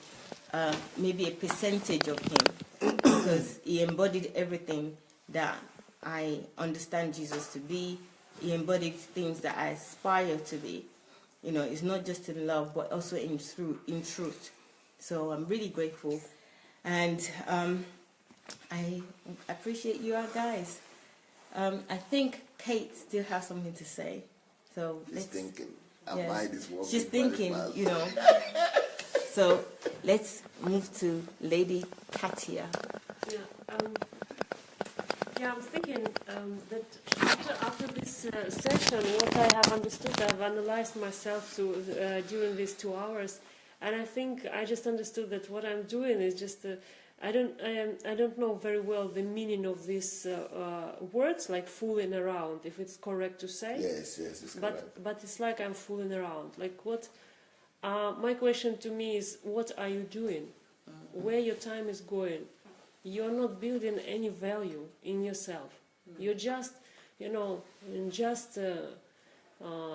maybe a percentage of him, because he embodied everything that I understand Jesus to be. He embodied things that I aspire to be. It's not just in love, but also in truth. So I'm really grateful. And I appreciate you all guys. I think Kate still has something to say. So let's thinking. Yes. Mind is working. She's thinking, So let's move to Lady Katia. I'm thinking that after this session, what I have understood, I've analyzed myself during these 2 hours, and I think I just understood that what I'm doing is just I don't know very well the meaning of these words, like fooling around, if it's correct to say. Yes, it's correct. But it's like I'm fooling around. Like what? My question to me is, what are you doing? Where your time is going? You're not building any value in yourself. You're just,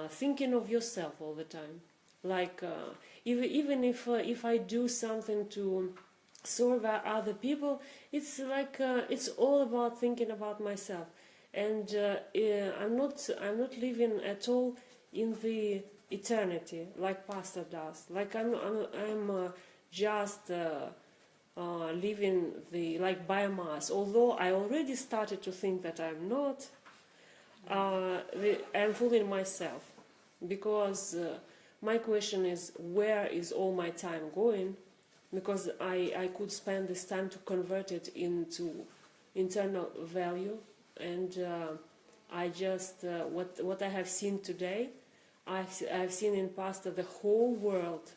thinking of yourself all the time. Like even if I do something to serve other people, it's like it's all about thinking about myself, and I'm not living at all in the eternity like Pastor does. Like I'm just living the like biomass. Although I already started to think that I'm not, I'm fooling myself, because my question is, where is all my time going? Because I could spend this time to convert it into internal value, and I just what I have seen today, I've seen in Pastor the whole world.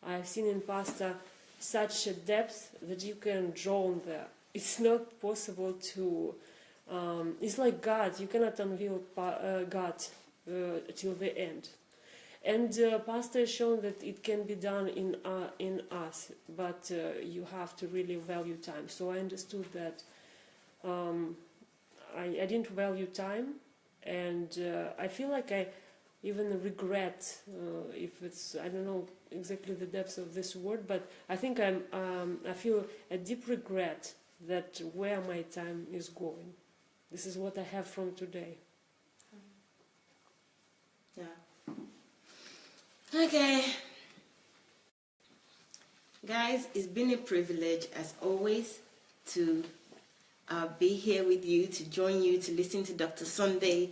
I've seen in Pastor such a depth that you can drown there. It's not possible to. It's like God. You cannot unveil God till the end. And Pastor has shown that it can be done in us, but you have to really value time. So I understood that I didn't value time, and I feel like I even regret, if it's, I don't know exactly the depth of this word, but I think I feel a deep regret that where my time is going. This is what I have from today. Yeah. Okay. Guys, it's been a privilege as always to be here with you, to join you, to listen to Dr. Sunday.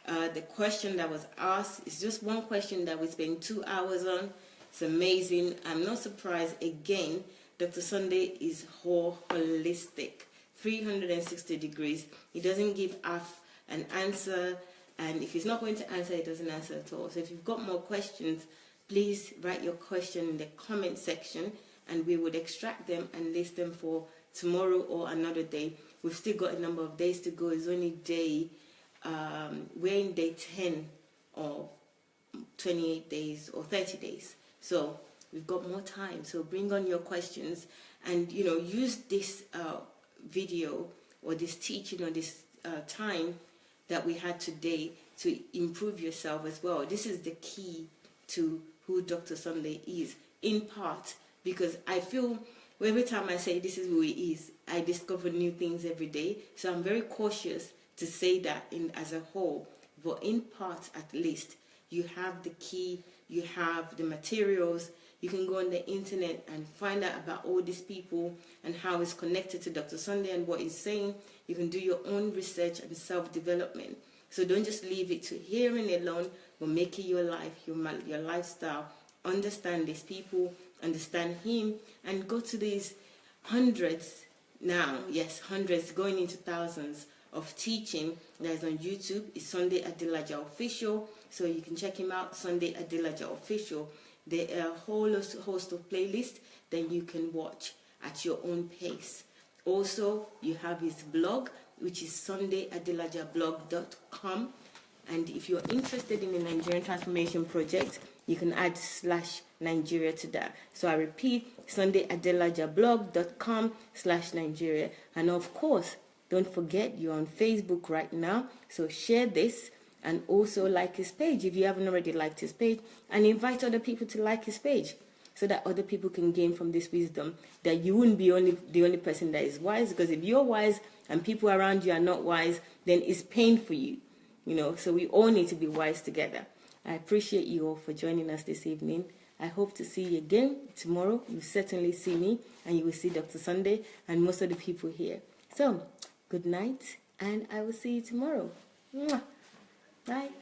The question that was asked is just one question that we spent 2 hours on. It's amazing. I'm not surprised. Again, Dr. Sunday is holistic, 360 degrees. He doesn't give half an answer, and if he's not going to answer, he doesn't answer at all. So if you've got more questions, please write your question in the comment section, and we would extract them and list them for tomorrow or another day. We've still got a number of days to go. It's only we're in day 10 of 28 days or 30 days. So we've got more time. So bring on your questions, and use this video or this teaching or this time that we had today to improve yourself as well. This is the key to who Dr. Sunday is, in part, because I feel every time I say this is who he is, I discover new things every day. So I'm very cautious to say that as a whole, but in part at least, you have the key, you have the materials. You can go on the internet and find out about all these people and how it's connected to Dr. Sunday and what he's saying. You can do your own research and self-development. So don't just leave it to hearing alone, but make it your life, your lifestyle. Understand these people, understand him, and go to these hundreds now, yes, hundreds, going into thousands of teaching that is on YouTube. It's Sunday Adelaja Official, so you can check him out, Sunday Adelaja Official. There are a whole host of playlists that you can watch at your own pace. Also, you have his blog, which is sundayadelajablog.com. And if you're interested in the Nigerian Transformation Project, you can add /Nigeria to that. So I repeat, sundayadelajablog.com/Nigeria. And of course, don't forget you're on Facebook right now. So share this and also like his page if you haven't already liked his page, and invite other people to like his page so that other people can gain from this wisdom, that you wouldn't be the only person that is wise, because if you're wise and people around you are not wise, then it's pain for you, so we all need to be wise together. I appreciate you all for joining us this evening. I hope to see you again tomorrow. You certainly see me, and you will see Dr. Sunday and most of the people here. So good night, and I will see you tomorrow. Mwah. Bye.